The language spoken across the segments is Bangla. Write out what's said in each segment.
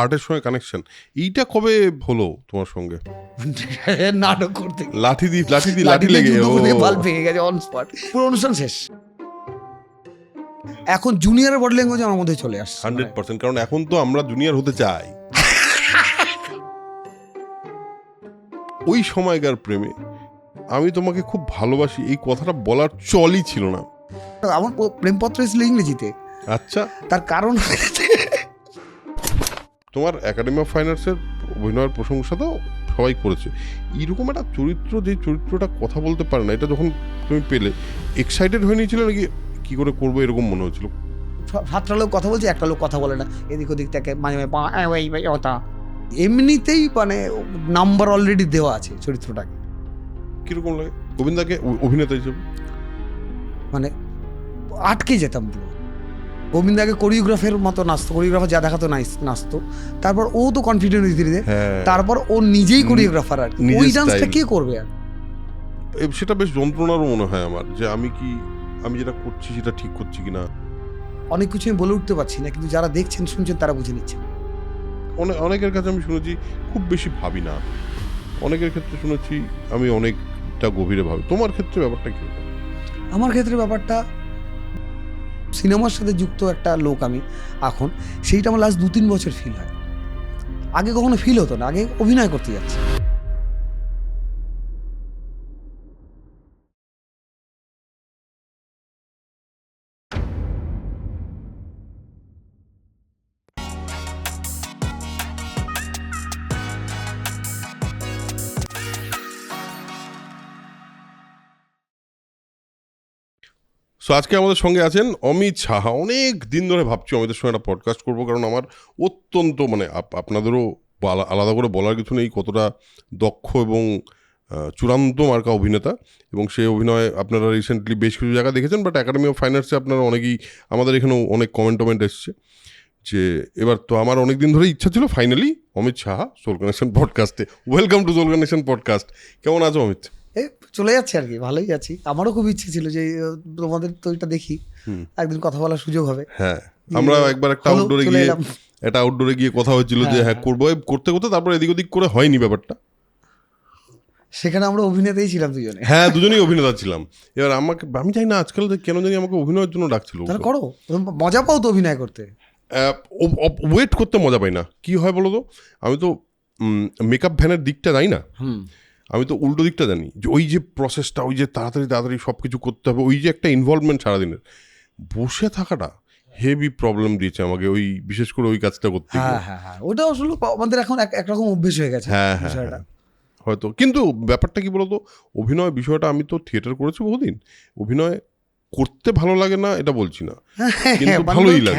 আর্টের সঙ্গে কানেকশন, এইটা কবে হলো তোমার সঙ্গে? নাটক করতে লাঠি লেগে বাল ভেঙে গেছে অন স্পট, পুরো অনুষ্ঠান শেষ। এখন জুনিয়র বডি ল্যাঙ্গুয়েজ আমার মধ্যে চলে আসছে 100%, কারণ এখন তো আমরা জুনিয়র হতে চাই। ওই সময়কার প্রেমে আমি তোমাকে খুব ভালোবাসি এই কথাটা বলার চলই ছিল না। আমার প্রেমপত্র ছিল ইংরেজিতে। আচ্ছা, তার কারণ তোমার একাডেমি অফ ফাইন আর্টসের অভিনয়ের প্রশংসা তো সবাই করেছে। এইরকম একটা চরিত্র, যে চরিত্রটা কথা বলতে পারে না, এটা যখন তুমি পেলে এক্সাইটেড হয়ে নিয়েছিলে নাকি কি করে করবো এরকম মনে হচ্ছিল? 7টা লোক কথা বলছে, একটা লোক কথা বলে না, এদিক ওদিক থেকে মাঝে মাঝে এমনিতেই মানে নাম্বার অলরেডি দেওয়া আছে চরিত্রটাকে। কিরকম লাগে গোবিন্দাকে অভিনেতা হিসেবে? মানে আটকে যেতাম পুরো। গোবিন্দাকে কোরিওগ্রাফের মতো নাচতো, কোরিওগ্রাফার যা দেখাতো নাচতো। তারপর ও তো কনফিডেন্ট ধীরে ধীরে, তারপর ও নিজেই কোরিওগ্রাফার। আর ওই ডান্সটা কে করবে? আর সেটা বেশ যন্ত্রণারও মনে হয় আমার, যে আমি যেটা করছি সেটা ঠিক করছি কিনা। অনেক কিছু আমি বলে উঠতে পারছি না, কিন্তু যারা দেখছেন শুনছেন তারা বুঝে নিচ্ছেন। অনেকের কাছে আমি শুনেছি খুব বেশি ভাবি না, অনেকের ক্ষেত্রে শুনেছি আমি অনেকটা গভীরে ভাবি। তোমার ক্ষেত্রে ব্যাপারটা কি? আমার ক্ষেত্রে ব্যাপারটা, সিনেমার সাথে যুক্ত একটা লোক আমি এখন, সেইটা আমার লাস্ট 2-3 বছর ফিল হয়। আগে কখনো ফিল হতো না, আগে অভিনয় করতে যাচ্ছি। সো আজকে আমাদের সঙ্গে আছেন অমিত সাহা। অনেক দিন ধরে ভাবছি অমিতের সঙ্গে একটা পডকাস্ট করবো, কারণ আমার অত্যন্ত মানে আপনাদেরও আলাদা করে বলার কিছু নেই কতটা দক্ষ এবং চূড়ান্ত মার্কা অভিনেতা। এবং সেই অভিনয় আপনারা রিসেন্টলি বেশ কিছু জায়গায় দেখেছেন, বাট একাডেমি অফ ফাইন আর্টসে আপনারা অনেকেই, আমাদের এখানেও অনেক কমেন্ট এসছে যে এবার তো আমার অনেক দিন ধরে ইচ্ছা ছিল finally Amit Saha soul connection পডকাস্টে। Welcome to soul connection podcast. কেমন আছো অমিত? চলে যাচ্ছে আর কি, ভালোই আছি। আমারও খুব ইচ্ছে ছিল যে তোমাদের তো এটা দেখি, একদিন কথা বলার সুযোগ হবে। হ্যাঁ, আমরা একবার একটা আউটডোরে গিয়ে কথা হয়েছিল যে হ্যাঁ করবো, করতে করতে তারপর এদিক ওদিক করে হয়নি ব্যাপারটা। সেখানে আমরা অভিনেতাই ছিলাম দুজনে। হ্যাঁ, দুজনেই অভিনেতা ছিলাম। এবার আমি জানি না আজকাল কেন জানি আমাকে অভিনয়ের জন্য ডাকছিল। তাহলে করো, মজা পাও তো অভিনয় করতে? ওয়েট করতে মজা পাই না। কি হয় বলো তো, আমি তো মেকআপ ভ্যানের দিকটা জানি না, আমি তো উল্টো দিকটা জানি, যে ওই যে প্রসেসটা, ওই যে তাড়াতাড়ি সব কিছু করতে হবে, ওই যে একটা ইনভলভমেন্ট সারাদিনের, বসে থাকাটা হেভি প্রবলেম দিয়েছে আমাকে, ওই বিশেষ করে ওই কাজটা করতে। হ্যাঁ, ওটা আসলে আমাদের এখন একরকম অভ্যেস হয়ে গেছে। হ্যাঁ, হয়তো। কিন্তু ব্যাপারটা কি বলতো, অভিনয় বিষয়টা, আমি তো থিয়েটার করেছি বহুদিন, অভিনয় করতে ভালো লাগে না এটা বলছি না, কিন্তু ভালোই লাগে,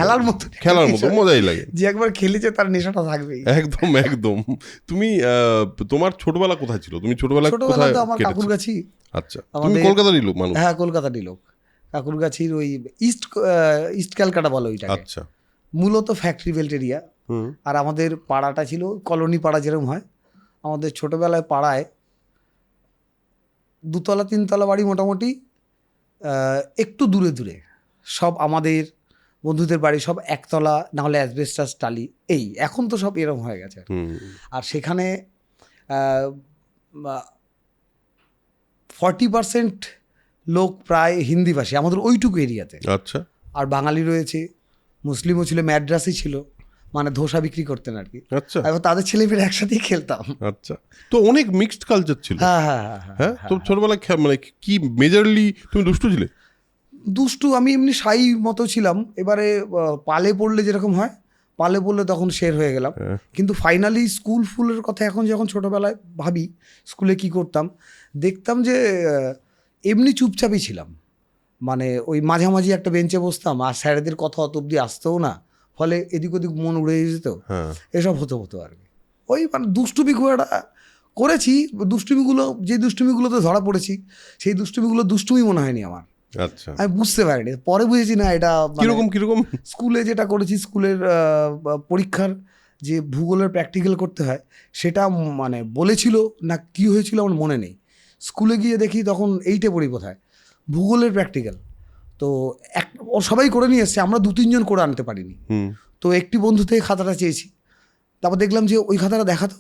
খেলার মতো মজাই লাগে। যে একবার খেলেছে তার নেশাটা থাকবেই। একদম। তুমি তোমার ছোটবেলা কোথায় ছিল? তুমি ছোটবেলা কোথায়? আমার কাকুরগাছি। আচ্ছা, তুমি কলকাতারই লোক মানুষ? হ্যাঁ, কলকাতারই লোক। কাকুরগাছির ওই ইস্ট ক্যালকাটা বলো ওইটাকে। আচ্ছা, মূলত ফ্যাক্টরি বেল্ট এরিয়া। আর আমাদের পাড়াটা ছিল কলোনি পাড়া যেরকম হয়, আমাদের ছোটবেলায় পাড়ায় 2তলা 3তলা বাড়ি মোটামুটি, একটু দূরে দূরে সব আমাদের বন্ধুদের বাড়ি সব 1তলা, না হলে অ্যাসবেস্টাস টালি। এখন তো সব এরকম হয়ে গেছে। আর সেখানে 40% লোক প্রায় হিন্দিভাষী আমাদের ওইটুকু এরিয়াতে। আচ্ছা। আর বাঙালি রয়েছে, মুসলিমও ছিল, ম্যাড্রাসই ছিল, মানে ধোসা বিক্রি করতেন আর কি। আচ্ছা, এবার তাদের ছেলেমেয়েরা একসাথেই খেলতাম। আচ্ছা, তো অনেক মিক্সড কালচার ছিল। হ্যাঁ, তো ছোটবেলায় মানে কি মেজরলি তুমি দুষ্টু ছিলে? দুষ্টু আমি এমনি সাই মতো ছিলাম। এবারে পালে পড়লে যেরকম হয়, পালে পড়লে তখন শের হয়ে গেলাম। কিন্তু ফাইনালি স্কুল ফুলের কথা এখন যখন ছোটোবেলায় ভাবি স্কুলে কি করতাম, দেখতাম যে এমনি চুপচাপই ছিলাম। মানে ওই মাঝামাঝি একটা বেঞ্চে বসতাম, আর স্যারেদের কথা অত অব্দি আসতেও না, ফলে এদিক ওদিক মন উড়ে যেত। এসব হতো আর কি। ওই মানে দুষ্টুমি খুব একটা করেছি। যে দুষ্টুমিগুলোতে ধরা পড়েছি, সেই দুষ্টুমি মনে হয়নি আমার। আচ্ছা, আমি বুঝতে পারিনি, পরে বুঝেছি না এটা কিরকম। স্কুলে যেটা করেছি, স্কুলের পরীক্ষার যে ভূগোলের প্র্যাকটিক্যাল করতে হয়, সেটা মানে বলেছিল না কি হয়েছিল আমার মনে নেই। স্কুলে গিয়ে দেখি তখন 8-এ পড়ি বোধহয়, ভূগোলের প্র্যাকটিক্যাল। তো সবাই করে নিয়ে এসছে, আমরা 2-3 জন করে আনতে পারিনি। তো একটি বন্ধু থেকে খাতাটা চেয়েছি, তারপর দেখলাম যে ওই খাতাটা দেখাতো,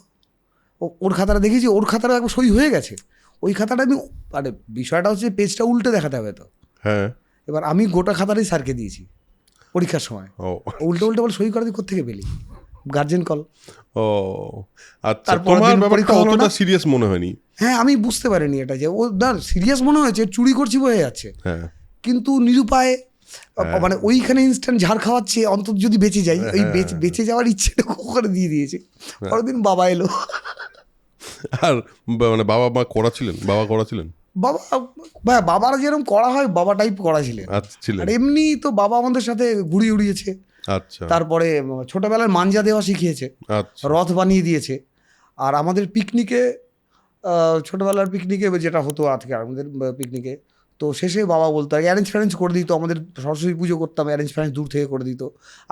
ওর খাতাটা দেখেছি, ওর খাতাটা একবার সই হয়ে গেছে, ওই খাতাটা আমি, আরে বিষয়টা হচ্ছে পেজটা উল্টে দেখাতে হবে তো, হ্যাঁ, এবার আমি গোটা খাতাটাই স্যারকে দিয়েছি পরীক্ষার সময়, ও উল্টে উল্টে বলে সই করা দিয়ে কোত্থেকে পেলি, গার্জেন কল। ও আচ্ছা, তারপরের তোমার দিন ব্যাপারটা পরীক্ষা হলো অতটা না। সিরিয়াস মনে হয়নি। হ্যাঁ, আমি বুঝতে পারিনি এটা যে ও না সিরিয়াস মনে হয়েছে, চুরি করছি হয়ে যাচ্ছে, হ্যাঁ, কিন্তু নিরুপায়, মানে ওইখানে ইনস্ট্যান্ট ঝাড় খাওয়াচ্ছে, অন্তত যদি বেঁচে যাই, ওই বেঁচে যাওয়ার ইচ্ছেটা করে দিয়ে দিয়েছে। পরের দিন বাবা এলো, আর মানে বাবা মা করা ছিলেন, বাবা করা ছিলেন? বাবার যেরকম করা হয় বাবা টাইপ করা ছিলেন। আচ্ছা, ছিলেন। আর এমনি তো বাবা আমাদের সাথে ঘুড়ি উড়িয়েছে, আচ্ছা তারপরে ছোটবেলায় মাঞ্জা দেওয়া শিখিয়েছে, আচ্ছা, রথ বানিয়ে দিয়েছে। আর আমাদের পিকনিকে, ছোটবেলার পিকনিকে যেটা হতো আজকে আমাদের পিকনিকে, তো শেষে বাবা বলতো আর অ্যারেঞ্জ ফ্যারেঞ্জ করে দিত, আমাদের সরস্বতী পুজো করতাম, অ্যারেঞ্জ ফ্যারেঞ্জ দূর থেকে করে দিত,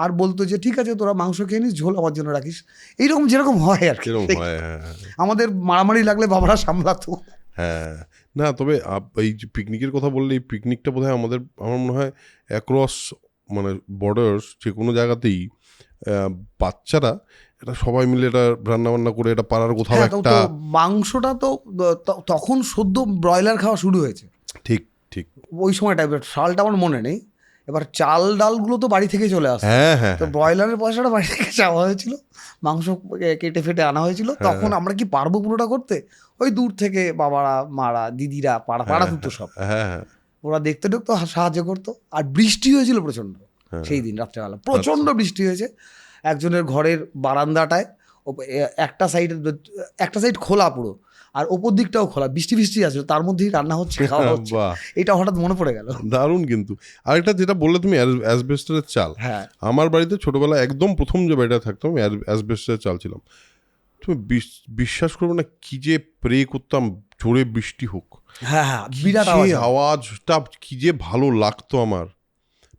আর বলতো যে ঠিক আছে তোরা মাংস খেয়ে নিস, ঝোল আমার জন্য রাখিস, এইরকম যেরকম হয় আর কি। এরকম হয়, হ্যাঁ, হ্যাঁ। আমাদের মারামারি লাগলে বাবারা সামলাতো। হ্যাঁ, না তবে এই যে পিকনিকের কথা বললে, এই পিকনিকটা বোধহয় আমার মনে হয় অ্যাক্রস মানে বর্ডার্স যে কোনো জায়গাতেই বাচ্চারা এটা সবাই মিলে এটা রান্না বান্না করে এটা পাড়ার কোথাও হ্যাঁ, একটা, তো মাংসটা তো তখন সদ্য ব্রয়লার খাওয়া শুরু হয়েছে ঠিক ঠিক, ওই সময়টা, সালটা আমার মনে নেই, এবার চাল ডালগুলো তো বাড়ি থেকে চলে আসতো, হ্যাঁ হ্যাঁ তো ব্রয়লারের পয়সাটা বাড়ি থেকে চাওয়া হয়েছিল, মাংস কেটে ফেটে আনা হয়েছিল, তখন আমরা কি পারবো পুরোটা করতে, ওই দূর থেকে বাবারা মারা দিদিরা পাড়া তুলতো সব, হ্যাঁ হ্যাঁ, ওরা দেখতে দেখতে সাহায্য করতো। আর বৃষ্টি হয়েছিল প্রচণ্ড সেই দিন রাত্রেবেলা, প্রচণ্ড বৃষ্টি হয়েছে, একজনের ঘরের বারান্দাটায় একটা সাইড খোলা পুরো, আর ওপর দিকটাও খোলা, বৃষ্টি আছে, তার মধ্যেই রান্না হচ্ছে, খাওয়া হচ্ছে, বাহ, এটা হঠাৎ মনে পড়ে গেল। দারুণ। কিন্তু আরেকটা যেটা বললে তুমি, অ্যাসবেস্টারের চাল, হ্যাঁ, আমার বাড়িতে ছোটবেলায় একদম প্রথম যে বাড়িটা থাকতাম অ্যাসবেস্টারের চাল ছিলাম। তুমি বিশ্বাস করবে না, কি যে প্রে করতাম জোরে বৃষ্টি হোক, হ্যাঁ, হ্যাঁ, কি বিরাট যে আওয়াজ। আওয়াজটা কি যে ভালো লাগতো আমার,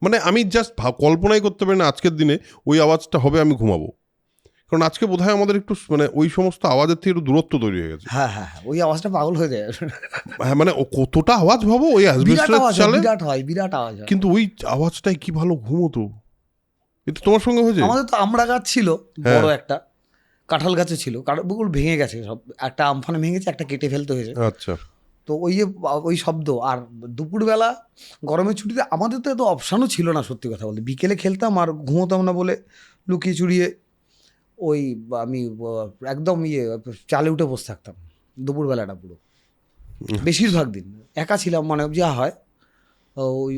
মানে আমি জাস্ট কল্পনাই করতে পারি না আজকের দিনে ওই আওয়াজটা হবে আমি ঘুমাবো, কারণ আজকে বোধহয় আমাদের একটু মানে ওই সমস্ত আওয়াজের থেকে একটু দূরত্ব তৈরি হয়ে গেছে। হ্যাঁ, হ্যাঁ, ওই আওয়াজটা পাগল হয়ে যায়, হ্যাঁ, মানে ও কতটা আওয়াজ ভাবো ওই বিরাট অ্যাসবেস্টারের আওয়াজ, চালে, বিরাট আওয়াজ হয়। কিন্তু ওই আওয়াজটাই কি ভালো ঘুমোতো। এটা তোমার সঙ্গে হয়েছে? আমাদের তো আমড়া গাছ ছিল হ্যাঁ। বড় একটা, কাঁঠাল গাছও ছিল, কাঁঠালগুলো ভেঙে গেছে সব, একটা আমফানে ভেঙেছে, একটা কেটে ফেলতে হয়েছে, আচ্ছা, তো ওই যে ওই শব্দ। আর দুপুরবেলা গরমের ছুটিতে আমাদের তো এত অপশানও ছিল না সত্যি কথা বলতে, বিকেলে খেলতাম আর ঘুমোতাম না বলে লুকিয়ে চুরিয়ে ওই আমি একদম চালে উঠে বসে থাকতাম দুপুরবেলাটা পুরো, বেশিরভাগ দিন একা ছিলাম, মানে যা হয় ওই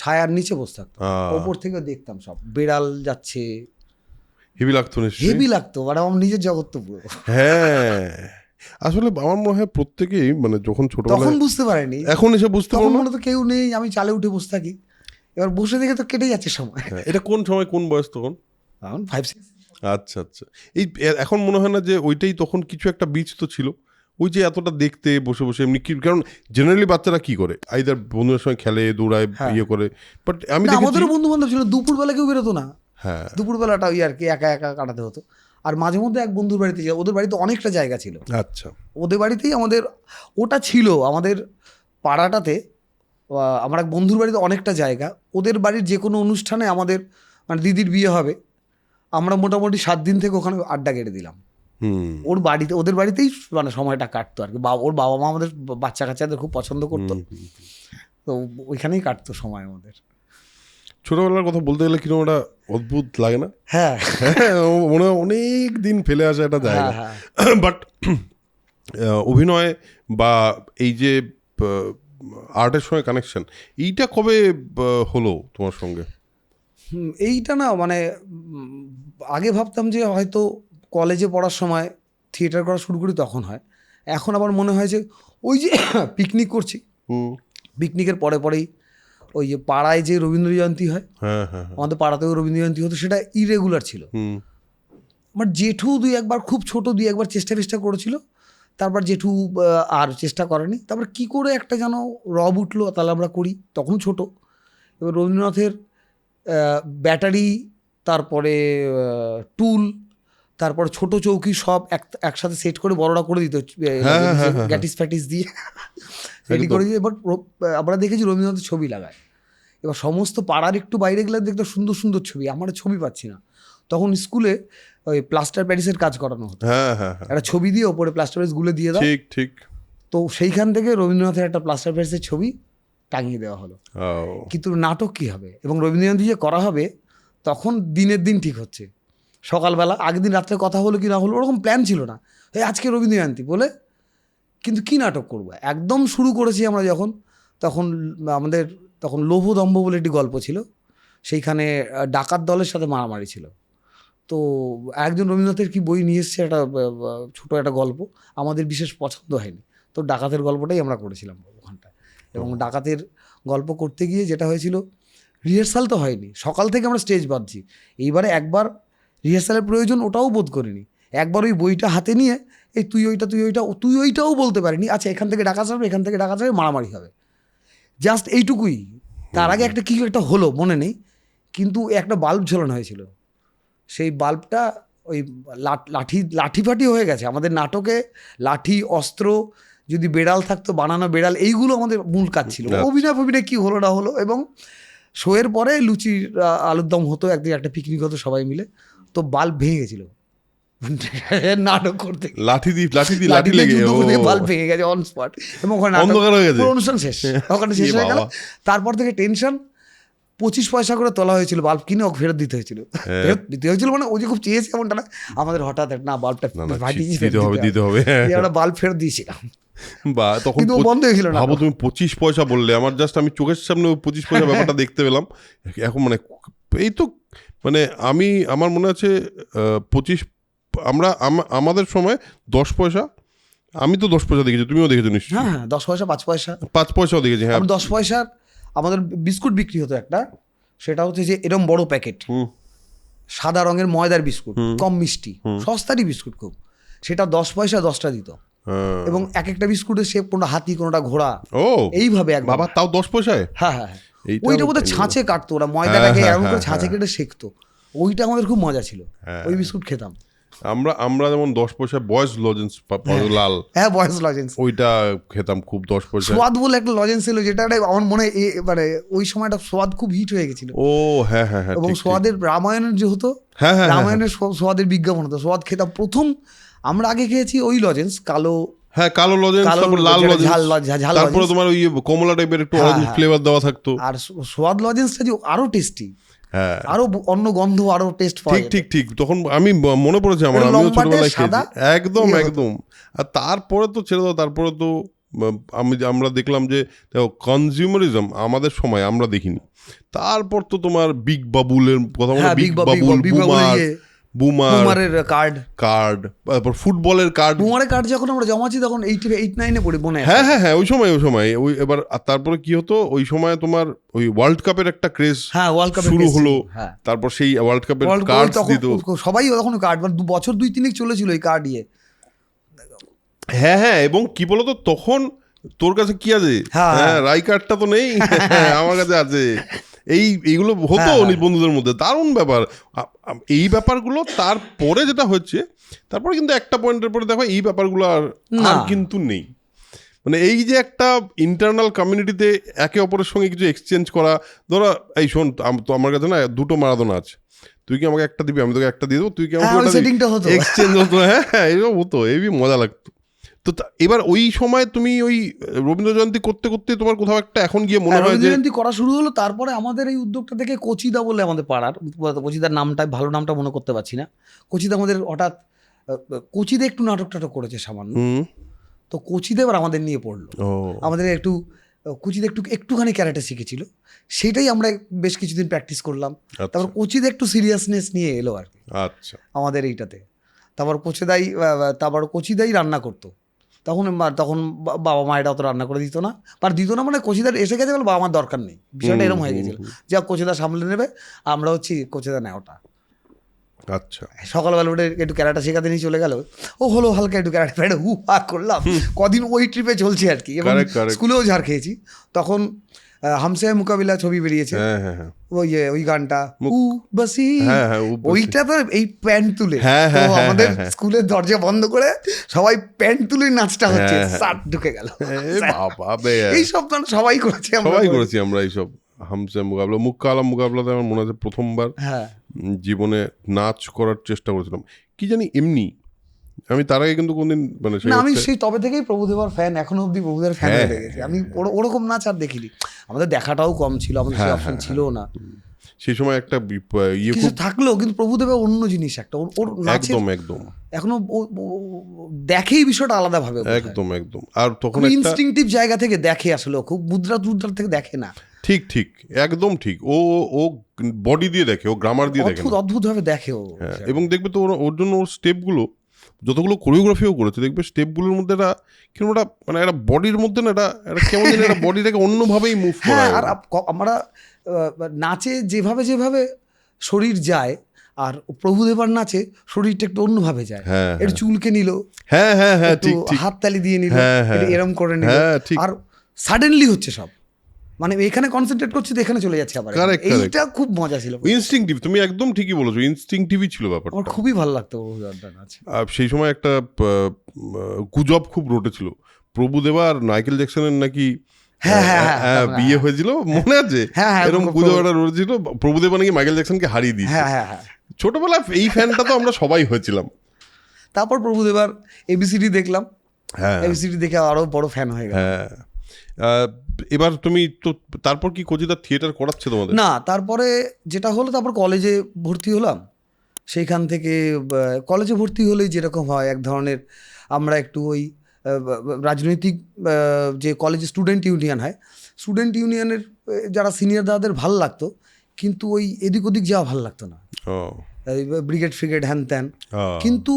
ছায়ার নিচে বসে থাকতাম, ওপর থেকে দেখতাম সব, বেড়াল যাচ্ছে, হেভি লাগতো নিশ্চয়ই। হেভি লাগতো, মানে আমার নিজের জগৎ তো পুরো। হ্যাঁ, আসলে আমার মনে হয় প্রত্যেকেই মানে যখন তখন ছোটবেলায়, বুঝতে পারিনি, এখন এসে বুঝতে তখন পারো না। মনে তো কেউ নেই, আমি চালে উঠে বসে থাকি, এবার বসে দেখে তো কেটে যাচ্ছে সময়। হ্যাঁ, এটা কোন সময় কোন বয়স তখন? এখন 5-6। আচ্ছা আচ্ছা, এই এখন মনে হয় না যে ওইটাই তখন কিছু একটা বীজ তো ছিল, ওই যে এতটা দেখতে বসে বসে এমনি কি, কারণ জেনারেলি বাচ্চারা কি করে আইদার বন্ধুদের সঙ্গে খেলে দৌড়ায় হ্যাঁ। ইয়ে করে, বাট আমি না, দেখেছি, আমাদেরও বন্ধু বান্ধব ছিল, দুপুরবেলা কেউ বেরোতো না, হ্যাঁ দুপুরবেলাটা ওই আর কি একা একা কাটাতে হতো। আর মাঝে মধ্যে এক বন্ধুর বাড়িতে যাই, ওদের বাড়িতে অনেকটা জায়গা ছিল, আচ্ছা, ওদের বাড়িতেই আমাদের ওটা ছিল, আমাদের পাড়াটাতে আমার এক বন্ধুর বাড়িতে অনেকটা জায়গা, ওদের বাড়ির যে কোনো অনুষ্ঠানে আমাদের, মানে দিদির বিয়ে হবে, আমরা মোটামুটি 7 দিন থেকে ওখানে আড্ডা কেটে দিলাম, হুম, ওর বাড়িতে, ওদের বাড়িতেই মানে সময়টা কাটতো আর কি, ওর বাবা মা আমাদের বাচ্চা কাচ্চাদের খুব পছন্দ করতো, তো ওইখানেই কাটতো সময় আমাদের। ছোটবেলার কথা বলতে গেলে কিরকম একটা অদ্ভুত লাগে না? হ্যাঁ, হ্যাঁ, মনে হয় অনেক দিন ফেলে আসা একটা জায়গা। হ্যাঁ, বাট অভিনয় বা এই যে আর্টের সঙ্গে কানেকশন, এইটা কবে হলো তোমার সঙ্গে? এইটা না মানে আগে ভাবতাম যে হয়তো কলেজে পড়ার সময় থিয়েটার করা শুরু করি তখন হয়, এখন আবার মনে হয় যে ওই যে পিকনিক করছি, হুম, পিকনিকের পরে পরেই ওই যে পাড়ায় যে রবীন্দ্র জয়ন্তী হয়, হ্যাঁ হ্যাঁ, আমাদের পাড়াতেও রবীন্দ্র জয়ন্তী হতো, সেটা ইরেগুলার ছিল, হুম, আমার জেঠু 2-1বার খুব ছোট 2-1বার চেষ্টা করেছিল, তারপর জেঠু আর চেষ্টা করেনি, তারপর কি করে একটা যেন রব উঠলো, তাহলে আমরা করি, তখন ছোট, এবার রবীন্দ্রনাথের ব্যাটারি, তারপরে টুল, তারপর ছোট চৌকি সব একসাথে সেট করে বড়রা করে দিত, গ্যাটিস ফ্যাটিস দিয়ে রেডি করে দিয়ে, এবার আমরা দেখেছি রবীন্দ্রনাথের ছবি লাগায়, এবার সমস্ত পাড়ার একটু বাইরে গেলে দেখতে সুন্দর সুন্দর ছবি, আমার ছবি পাচ্ছি না, তখন স্কুলে ওই প্লাস্টার প্যারিসের কাজ করানো হতো, হ্যাঁ হ্যাঁ হ্যাঁ, একটা ছবি দিয়ে ওপরে প্লাস্টার প্যারিস গুলে দিয়ে দাও। ঠিক ঠিক। তো সেইখান থেকে রবীন্দ্রনাথের একটা প্লাস্টার প্যারিসের ছবি টাঙিয়ে দেওয়া হলো। ও, কিন্তু নাটক কী হবে এবং রবীন্দ্রনাথ যে করা হবে তখন দিনের দিন ঠিক হচ্ছে। সকালবেলা আগের দিন রাত্রে কথা হলো কি না হলো ওরকম প্ল্যান ছিল না, এই আজকে রবীন্দ্র জয়ন্তী বলে, কিন্তু কী নাটক করবো একদম শুরু করেছি আমরা যখন, তখন আমাদের তখন লোভদম্ভ বলে একটি গল্প ছিল, সেইখানে ডাকাত দলের সাথে মারামারি ছিল। তো একজন রবীন্দ্রনাথের কি বই নিয়ে এসছে একটা ছোটো একটা গল্প, আমাদের বিশেষ পছন্দ হয়নি, তো ডাকাতের গল্পটাই আমরা করেছিলাম ওখানটায়। এবং ডাকাতের গল্প করতে গিয়ে যেটা হয়েছিল, রিহার্সাল তো হয়নি, সকাল থেকে আমরা স্টেজ বাঁধছি, এইবারে একবার রিহার্সালের প্রয়োজন ওটাও বোধ করিনি, একবার ওই বইটা হাতে নিয়ে এই তুই ওইটাও বলতে পারিনি, আচ্ছা এখান থেকে ডাকা যাবে, এখান থেকে ডাকা যাবে, মারামারি হবে, জাস্ট এইটুকুই। তার আগে একটা কিছু একটা হলো মনে নেই, কিন্তু একটা বাল্ব ঝোলানো হয়েছিল, সেই বাল্বটা ওই লাঠি ফাটি হয়ে গেছে। আমাদের নাটকে লাঠি, অস্ত্র, যদি বেড়াল থাকতো বানানো বেড়াল, এইগুলো আমাদের মূল কাজ ছিল। অভিনয় কী হলো না হলো, এবং শোয়ের পরে লুচি আলুর দম হতো, একদিন একটা পিকনিক হতো সবাই মিলে, তো বাল্ব ভেঙে গেছিল নাটক করতে, লাঠি লেগে বাল্ব ভেঙে গেছে অন স্পট, এবং ওখানে অনুষ্ঠান শেষ, ওখানে শেষ হয়ে গেল। তারপর থেকে টেনশন, 25 পয়সা করে তোলা হয়েছিল বাল্ব কিনে, ওকে ফেরত দিতে হয়েছিল। ফেরত দিতে হয়েছিল মানে ও যে খুব চেয়েছে এমনটা না, আমাদের হঠাৎ না বাল্বটা দিতে হবে, আমরা বাল্ব ফেরত দিয়েছিলাম, বা তখন কিন্তু বন্ধ হয়েছিল না। ভাবো তুমি 25 পয়সা বললে, আমার জাস্ট আমি চোখের সামনে 25 পয়সা ব্যাপারটা দেখতে পেলাম এখন। মানে এই তো মানে আমার মনে আছে 25, আমাদের সময় 10 পয়সা, আমি তো 10 পয়সা দেখেছি, তুমিও দেখেছো নিশ্চয়ই? হ্যাঁ 10 পয়সা, 5 পয়সা, 5 পয়সাও দেখেছি। হ্যাঁ 10 পয়সার আমাদের বিস্কুট বিক্রি হতো একটা, সেটা হচ্ছে যে এরকম বড় প্যাকেট, সাদা রঙের ময়দার বিস্কুট, কম মিষ্টি, সস্তারই বিস্কুট খুব, সেটা 10 পয়সা 10টা দিত, এবং এক একটা বিস্কুটের শেপ কোনটা হাতি কোনটা ঘোড়া, এইভাবে এক বাবা, তাও 10 পয়সায়। হ্যাঁ, ওইটা বোধহয় ছাঁচে কাটতো ওরা, ময়দাটাকে এমন করে ছাঁচে কেটে শেখতো, ওইটা আমাদের খুব মজা ছিল, ওই বিস্কুট খেতাম আমরা যেমন 10 পয়সা বয়েস লজেন্স, লাল, হ্যাঁ বয়েস লজেন্স, ওইটা খেতাম খুব 10 পয়সা। সোয়াদ বলে একটা লজেন্স ছিল, যেটা আমার মনে হয় মানে ওই সময়টা সোয়াদ খুব হিট হয়ে গেছিল। ও হ্যাঁ হ্যাঁ হ্যাঁ, এবং সোয়াদের রামায়ণের যে হতো, রামায়ণের সোয়াদের বিজ্ঞাপন হতো, সোয়াদ খেতাম প্রথম আমরা আগে খেয়েছি ওই লজেন্স, কালো লজেন্স, তারপর লাল লজেন্স, তারপরে তোমার ওই কমলা টাইপের একটু অরেঞ্জ ফ্লেভার দেওয়া থাকতো, আর সোয়াদ লজেন্সটা যে আরো টেস্টি, আরো অন্য গন্ধ, আরো টেস্ট পাওয়া। ঠিক তখন আমি মনে পড়েছে আমার, আমিও ছোটবেলায় খেয়েছি, একদম। আর তারপরে তো ছেড়ে দাও, তারপরে তো আমরা দেখলাম যে কনজিউমারিজম আমাদের সময় আমরা দেখিনি। তারপর তো তোমার বিগ বাবুলের কথা বলে, বিগ বাবুল, বুমারের কার্ড, তারপর ফুটবলের কার্ড, বুমারের কার্ড যখন আমরা জমাচ্ছি তখন 8-9 পড়ি মনে আছে। হ্যাঁ ওই সময় ওই এবার তারপরে কি হতো, ওই সময় তোমার ওই ওয়ার্ল্ড কাপের একটা ক্রেজ শুরু হলো, তারপর সেই ওয়ার্ল্ড কাপের কার্ড দিত সবাই, তখন কার্ড বছর 2-3 চলেছিল এই কার্ড দিয়ে। হ্যাঁ, এবং কি বলতো তখন তোর কাছে কি আছে, হ্যাঁ রাই কার্ডটা তো নেই, আমার কাছে আছে, এইগুলো হতো বন্ধুদের মধ্যে, দারুণ ব্যাপার। এই ব্যাপারগুলো তারপরে যেটা হচ্ছে, তারপরে কিন্তু একটা পয়েন্টের পরে দেখো এই ব্যাপারগুলো আর কিন্তু নেই। মানে এই যে একটা ইন্টারনাল কমিউনিটিতে একে অপরের সঙ্গে কিছু এক্সচেঞ্জ করা, ধরো এই শোন তো আমার কাছে না 2টো মারাদোনা আছে, তুই কি আমাকে একটা দিবি, আমি তোকে একটা দিয়ে দেবো, তুই কি আমাকে এক্সচেঞ্জ হতো, হ্যাঁ এইসব হতো, এই মজা লাগতো। তো এবার ওই সময় তুমি ওই রবীন্দ্র জয়ন্তী করতে করতে তোমার কোথাও একটা এখন গিয়ে মনে হয় যে জয়ন্তী করা শুরু হলো। তারপরে আমাদের এই উদ্যোগটা থেকে কচিদা বলে আমাদের পাড়ার, কচিদার নামটা ভালো নামটা মনে করতে পারছি না, কচিদা আমাদের হঠাৎ কচিদা একটু নাটক টাটক করেছে সামান্য, তো কচিদা এবার আমাদের নিয়ে পড়লো, আমাদের একটু কচিদা একটুখানি ক্যারেক্টার শিখেছিল, সেটাই আমরা বেশ কিছুদিন প্র্যাকটিস করলাম। তারপর কচিদা একটু সিরিয়াসনেস নিয়ে এলো আর কি আমাদের এইটাতে। তারপর কচিদাই রান্না করতো, তখন বাবা মা এটা অত রান্না করে দিত না মানে কচিদার এসে গেছে বলে বাবা মার দরকার নেই, বিষয়টা এরকম হয়ে গেছিল, যা কচিদা সামলে নেবে, আমরা হচ্ছি কচিদা নেয় ওটা। আচ্ছা, সকালবেলা উঠে একটু ক্যারাটা শেখাতে নিয়ে চলে গেল, ও হলো হালকা একটু ক্যারাটা ফেটে হু হা করলাম, কদিন ওই ট্রিপে চলছে আর কি। এবং স্কুলেও ঝাড় খেয়েছি তখন, হামসে মোকাবিলা ছবি বেরিয়েছে, ওই গানটা ওইটা তো এই প্যান্ট তুলে, আমাদের স্কুলের দরজা বন্ধ করে সবাই প্যান্ট তুলে নাচটা হচ্ছে, শার্ট ঢুকে গেল, এইসব গান সবাই করেছি আমরা এইসব। হামসে মোকাবিলা, মুক্কা আলম মোকাবিলাতে আমার মনে আছে প্রথমবার জীবনে নাচ করার চেষ্টা করেছিলাম কি জানি এমনি, আমি তার আগে কিন্তু কোনদিন মানে সেই না আমি অর্থে- সেই তবে থেকেই প্রভুদেবার ফ্যান, এখনো অবধি প্রভুদেবার ফ্যান হয়ে হ্যাঁ, গেছি আমি। ওরকম নাচ আর দেখিনি, আমাদের দেখাটাও কম ছিল, আমাদের সেই অপশন ছিল না। সেই সময় একটা ইয়ে কিছু খুব থাকলেও কিন্তু প্রভুদেবের অন্য জিনিস একটা, ওর নাচের একদম একদম এখনো দেখেই বিষয়টা আলাদাভাবে একদম একদম। আর তখন খুব একটা ইনস্টিংটিভ জায়গা থেকে দেখে, আসলে ও খুব মুদ্রা টুদ্রা থেকে দেখে না, ঠিক ঠিক একদম ঠিক, ও ও বডি দিয়ে দেখে, ও গ্রামার দিয়ে দেখে অদ্ভুত না। অদ্ভুত ভাবে দেখে ও। হ্যাঁ, এবং দেখবে তো ওর জন্য ওর স্টেপগুলো যতগুলো কোরিওগ্রাফিও করেছে, দেখবে স্টেপগুলোর মধ্যে একটা কিরকম একটা মানে একটা বডির মধ্যে না একটা কেমন যেন একটা বডিটাকে অন্যভাবেই মুভ করা হ্যাঁ, হয়। আর আমরা নাচে যেভাবে যেভাবে শরীর যায়, আর প্রভুদেবার নাচে শরীরটা একটু অন্যভাবে যায়। হ্যাঁ, একটু চুলকে নিল, হ্যাঁ হ্যাঁ হ্যাঁ একটু ঠিক ঠিক হাততালি দিয়ে নিল, হ্যাঁ, হ্যাঁ। একটু এরম করে নিল, হ্যাঁ, ঠিক। আর সাডেনলি হচ্ছে সব, মানে এখানে কনসেন্ট্রেট করছি তো এখানে চলে যাচ্ছে আবার। Correct, correct. এইটা খুব মজা ছিল, ইনস্টিংটিভ, তুমি একদম ঠিকই বলেছো, ইনস্টিংটিভই ছিল ব্যাপারটা। আমার খুবই ভালো লাগতো প্রভুদেবার নাচ। আর সেই সময় একটা গুজব খুব রটেছিল প্রভুদেবা আর মাইকেল জ্যাকসনের নাকি হ্যাঁ, হ্যাঁ, হ্যাঁ, তারপরে বিয়ে হয়েছিল, মনে আছে? হ্যাঁ, হ্যাঁ, এরকম গুজব একটা রটেছিল, প্রভুদেবা নাকি মাইকেল জ্যাকসনকে হারিয়ে দিয়েছে। হ্যাঁ হ্যাঁ হ্যাঁ। ছোটবেলায় এই ফ্যানটা তো আমরা সবাই হয়েছিলাম। তারপর প্রভুদেবার এবিসিডি দেখলাম, হ্যাঁ এবিসিডি দেখে আরো বড় ফ্যান হয়ে গেল। হ্যাঁ। এবার তুমি তো তারপর কি কচিদার থিয়েটার করাচ্ছে তোমাদের? না, তারপরে যেটা হলো, তারপর কলেজে ভর্তি হলাম। সেইখান থেকে কলেজে ভর্তি হলেই যেরকম হয় এক ধরনের, আমরা একটু ওই রাজনৈতিক যে কলেজে স্টুডেন্ট ইউনিয়ন হয়, স্টুডেন্ট ইউনিয়নের যারা সিনিয়র দাদাদের ভাল লাগতো, কিন্তু ওই এদিক ওদিক যাওয়া ভাল লাগতো না, ও ব্রিগেড ফ্রিগেড হ্যান ত্যান। আহ, কিন্তু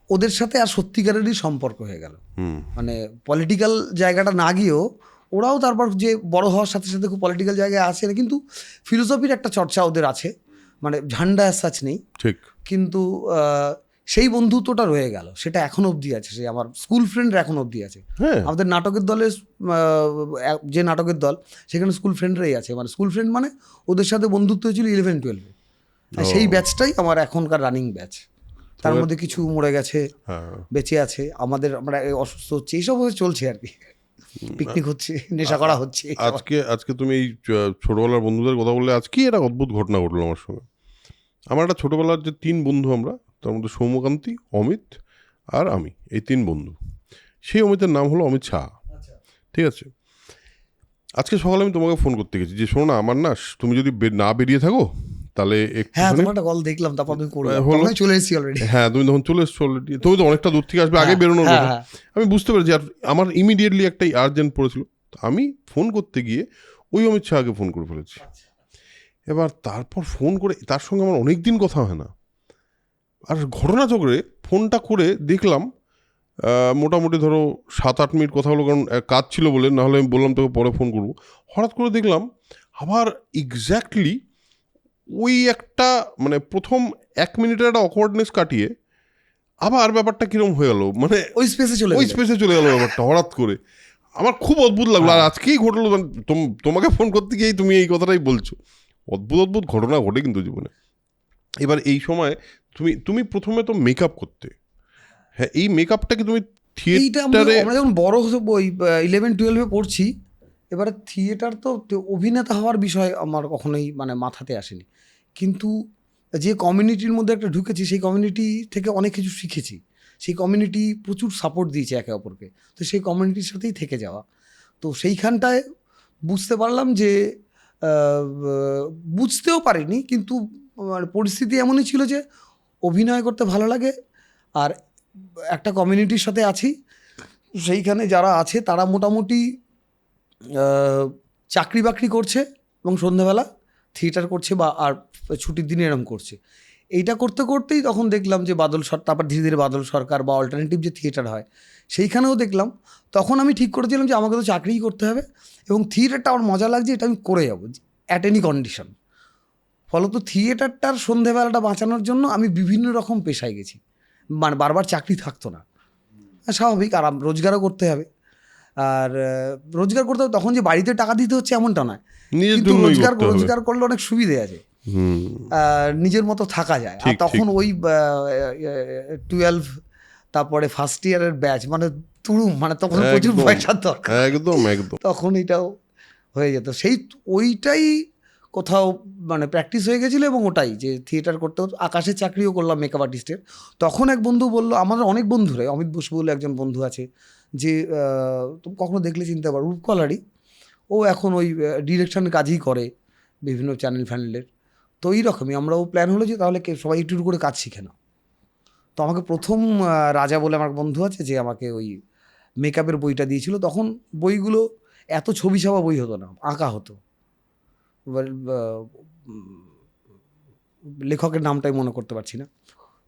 ওদের সাথে আর সত্যিকারেরই সম্পর্ক হয়ে গেল, হুম মানে পলিটিক্যাল জায়গাটা না গিয়েও ওরাও তারপর যে বড় হওয়ার সাথে সাথে খুব পলিটিক্যাল জায়গায় আসে না, কিন্তু ফিলোসফির একটা চর্চা ওদের আছে, মানে ঝান্ডা সাচ নেই, ঠিক কিন্তু সেই বন্ধুত্বটা রয়ে গেল, সেটা এখন অবধি আছে, সে আমার স্কুল ফ্রেন্ডরা এখন অবধি আছে। হ্যাঁ আমাদের নাটকের দলে যে নাটকের দল, সেখানে স্কুল ফ্রেন্ডরাই আছে, মানে স্কুল ফ্রেন্ড মানে ওদের সাথে বন্ধুত্ব হয়েছিল 11-12-এ, সেই ব্যাচটাই আমার এখনকার রানিং ব্যাচ। তার মধ্যে কিছু মরে গেছে, হ্যাঁ বেঁচে আছে, আমরা অসুস্থ হচ্ছে, এইসব চলছে আর কি, পিকনিক হচ্ছে, নেশা করা হচ্ছে। আজকে তুমি এই ছোটবেলার বন্ধুদের কথা বললে, আজকে একটা অদ্ভুত ঘটনা ঘটলো আমার সঙ্গে। আমার একটা ছোটবেলার যে 3 বন্ধু আমরা, তার মধ্যে সৌম্যকান্তি, অমিত আর আমি, এই 3 বন্ধু। সেই অমিতের নাম হলো অমিত শাহ, ঠিক আছে? আজকে সকালে আমি তোমাকে ফোন করতে গেছি যে শোনো না, আমার না তুমি যদি না বেরিয়ে থাকো তাহলে হ্যাঁ, একটু, তোমার একটা কল দেখলাম, তারপর আমি করলাম, হলো। তখন আমি চলে এসেছি অলরেডি। হ্যাঁ তুমি তখন চলে এসছো অলরেডি, তুমি তো অনেকটা দূর থেকে আসবে, আগে হ্যাঁ, বেরোনোর হ্যাঁ, কথা। হ্যাঁ। আমি বুঝতে পেরেছি, আর আমার ইমিডিয়েটলি একটা আর্জেন্ট পড়েছিল, তো আমি ফোন করতে গিয়ে ওই অমিত শাহকে ফোন করে ফেলেছি। এবার তারপর ফোন করে তার সঙ্গে আমার অনেক দিন কথা হয় না, আর ঘটনাচক্রে ফোনটা করে দেখলাম মোটামুটি ধরো 7-8 মিনিট কথা হলো, কারণ কাজ ছিল বলে, নাহলে আমি বললাম তোকে পরে ফোন করবো। হঠাৎ করে দেখলাম আবার এক্স্যাক্টলি ওই একটা মানে প্রথম 1 মিনিটের একটা অকওয়ার্ডনেস কাটিয়ে আবার ব্যাপারটা কিরম হয়ে গেল, মানে ওই স্পেসে চলে ওই গেলে। স্পেসে চলে গেল ব্যাপারটা হঠাৎ করে। আমার খুব অদ্ভুত লাগলো, আর আজকেই ঘটলো, মানে তোমাকে ফোন করতে গিয়েই তুমি এই কথাটাই বলছো। অদ্ভুত অদ্ভুত ঘটনা ঘটে কিন্তু জীবনে। এবার এই সময় তুমি প্রথমে তো মেকআপ করতে, হ্যাঁ এই মেকআপটাকে তুমি এইটা থিয়েটারে, আমরা যখন বড় ওই 11-12-এ পড়ছি, এবারে থিয়েটার তো অভিনেতা হওয়ার বিষয় আমার কখনোই মানে মাথাতে আসেনি, কিন্তু যে কমিউনিটির মধ্যে একটা ঢুকেছি, সেই কমিউনিটি থেকে অনেক কিছু শিখেছি, সেই কমিউনিটি প্রচুর সাপোর্ট দিয়েছে একে অপরকে, তো সেই কমিউনিটির সাথেই থেকে যাওয়া, তো সেইখানটায় বুঝতে পারলাম যে বুঝতেও পারিনি, কিন্তু মানে পরিস্থিতি এমনই ছিল যে অভিনয় করতে ভালো লাগে, আর একটা কমিউনিটির সাথে আছি, সেইখানে যারা আছে তারা মোটামুটি চাকরি বাকরি করছে এবং সন্ধ্যাবেলা থিয়েটার করছে, বা আর ছুটির দিনে এরম করছে। এইটা করতে করতেই তখন দেখলাম যে বাদল সরকার, তারপর ধীরে ধীরে বাদল সরকার বা অল্টারনেটিভ যে থিয়েটার হয় সেইখানেও দেখলাম। তখন আমি ঠিক করেছিলাম যে আমাকে তো চাকরিই করতে হবে, এবং থিয়েটারটা আমার মজা লাগছে, এটা আমি করে যাবো অ্যাট এনি কন্ডিশন। ফলত থিয়েটারটার সন্ধেবেলাটা বাঁচানোর জন্য আমি বিভিন্ন রকম পেশায় গেছি, মানে বারবার চাকরি থাকতো না, স্বাভাবিক, আর রোজগারও করতে হবে, আর রোজগার করতে হবে তখন যে বাড়িতে টাকা দিতে হচ্ছে এমনটা নয়, নিজের কিন্তু জন্যই করতে হবে। রোজগার করলে অনেক সুবিধে আছে, নিজের মতো থাকা যায়। আর ঠিক, তখন ঠিক। ওই 12 তারপরে ফার্স্ট ইয়ারের ব্যাচ, মানে তুরুম, মানে তখন প্রচুর একদম, পয়সার দরকার, একদম একদম। তখন এটাও হয়ে যেত। ওইটাই কোথাও মানে প্র্যাকটিস হয়ে গেছিলো এবং ওটাই যে থিয়েটার করতে হতো। আকাশের চাকরিও করলাম মেকআপ আর্টিস্টের। তখন এক বন্ধু বললো, আমাদের অনেক বন্ধু রে, অমিত বসু বলে একজন বন্ধু আছে, যে তুমি কখনো দেখলে চিনতে পারো, রূপকলারই, ও এখন ওই ডিরেকশনের কাজই করে বিভিন্ন চ্যানেল ফ্যানেলের। তো এই রকমই আমরাও প্ল্যান হলো যে তাহলে সবাই একটু করে কাজ শিখে নাও। তো আমাকে প্রথম রাজা বলে আমার বন্ধু আছে, যে আমাকে ওই মেকআপের বইটা দিয়েছিল। তখন বইগুলো এত ছবি ছাপা বই হতো না, আঁকা হতো। এবার লেখকের নামটাই মনে করতে পারছি না।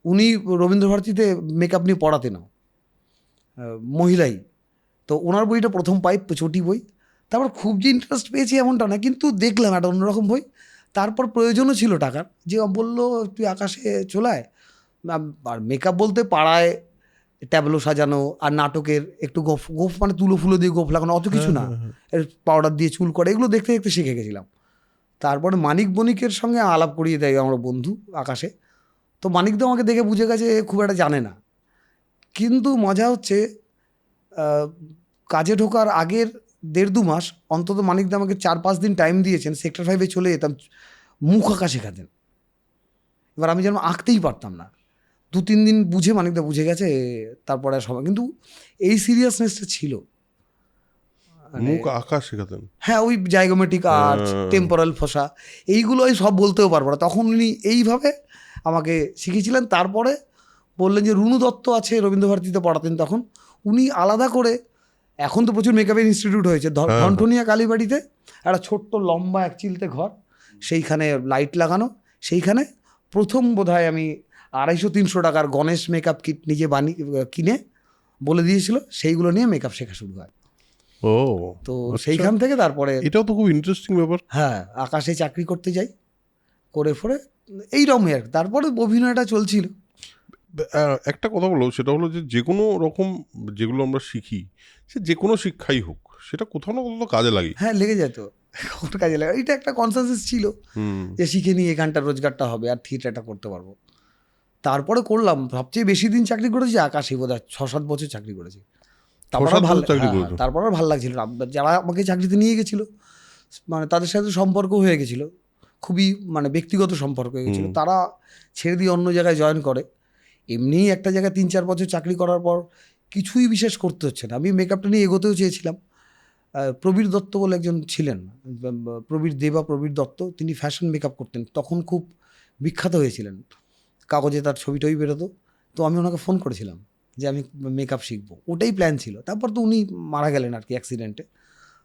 উনি রবীন্দ্রভারতীতে মেকআপ নিয়ে পড়াতেন, মহিলাই। তো ওনার বইটা প্রথম পাই, চটি বই। তারপর খুব যে ইন্টারেস্ট পেয়েছি এমনটা না, কিন্তু দেখলাম একটা অন্যরকম বই। তারপর প্রয়োজনও ছিল টাকার, যে বললো তুই আকাশে চলায়। আর মেকআপ বলতে পাড়ায় ট্যাবলো সাজানো, আর নাটকের একটু গোফ গোফ মানে তুলো ফুলো দিয়ে গোফ লাগানো, অত কিছু না, পাউডার দিয়ে চুল করে, এগুলো দেখতে দেখতে শিখে গেছিলাম। তারপরে মানিক বণিকের সঙ্গে আলাপ করিয়ে দেয় আমার বন্ধু আকাশে। তো মানিক তো আমাকে দেখে বুঝে গেছে খুব একটা জানে না, কিন্তু মজা হচ্ছে কাজে ঢোকার আগের 1.5-2 মাস অন্তত মানিকদা আমাকে 4-5 দিন টাইম দিয়েছেন। সেক্টর 5-এ চলে যেতাম, মুখ আঁকা শেখাতেন। এবার আমি যেন আঁকতেই পারতাম না, 2-3 দিন বুঝে মানিকদা বুঝে গেছে, তারপরে আর সময়। কিন্তু এই সিরিয়াসনেসটা ছিল। মুখ আঁকা শেখাতেন? হ্যাঁ, ওই জাইগোমেটিক আর্চ, টেম্পোরাল ফোসা, এইগুলো আমি সব বলতেও পারবো না। তখন উনি এইভাবে আমাকে শিখিয়েছিলেন। তারপরে বললেন যে রুনু দত্ত আছে, রবীন্দ্রভারতীতে পড়াতেন তখন, উনি আলাদা করে, এখন তো প্রচুর মেকআপের ইনস্টিটিউট হয়েছে, ধনঠনিয়া কালীবাড়িতে একটা ছোট্ট লম্বা 1 চিলতে ঘর, সেইখানে লাইট লাগানো, সেইখানে প্রথম বোধহয় আমি 250-300 টাকার গণেশ মেকআপ কিট নিজে কিনে বলে দিয়েছিল, সেইগুলো নিয়ে মেকআপ শেখা শুরু হয়। ও, তো সেইখান থেকে তারপরে এটাও তো খুব ইন্টারেস্টিং ব্যাপার। হ্যাঁ, আকাশে চাকরি করতে যাই, করে ফোরে এইরকমই আর। তারপরে অভিনয়টা চলছিল। একটা কথা বলো, সেটা হলো যে কোনো রকম যেগুলো আমরা শিখি, সে যে কোনো শিক্ষাই হোক, সেটা কোথাও না কোথাও কাজে লাগে। হ্যাঁ, লেগে যেত, ওটা কাজে লাগে। এটা একটা কনসেন্সাস ছিল যে শিখে নিয়ে এখানটা রোজগারটা হবে আর থিয়েটারটা করতে পারবো। তারপরে করলাম, সবচেয়ে বেশি দিন চাকরি করেছি আকাশে, বোধহয় 6-7 বছর চাকরি করেছি। তারপর আর ভালো লাগছিল না। যারা আমাকে চাকরিতে নিয়ে গেছিলো, মানে তাদের সাথে সম্পর্ক হয়ে গেছিল, খুবই মানে ব্যক্তিগত সম্পর্ক হয়ে গেছিলো। তারা ছেড়ে দিয়ে অন্য জায়গায় জয়েন করে। এমনি একটা জায়গায় 3-4 বছর চাকরি করার পর কিছুই বিশেষ করতে হচ্ছে না। আমি মেকআপটা নিয়ে এগোতেও চেয়েছিলাম। প্রবীর দত্ত বলে একজন ছিলেন, প্রবীর দত্ত, তিনি ফ্যাশন মেকআপ করতেন, তখন খুব বিখ্যাত হয়েছিলেন, কাগজে তার ছবিটাই বেরোতো। তো আমি ওনাকে ফোন করেছিলাম যে আমি মেকআপ শিখবো, ওটাই প্ল্যান ছিল। তারপর তো উনি মারা গেলেন আর কি, অ্যাক্সিডেন্টে।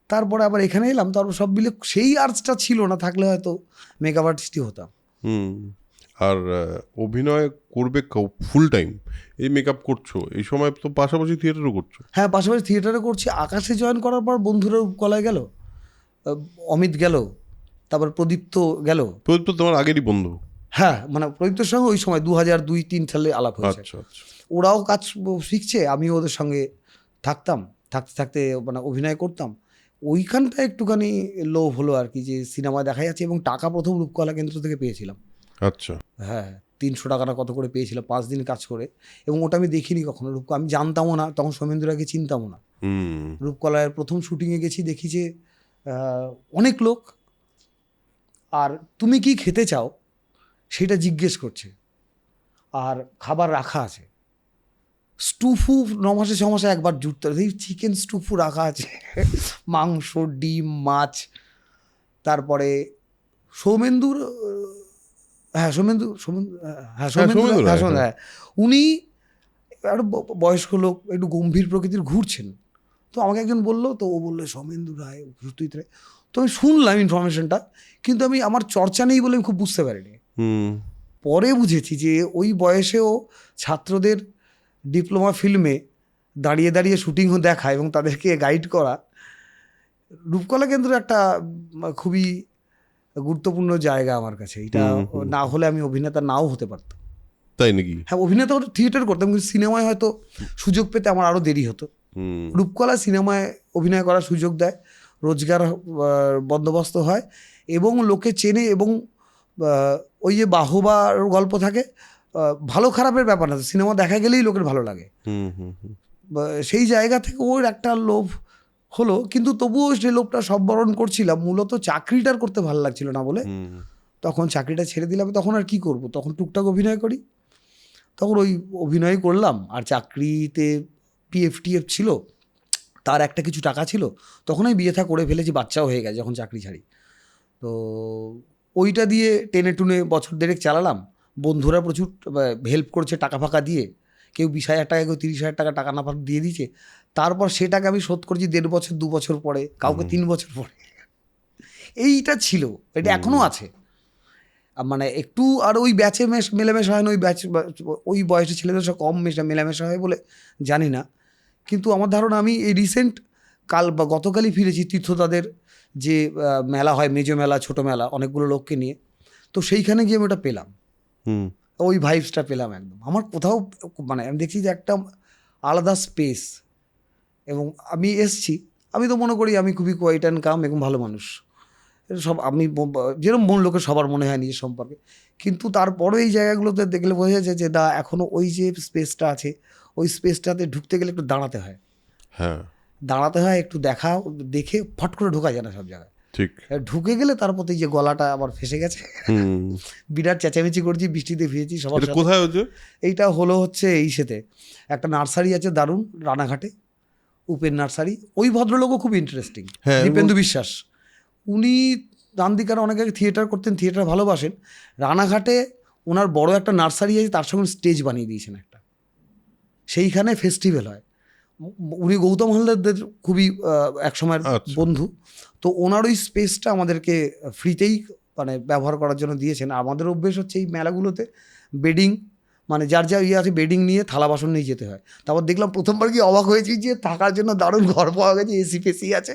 তারপরে আবার এখানে এলাম, তারপর সব মিলে সেই আর্টসটা ছিল না, থাকলে হয়তো মেকআপ আর্টিস্টই হতাম। আর অভিনয় করবে ফুল টাইম, এই মেকআপ করছো, এই সময় তো পাশাপাশি থিয়েটারও করছো? হ্যাঁ, পাশাপাশি থিয়েটারে করছি। আকাশে জয়েন করার পর বন্ধুরা কলায় গেল, অমিত গেল, তারপর প্রদীপ্ত গেল। প্রদীপ্ত তোমার আগেরই বন্ধু? হ্যাঁ, মানে প্রদীপ্তর সঙ্গে ওই সময় 2002-3 সালে আলাপ হয়েছে। আচ্ছা আচ্ছা। ওরাও কাজ শিখছে, আমিও ওদের সঙ্গে থাকতাম, থাকতে থাকতে মানে অভিনয় করতাম। ওইখানটা একটুখানি লোভ হলো আর কি, যে সিনেমা দেখা যাচ্ছে, এবং টাকা প্রথম রূপকলা কেন্দ্র থেকে পেয়েছিলাম। আচ্ছা। হ্যাঁ, 300 টাকা না কত করে পেয়েছিলাম 5 দিন কাজ করে, এবং ওটা আমি দেখিনি কখনো। আমি জানতামও না, তখন সৌমেন্দ্ররাকে চিনতামও না। রূপকলার প্রথম শুটিংয়ে গেছি, দেখি যে অনেক লোক, আর তুমি কি খেতে চাও সেটা জিজ্ঞেস করছে, আর খাবার রাখা আছে। স্টুফু 9 মাসে 6 মাসে একবার জুটতে, এই চিকেন স্টুফু রাখা আছে, মাংস, ডিম, মাছ। তারপরে সৌমেন্দুর, উনি একটা বয়স্ক লোক, একটু গম্ভীর প্রকৃতির, ঘুরছেন। তো আমাকে একজন বললো, তো ও বললো সৌমেন্দু রায়, সত্যজিৎ রায়। তো আমি শুনলাম ইনফরমেশনটা, কিন্তু আমি আমার চর্চা নেই বলে আমি খুব বুঝতে পারিনি। পরে বুঝেছি যে ওই বয়সেও ছাত্রদের ডিপ্লোমা ফিল্মে দাঁড়িয়ে দাঁড়িয়ে শুটিংও দেখা এবং তাদেরকে গাইড করা রূপকলা কেন্দ্র একটা খুবই গুরুত্বপূর্ণ জায়গা আমার কাছে। এটা না হলে আমি অভিনেতা নাও হতে পারতাম। তাই নাকি? হ্যাঁ, অভিনেতা থিয়েটার করতাম, কিন্তু সিনেমায় হয়তো সুযোগ পেতে আমার আরও দেরি হতো। রূপকলা সিনেমায় অভিনয় করার সুযোগ দেয়, রোজগার বন্দোবস্ত হয়, এবং লোকে চেনে, এবং ওই যে বাহবার গল্প থাকে, ভালো খারাপের ব্যাপার না, সিনেমা দেখা গেলেই লোকের ভালো লাগে। সেই জায়গা থেকে ওর একটা লোভ হলো, কিন্তু তবুও সে লোকটা সব বরণ করছিলাম, মূলত চাকরিটার করতে ভালো লাগছিল না বলে তখন চাকরিটা ছেড়ে দিলাম। তখন আর কি করব, তখন টুকটাক অভিনয় করি, তখন ওই অভিনয় করলাম। আর চাকরিতে PF ছিল, তার একটা কিছু টাকা ছিল, তখন আমি বিয়ে থা করে ফেলেছি, বাচ্চাও হয়ে গেছে যখন চাকরি ছাড়ি। তো ওইটা দিয়ে টেনে টুনে বছর দেড়েক চালালাম। বন্ধুরা প্রচুর হেল্প করছে টাকা ফাঁকা দিয়ে, কেউ 20,000 টাকা, কেউ 30,000 টাকা টাকা না ফাঁকা দিয়ে দিয়েছে। তারপর সেটাকে আমি শোধ করছি 1.5 বছর 2 বছর পরে, কাউকে 3 বছর পরে। এইটা ছিল, এটা এখনও আছে। মানে একটু আর ওই ব্যাচে মেলামেশা হয় না, ওই বয়সে ছেলেদের সব কম মেলামেশা হয় বলে জানি না। কিন্তু আমার ধারণা, আমি এই রিসেন্ট গতকালই ফিরেছি তীর্থদাদের যে মেলা হয়, মেজো মেলা, ছোট মেলা, অনেকগুলো লোককে নিয়ে। তো সেইখানে গিয়ে আমি ওটা পেলাম, ওই ভাইবসটা পেলাম একদম। আমার কোথাও মানে আমি দেখছি যে একটা আলাদা স্পেস। এবং আমি এসছি, আমি তো মনে করি আমি খুবই কোয়াইট অ্যান্ড কাম এবং ভালো মানুষ, সব আমি যেরকম মন লোকের সবার মনে হয় নিজের সম্পর্কে। কিন্তু তারপরে এই জায়গাগুলোতে দেখলে বোঝা যাচ্ছে যে এখনও ওই যে স্পেসটা আছে, ওই স্পেসটাতে ঢুকতে গেলে একটু দাঁড়াতে হয়। হ্যাঁ, দাঁড়াতে হয়, একটু দেখে ফট করে ঢোকা যায় না সব জায়গায়। ঠিক। ঢুকে গেলে তার প্রতি যে গলাটা আবার ফেসে গেছে, বিরাট চেঁচামেচি করছি, বৃষ্টিতে ভিজেছি সবার সাথে। কোথায় হচ্ছে এইটা হচ্ছে এই সেতে একটা নার্সারি আছে দারুণ, রানাঘাটে, উপেন নার্সারি। ওই ভদ্রলোকও খুব ইন্টারেস্টিং, দীপেন্দু বিশ্বাস। উনি রান্দিকার অনেক আগে থিয়েটার করতেন, থিয়েটার ভালোবাসেন। রানাঘাটে ওনার বড় একটা নার্সারি আছে, তার সঙ্গে স্টেজ বানিয়ে দিয়েছেন একটা, সেইখানে ফেস্টিভ্যাল হয়। উনি গৌতম হালদারদের খুবই একসময়ের বন্ধু। তো ওনার ওই স্পেসটা আমাদেরকে ফ্রিতেই মানে ব্যবহার করার জন্য দিয়েছেন। আমাদের অভ্যেস হচ্ছে এই মেলাগুলোতে বেডিং, মানে যার যা ইয়ে আছে বেডিং নিয়ে থালা বাসন নিয়ে যেতে হয়। তারপর দেখলাম প্রথমবার কি অবাক হয়েছি যে থাকার জন্য দারুণ ঘর পাওয়া গেছে, এসি ফেসি আছে।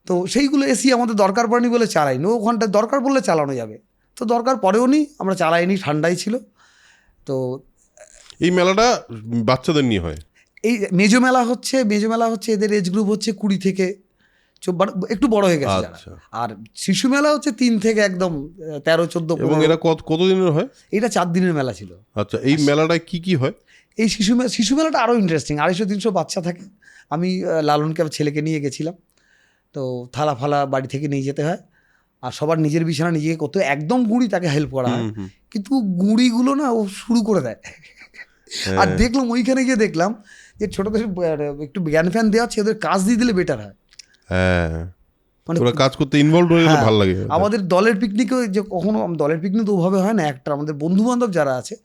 তো সেইগুলো এসি আমাদের দরকার পড়েনি বলে চালাইনি, ওখানটায় দরকার পড়লে চালানো যাবে, তো দরকার পড়েও নি, আমরা চালাইনি, ঠান্ডাই ছিল। তো এই মেলাটা বাচ্চাদের নিয়ে হয়। এই মেজো মেলা হচ্ছে এদের এজ গ্রুপ হচ্ছে 20 থেকে একটু বড় হয়ে গেছে যারা। আর শিশু মেলা হচ্ছে 3 থেকে একদম 13-14। এবং এরা কতদিনের হয়? এটা 4 দিনের মেলা ছিল। আচ্ছা, এই মেলাটায় কি হয়? এই শিশু মেলাটা আরও ইন্টারেস্টিং। 250-300 বাচ্চা থাকে। আমি লালনকে ছেলেকে নিয়ে গেছিলাম। তো থালা ফালা বাড়ি থেকে নিয়ে যেতে হয়, আর সবার নিজের বিছানা নিজেকে করতে হয়। একদম গুঁড়ি তাকে হেল্প করা হয়, কিন্তু গুঁড়িগুলো না ও শুরু করে দেয়। আর দেখলাম ওইখানে গিয়ে দেখলাম যে ছোটদের একটু জ্ঞান ফ্যান দেওয়া হচ্ছে, ওদের কাজ দিয়ে দিলে বেটার হয়। হ্যাঁ, মানে ওরা কাজ করতে ইনভলভ হয়ে গেলে ভালো লাগে। আমাদের দলের পিকনিকে যে কখনো দলের পিকনিক তো ওভাবে হয় না, একটা আমাদের বন্ধু বান্ধব যারা আছে,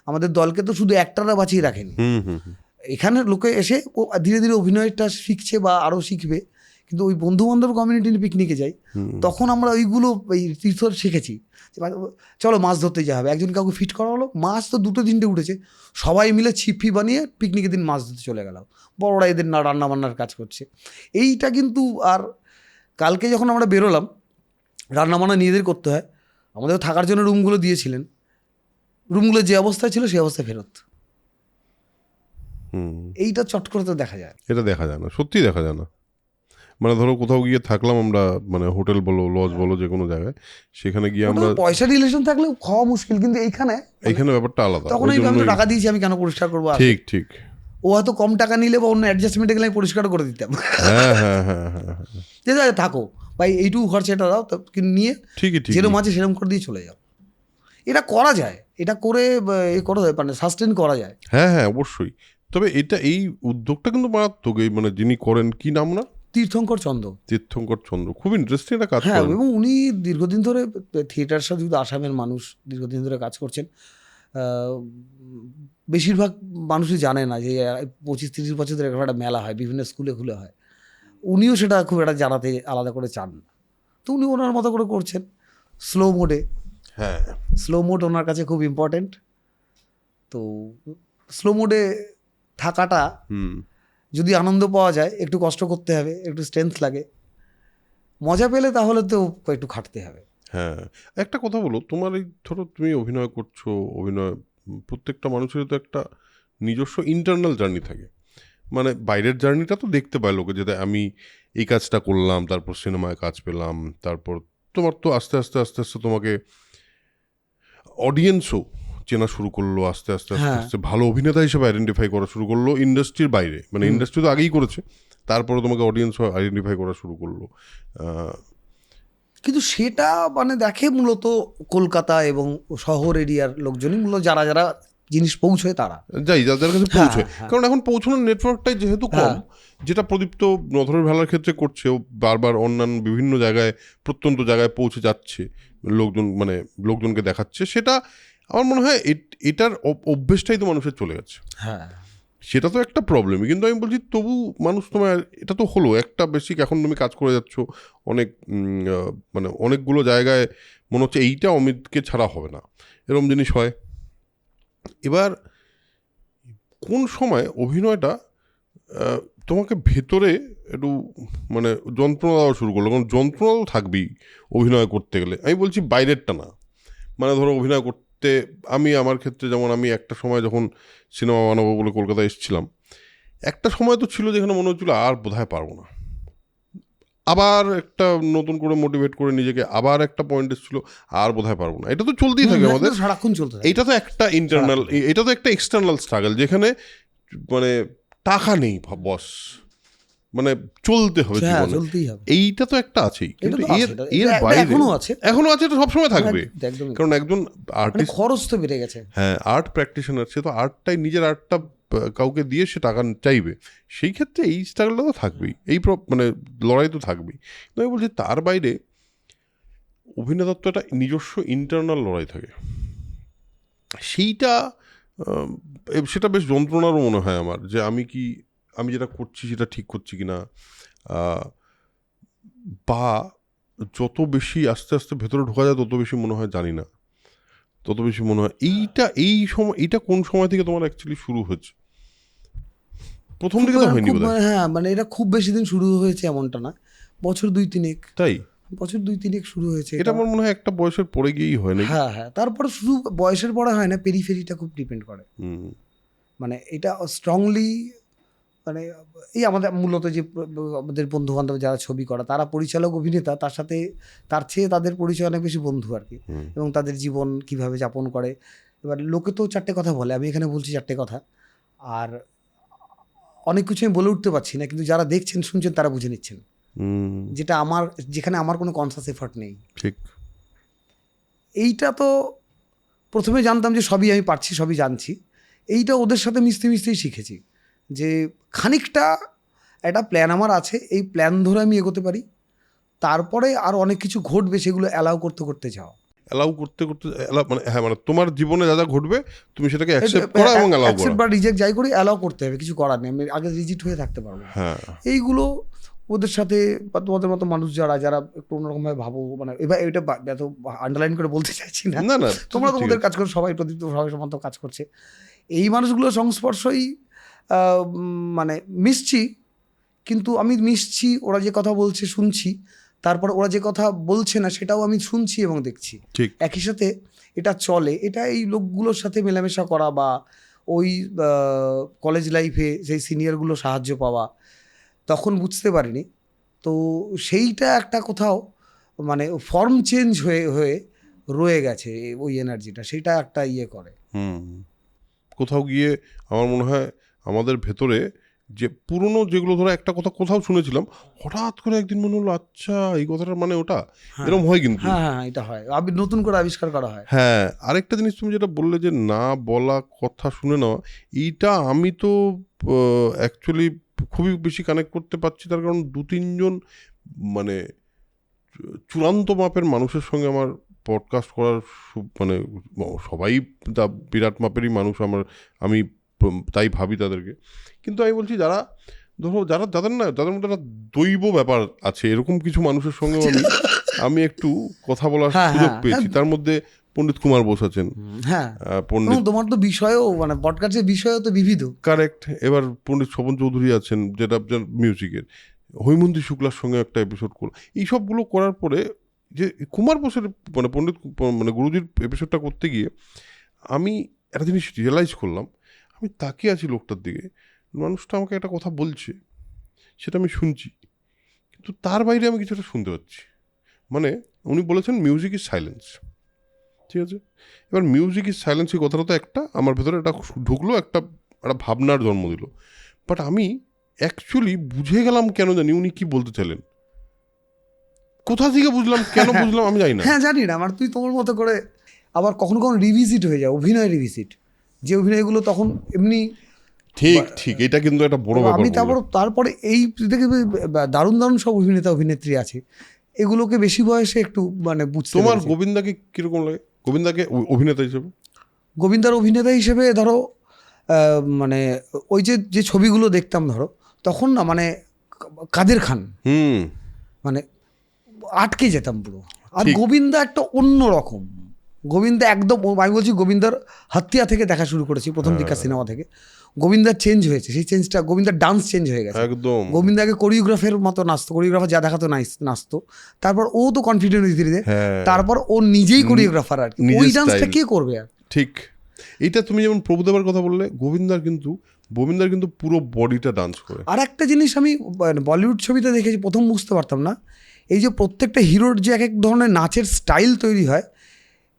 আমাদের দলকে তো শুধু একটারা বাঁচিয়ে রাখেনি। এখানে লোকে এসে ও ধীরে ধীরে অভিনয়টা শিখছে বা আরও শিখবে। কিন্তু ওই বন্ধু বান্ধব কমিউনিটি পিকনিকে যাই, তখন আমরা ওইগুলো এই তীর্থ শিখেছি। চলো মাছ ধরতে যাওয়া হবে, একজন কাউকে ফিট করা হলো, মাছ তো 2-3টে উঠেছে, সবাই মিলে ছিপি বানিয়ে পিকনিকের দিন মাছ ধরতে চলে গেলাম। বড়রা এদের না রান্না বান্নার কাজ করছে। এইটা কিন্তু আর কালকে যখন আমরা বেরোলাম, রান্নাবান্না নিজেদের করতে হয়, আমাদের থাকার জন্য রুমগুলো দিয়েছিলেন, রুমগুলো যে অবস্থায় ছিল সেই অবস্থায় ফেরত। এইটা চট করে তো দেখা যায়, এটা দেখা যায় না, সত্যি দেখা যায় না। মানে ধরো কোথাও গিয়ে থাকলাম আমরা, মানে হোটেল বলো লজ বলো যে কোনো জায়গায়, সেখানে গিয়ে আমরা পয়সা রিলেশন থাকলে খাওয়া মুশকিল, কিন্তু এইখানে ব্যাপারটা আলাদা। তখন আমি তো টাকা দিয়েছি, আমি কেন পরিষ্কার করবো? ঠিক ঠিক। ও হয়তো কম টাকা নিলে বা অন্য অ্যাডজাস্টমেন্টে গেলে আমি পরিষ্কার করে দিতাম। যে থাকো ভাই, এইটুকু খরচা এটা দাও, তো নিয়ে ঠিকই ঠিক যেরকম আছে সেরকম করে দিয়ে চলে যাও। এটা করা যায়, এটা করে করা যায়, মানে সাস্টেন করা যায়। হ্যাঁ অবশ্যই। তবে এই উদ্যোগটা কিন্তু মারাত্মক। এই মানে যিনি করেন, কি নাম না? তীর্থঙ্কর চন্দ্র, খুব ইন্টারেস্টিং একটা কাজ। হ্যাঁ, এবং উনি দীর্ঘদিন ধরে থিয়েটার সাথে যেহেতু আসামের মানুষ, দীর্ঘদিন ধরে কাজ করছেন। বেশিরভাগ মানুষই জানে না যে 25-30 বছর ধরে একটা মেলা হয়, বিভিন্ন স্কুলে খুলে হয়। উনিও সেটা খুব একটা জানাতে আলাদা করে চান না, তো উনি ওনার মতো করে করছেন স্লো মোডে। হ্যাঁ, স্লো মোড ওনার কাছে খুব ইম্পর্টেন্ট। তো স্লো মোডে থাকাটা, যদি আনন্দ পাওয়া যায়, একটু কষ্ট করতে হবে, একটু স্ট্রেংথ লাগে। মজা পেলে তাহলে তো একটু খাটতে হবে। হ্যাঁ, একটা কথা বলো, তোমার এই ধরো তুমি অভিনয় করছো, প্রত্যেকটা মানুষের তো একটা নিজস্ব ইন্টারনাল জার্নি থাকে। মানে বাইরের জার্নিটা তো দেখতে পায় লোকে, যেটা আমি এই কাজটা করলাম, তারপর সিনেমায় কাজ পেলাম, তারপর তোমার তো আস্তে আস্তে তোমাকে অডিয়েন্সও চেনা শুরু করলো, আস্তে আস্তে ভালো অভিনেতা হিসেবে আইডেন্টিফাই করা শুরু করলো ইন্ডাস্ট্রির বাইরে। মানে ইন্ডাস্ট্রি তো আগেই করেছে, তারপরে তোমাকে অডিয়েন্স আইডেন্টিফাই করা শুরু করলো। কিন্তু সেটা মানে দেখে মূলত কলকাতা এবং শহর এরিয়ার লোকজনই, মূলত যারা যারা জিনিস পৌঁছয় তারা, যাদের কাছে পৌঁছয়, কারণ এখন পৌঁছানোর নেটওয়ার্কটাই যেহেতু কম, যেটা প্রদীপ্ত নথরের ভেলার ক্ষেত্রে করছে, ও বারবার অন্যান্য বিভিন্ন জায়গায় প্রত্যন্ত জায়গায় পৌঁছে যাচ্ছে, লোকজনকে দেখাচ্ছে, সেটা আমার মনে হয় এটার অভ্যেসটাই তো মানুষের চলে গেছে। হ্যাঁ, সেটা তো একটা প্রবলেমই, কিন্তু আমি বলছি তবু মানুষ তোমার এটা তো হলো একটা বেসিক, এখন তুমি কাজ করে যাচ্ছ অনেক অনেকগুলো জায়গায়, মনে হচ্ছে এইটা অমিতকে ছাড়া হবে না, এরকম জিনিস হয়। এবার কোন সময় অভিনয়টা তোমাকে ভেতরে একটু যন্ত্রণা দেওয়া শুরু করলো? কারণ যন্ত্রণা তো থাকবেই অভিনয় করতে গেলে, আমি বলছি বাইরেরটা না, ধরো অভিনয় করতে আমার ক্ষেত্রে যেমন, আমি একটা সময় যখন সিনেমা বানাবো বলে কলকাতায় এসেছিলাম, একটা সময় তো ছিল যেখানে মনে হচ্ছিল আর বোধহয় পারবো না, আবার একটা নতুন করে মোটিভেট করে নিজেকে, আবার একটা পয়েন্ট এসেছিল আর বোধহয় পারবো না। এটা তো চলতেই থাকে আমাদের, সারাক্ষণ চলতে থাকে। এটা তো একটা ইন্টারনাল, এটা তো একটা এক্সটার্নাল স্ট্রাগল, যেখানে টাকা নেই বস, চলতে হবে জীবনে, এইটা তো একটা আছেই। কিন্তু এর বাইরে এখনো আছে, এটা সবসময় থাকবে, কারণ একজন আর্টিস্ট, খরচ তো বেড়ে গেছে। হ্যাঁ, আর্ট প্র্যাকটিশনার, সে তো আর্টটাই, নিজের আর্টটা কাউকে দিয়ে সে টাকা চাইবে, সেই ক্ষেত্রে এই স্ট্রাগলটা তো থাকবেই, এই লড়াই তো থাকবেই। আমি বলছি তার বাইরে অভিনেতার তো একটা নিজস্ব ইন্টারনাল লড়াই থাকে, সেটা বেশ যন্ত্রণারও মনে হয় আমার, যে আমি যেটা করছি সেটা ঠিক করছি কিনা, বা যত বেশি আস্তে আস্তে ভেতরে ঢোকা যায় তত বেশি মনে হয় জানি না, তত বেশি মনে হয় এইটা কোন সময় থেকে তোমার অ্যাকচুয়ালি শুরু হয়েছে? প্রথম দিকে তো হয়নি বোধহয়। হ্যাঁ, এটা খুব বেশি দিন শুরু হয়েছে এমনটা না, বছর 2-3 তাই বছর 2-3 শুরু হয়েছে এটা। আমার মনে হয় একটা বয়সের পরে গিয়েই হয় না। হ্যাঁ, তারপরে শুধু বয়সের পরে হয় না, পেরিফেরিটা খুব ডিপেন্ড করে। এটা স্ট্রংলি এই আমাদের মূলত যে আমাদের বন্ধু বান্ধব যারা ছবি করা, তারা পরিচালক অভিনেতা, তার সাথে তার চেয়ে তাদের পরিচয় অনেক বেশি বন্ধু আর কি, এবং তাদের জীবন কিভাবে যাপন করে। এবার লোকে তো 4টে কথা বলে, আমি এখানে বলছি 4টে কথা, আর অনেক কিছু আমি বলে উঠতে পারছি না, কিন্তু যারা দেখছেন শুনছেন তারা বুঝে নিচ্ছেন, যেখানে আমার কোনো কনসাস এফার্ট নেই। ঠিক, এইটা তো প্রথমে জানতাম যে সবই আমি পারছি, সবই জানছি, এইটা ওদের সাথে মিশতে মিশতেই শিখেছি যে খানিকটা একটা প্ল্যান আমার আছে, এই প্ল্যান ধরে আমি এগোতে পারি, তারপরে আর অনেক কিছু ঘটবে, সেগুলো অ্যালাউ করতে করতে যাও, তোমার জীবনে যা যা ঘটবে তুমি সেটাকে অ্যাকসেপ্ট করা এবং অ্যালাউ করা, বা রিজেক্ট যাই করি অ্যালাউ করতে হবে, কিছু করার নেই, আমি আগে রিজিট হয়ে থাকতে পারবো। এইগুলো ওদের সাথে বা তোমাদের মতো মানুষ যারা একটু অন্যরকমভাবে ভাবো, এবার এটা এত আন্ডারলাইন করে বলতে চাইছি না, তোমরা তোমাদের কাজ করো, সবাই প্রদীপ্ত সবাই সমান্ত কাজ করছে, এই মানুষগুলোর সংস্পর্শই মিশছি, কিন্তু আমি মিশছি, ওরা যে কথা বলছে শুনছি, তারপর ওরা যে কথা বলছে না সেটাও আমি শুনছি এবং দেখছি, একই সাথে এটা চলে। এটা এই লোকগুলোর সাথে মেলামেশা করা বা ওই কলেজ লাইফে সেই সিনিয়রগুলো সাহায্য পাওয়া, তখন বুঝতে পারিনি, তো সেইটা একটা কোথাও ফর্ম চেঞ্জ হয়ে রয়ে গেছে, ওই এনার্জিটা, সেটা একটা ইয়ে করে। কোথাও গিয়ে আমার মনে হয় আমাদের ভেতরে যে পুরনো যেগুলো, ধরো একটা কথা কোথাও শুনেছিলাম, হঠাৎ করে একদিন মনে হলো আচ্ছা এই কথাটার ওটা, এরকম হয়, কিন্তু হ্যাঁ এটা হয়, নতুন করে আবিষ্কার করা হয়। হ্যাঁ, আরেকটা জিনিস তুমি যেটা বললে যে না বলা কথা শুনে নেওয়া, এইটা আমি তো অ্যাকচুয়ালি খুবই বেশি কানেক্ট করতে পারছি, তার কারণ 2-3 জন চূড়ান্ত মাপের মানুষের সঙ্গে আমার পডকাস্ট করার সবাই বিরাট মাপেরই মানুষ আমি তাই ভাবি তাদেরকে, কিন্তু আমি বলছি যাদের মধ্যে একটা দৈব ব্যাপার আছে, এরকম কিছু মানুষের সঙ্গেও আমি একটু কথা বলার সুযোগ পেয়েছি। তার মধ্যে পণ্ডিত কুমার বোস আছেন, পণ্ডিত, তোমার তো বিষয়ও পডকাস্টের বিষয়ও তো বিবিধ, কারেক্ট। এবার পণ্ডিত স্বপন চৌধুরী আছেন, যেটা মিউজিকের, হৈমন্তী শুক্লার সঙ্গে একটা এপিসোড করল। এইসবগুলো করার পরে যে কুমার বোসের পণ্ডিত গুরুজির এপিসোডটা করতে গিয়ে আমি একটা জিনিস রিয়েলাইজ করলাম, আমি তাকিয়ে আছি লোকটার দিকে, মানুষটা আমাকে একটা কথা বলছে, সেটা আমি শুনছি, কিন্তু তার বাইরে আমি কিছুটা শুনতে পাচ্ছি। উনি বলেছেন মিউজিক ইজ সাইলেন্স, ঠিক আছে? এবার মিউজিক ইজ সাইলেন্স, এই কথাটা তো একটা আমার ভেতরে একটা ঢুকলো, একটা ভাবনার জন্ম দিল, বাট আমি অ্যাকচুয়ালি বুঝে গেলাম কেন জানি উনি কি বলতে চাইলেন, কোথা থেকে বুঝলাম কেন বুঝলাম আমি জানি না। হ্যাঁ জানি না, আমার তুই তোমার মতো করে আবার কখনো কখনো রিভিজিট হয়ে যায়, অভিনয় রিভিজিট, যে অভিনয়গুলো তখন এমনি ঠিক ঠিক, এটা কিন্তু একটা বড় ব্যাপার। আমি তারপরে এই দেখে দারুণ দারুণ সব অভিনেতা অভিনেত্রী আছে, এগুলোকে বেশি বয়সে একটু মানে বুঝতে তোমার পেরেছি। গোবিন্দাকে কিরকম লাগে, গোবিন্দাকে অভিনেতা হিসেবে? গোবিন্দার অভিনেতা হিসেবে ধরো মানে ওই যে ছবিগুলো দেখতাম ধরো তখন না, মানে কাদের খান মানে আটকে যেতাম পুরো। আর ঠিক। গোবিন্দা একটা অন্য রকম, গোবিন্দা একদম, আমি বলছি গোবিন্দার হাতিয়া থেকে দেখা শুরু করেছি প্রথম দিককার সিনেমা থেকে, গোবিন্দার চেঞ্জ হয়েছে, সেই চেঞ্জটা গোবিন্দার ডান্স চেঞ্জ হয়ে গেছে একদম। গোবিন্দাকে কোরিওগ্রাফের মতো নাচতো, কোরিওগ্রাফার যা দেখাতো নাচতো, তারপর ও তো কনফিডেন্ট ধীরে ধীরে, তারপর ও নিজেই কোরিওগ্রাফার আর কি, ওই ডান্সটা কে করবে আর। ঠিক, এটা তুমি যেমন প্রভুদেবার কথা বললে, গোবিন্দার কিন্তু পুরো বডিটা ডান্স করে। আর একটা জিনিস আমি বলিউড ছবিতে দেখেছি, প্রথম বুঝতে পারতাম না, এই যে প্রত্যেকটা হিরোর যে এক এক ধরনের নাচের স্টাইল তৈরি হয়,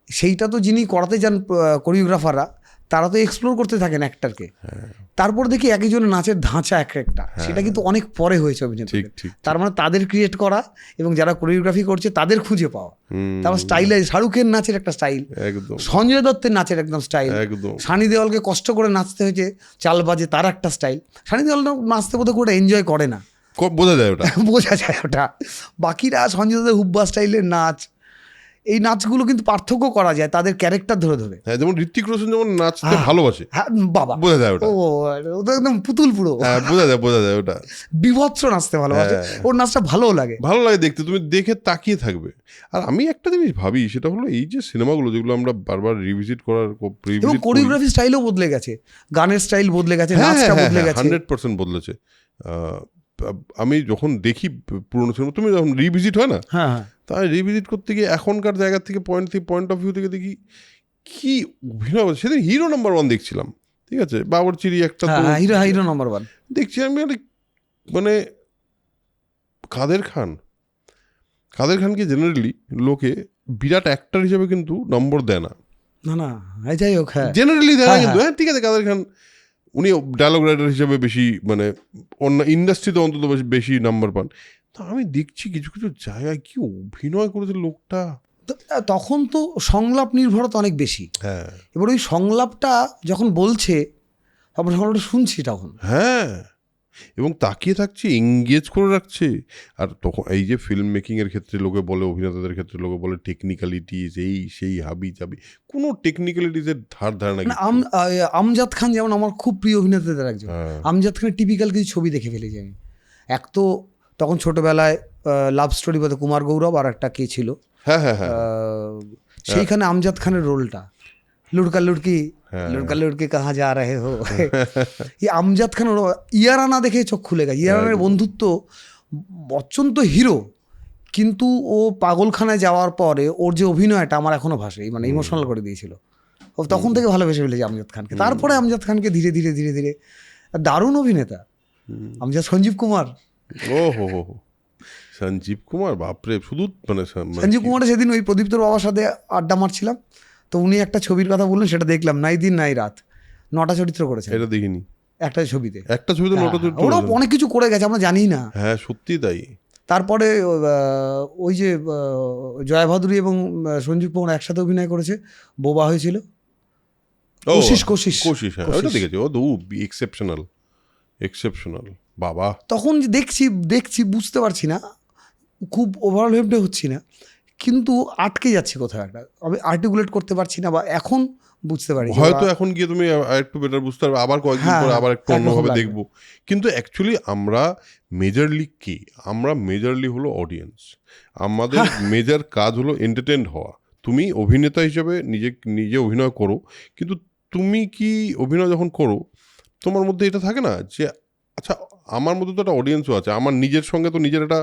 সেইটা তো যিনি করাতে যান কোরিওগ্রাফাররা, তারা তো এক্সপ্লোর করতে থাকেন অ্যাক্টরকে, তারপর দেখি একজনের নাচের ধাঁচা একটা, সেটা কিন্তু অনেক পরে হয়েছে অভিনেতাদের, তার মানে তাদের ক্রিয়েট করা এবং যারা কোরিওগ্রাফি করছে তাদের খুঁজে পাওয়া, তারপর স্টাইলে শাহরুখের নাচের একটা স্টাইল, সঞ্জয় দত্তের নাচের একদম স্টাইল, সানি দেওয়ালকে কষ্ট করে নাচতে হয়েছে চাল বাজে তার একটা স্টাইল, সানি দেওয়াল নাচতে বোধহয় করে এনজয় করে না, বোঝা যায় ওটা, বোঝা যায় ওটা। বাকিরা সঞ্জয় দত্তের হুব্বা স্টাইলের নাচ, এই নাচগুলো কিন্তু পার্থক্য করা যায় তাদের ক্যারেক্টার ধরে ধরে। হ্যাঁ, যেমন ঋত্বিক রোশন যেমন নাচতে ভালোবাসে, হ্যাঁ বাবা, বোঝা যায় ওটা, ও তো একদম পুতুল পুরো, হ্যাঁ বোঝা যায় ওটা, বিভৎস নাচতে ভালোবাসে, ওর নাচটা ভালো লাগে দেখতে, তুমি দেখে তাকিয়ে থাকবে। আর আমি একটা জিনিস ভাবি, সেটা হলো এই যে সিনেমাগুলো যেগুলো আমরা বারবার রিভিজিট করার, এবং কোরিওগ্রাফি স্টাইলও বদলে গেছে, গানের স্টাইল বদলে গেছে, নাচটা বদলে গেছে, 100% বদলেছে। আমি যখন দেখি পুরোনো সিনেমা, তুমি যখন রিভিজিট হয় না, হ্যাঁ তাই রিভিজিট করতে গিয়ে এখনকার জায়গা থেকে পয়েন্ট অফ ভিউ থেকে দেখি কি অভিনয়। সেদিন হিরো নাম্বার 1 দেখছিলাম, ঠিক আছে, বাবরচিরি একটা হিরো নাম্বার 1 দেখছি আমি, মানে কাদের খানকে জেনারেলি লোকে বিরাট অ্যাক্টর হিসেবে কিন্তু নম্বর দেয় না, না যাই হোক, হ্যাঁ জেনারেলি দেয় না কিন্তু, হ্যাঁ ঠিক আছে, কাদের খান উনি ডায়লগ রাইটার হিসেবে বেশি, মানে অন্য ইন্ডাস্ট্রিতে অন্তত বেশি নাম্বার পান। তা আমি দেখছি কিছু কিছু জায়গায় কি অভিনয় করেছে লোকটা, তখন তো সংলাপ নির্ভরতা অনেক বেশি, হ্যাঁ, এবার ওই সংলাপটা যখন বলছে আমরা সংলাপটা শুনছি তখন, হ্যাঁ, এবং তাকিয়ে থাকছে, এঙ্গেজ করে রাখছে। আর তখন এই যে ফিল্ম মেকিংয়ের ক্ষেত্রে লোকে বলে, অভিনেতাদের ক্ষেত্রে লোকে বলে টেকনিক্যালিটিস, সেই হাবি জাবি, কোনো টেকনিক্যালিটিসের ধারণা কি। আমজাদ খান যেমন আমার খুব প্রিয় অভিনেতাদের একজন, আমজাদ খানের টিপিক্যাল কিছু ছবি দেখে ফেলেছি আমি। এক তো তখন ছোটবেলায় লাভ স্টোরি বলতে কুমার গৌরব, আর একটা কে ছিল, হ্যাঁ, সেইখানে আমজাদ খানের রোলটা লুড়কা লুড়কি কাহা যা রহে হো, এই আমজাদ খান, ইয়ারানা দেখে চোখ খুলে গেছে, ইয়ারানের বন্ধুত্ব, অত্যন্ত হিরো, কিন্তু ও পাগলখানায় যাওয়ার পরে ওর যে অভিনয়টা আমার এখনো ভাসে, মানে ইমোশনাল করে দিয়েছিল, ও তখন থেকে ভালোবেসে ফেলেছে আমজাদ খানকে। তারপরে আমজাদ খানকে ধীরে ধীরে দারুণ অভিনেতা আমজাদ। সঞ্জীব কুমার, সঞ্জীব কুমার বাপরে, শুধু মানে সঞ্জীব কুমারের সেদিন ওই প্রদীপ্তর বাবার সাথে আড্ডা মারছিলাম, তো উনি একটা ছবির কথা বললেন, সেটা দেখলাম, নাই দিন নাই রাত, 9টা চরিত্র করেছে, এটা দেখিনি, একটা ছবিতে 9টা চরিত্র, ওরা অনেক কিছু করে গেছে আমরা জানি না। হ্যাঁ সত্যি তাই। তারপরে ওই যে জয়া ভাদুরী এবং সঞ্জীব কুমার একসাথে অভিনয় করেছে, বোবা হয়েছিল, কোশিশ, হ্যাঁ ওটা দেখেছি, ও এক্সেপশনাল বাবা। তখন যে দেখছি বুঝতে পারছি না, খুব ওভারওয়েলড হচ্ছি না, কিন্তু আটকে যাচ্ছে কোথাও একটা, আমি আর্টিকুলেট করতে পারছি না, বা এখন বুঝতে পারি, হয়তো এখন গিয়ে তুমি একটু বেটার বুঝতে পারবে, আবার কয়েকদিন পরে আবার একটু অন্যভাবে দেখবো। কিন্তু অ্যাকচুয়ালি আমরা মেজরলি হলো অডিয়েন্স, আমাদের মেজর কাজ হলো এন্টারটেইন হওয়া। তুমি অভিনেতা হিসেবে নিজে অভিনয় করো, কিন্তু তুমি কি অভিনয় যখন করো, তোমার মধ্যে এটা থাকে না যে আচ্ছা আমার মধ্যে তো একটা অডিয়েন্সও আছে, আমার নিজের সঙ্গে তো নিজের একটা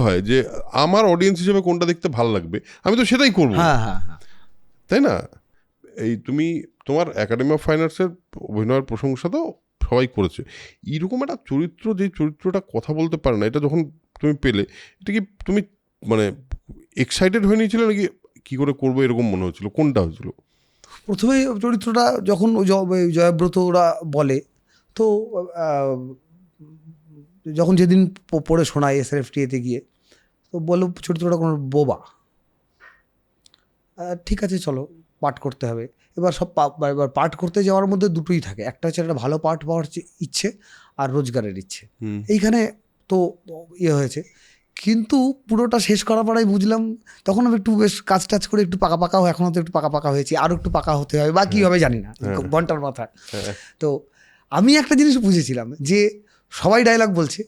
হয় যে আমার অডিয়েন্স হিসেবে কোনটা দেখতে ভালো লাগবে, আমি তো সেটাই করবো, তাই না? এই তোমার একাডেমি অফ ফাইন আর্টসের অভিনয়ের প্রশংসা তো সবাই করেছে, এইরকম একটা চরিত্র, যে চরিত্রটা কথা বলতে পারে না, এটা যখন তুমি পেলে, এটা কি তুমি মানে এক্সাইটেড হয়ে নিয়েছিলে নাকি কি করে করবো এরকম মনে হচ্ছিল, কোনটা হয়েছিল? প্রথমে চরিত্রটা যখন জয়ব্রত ওরা বলে, তো যখন যেদিন পড়ে শোনায় SRFTA-তে গিয়ে, তো বললো চরিত্রটা কোনো বোবা। ঠিক আছে চলো পাঠ করতে হবে। এবার এবার পাঠ করতে যাওয়ার মধ্যে দুটোই থাকে, একটা হচ্ছে একটা ভালো পাঠ পাওয়ার ইচ্ছে আর রোজগারের ইচ্ছে। এইখানে তো ইয়ে হয়েছে, কিন্তু পুরোটা শেষ করার পরেই বুঝলাম, তখন আমি একটু বেশ কাজ টাজ করে একটু পাকা পাকাও, এখনও তো একটু পাকা পাকা হয়েছি, আরও একটু পাকা হতে হবে বা কী হবে জানি না, ঘন্টার মাথায়। তো আমি একটা জিনিস বুঝেছিলাম যে সবাই ডায়লগ বলছে,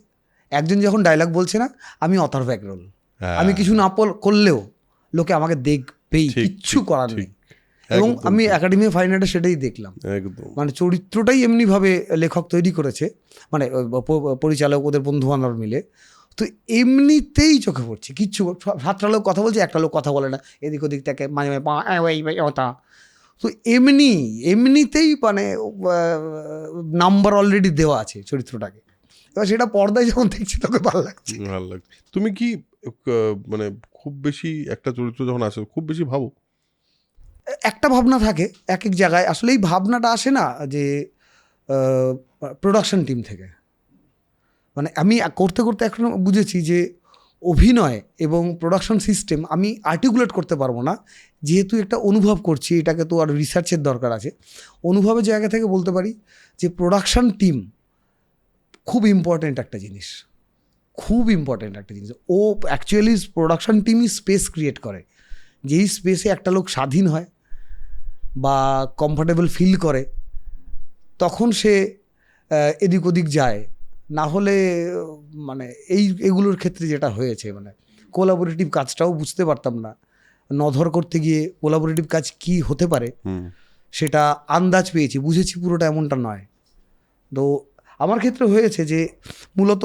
একজন যখন ডায়লগ বলছে না, আমি অথর ব্যাকরোল, আমি কিছু না করলেও লোকে আমাকে দেখবেই, কিচ্ছু করার নেই। এবং আমি একাডেমি ফাইন আর্টে সেটাই দেখলাম, মানে চরিত্রটাই এমনিভাবে লেখক তৈরি করেছে, মানে পরিচালক ওদের বন্ধু বান্ধব মিলে, তো এমনিতেই চোখে পড়ছে। কিচ্ছু 7টা লোক কথা বলছে, একটা লোক কথা বলে না, এদিক ওদিক থেকে মাঝে মাঝে ওটা, তো এমনিতেই মানে নাম্বার অলরেডি দেওয়া আছে চরিত্রটাকে। এবার সেটা পর্দায় যখন দেখছি তোকে ভালো লাগছে। তুমি কি মানে খুব বেশি একটা চরিত্র যখন আসে খুব বেশি ভাবো? একটা ভাবনা থাকে এক এক জায়গায়, আসলে এই ভাবনাটা আসে না যে প্রোডাকশন টিম থেকে। মানে আমি করতে করতে এখন বুঝেছি যে অভিনয় এবং প্রোডাকশন সিস্টেম আমি আর্টিকুলেট করতে পারবো না, যেহেতু একটা অনুভব করছি, এটাকে তো আর রিসার্চের দরকার আছে। অনুভবের জায়গা থেকে বলতে পারি যে প্রোডাকশন টিম খুব ইম্পর্ট্যান্ট একটা জিনিস, খুব ইম্পর্ট্যান্ট একটা জিনিস। ও অ্যাকচুয়ালি প্রোডাকশন টিমই স্পেস ক্রিয়েট করে, যেই স্পেসে একটা লোক স্বাধীন হয় বা কমফর্টেবল ফিল করে, তখন সে এদিক ওদিক যায়। না হলে মানে এগুলোর ক্ষেত্রে যেটা হয়েছে, মানে কোলাবোরেটিভ কাজটাও বুঝতে পারতাম না, নধর করতে গিয়ে কোলাবোরেটিভ কাজ কি হতে পারে সেটা আন্দাজ পেয়েছি, বুঝেছি পুরোটা এমনটা নয়। তো আমার ক্ষেত্রে হয়েছে যে মূলত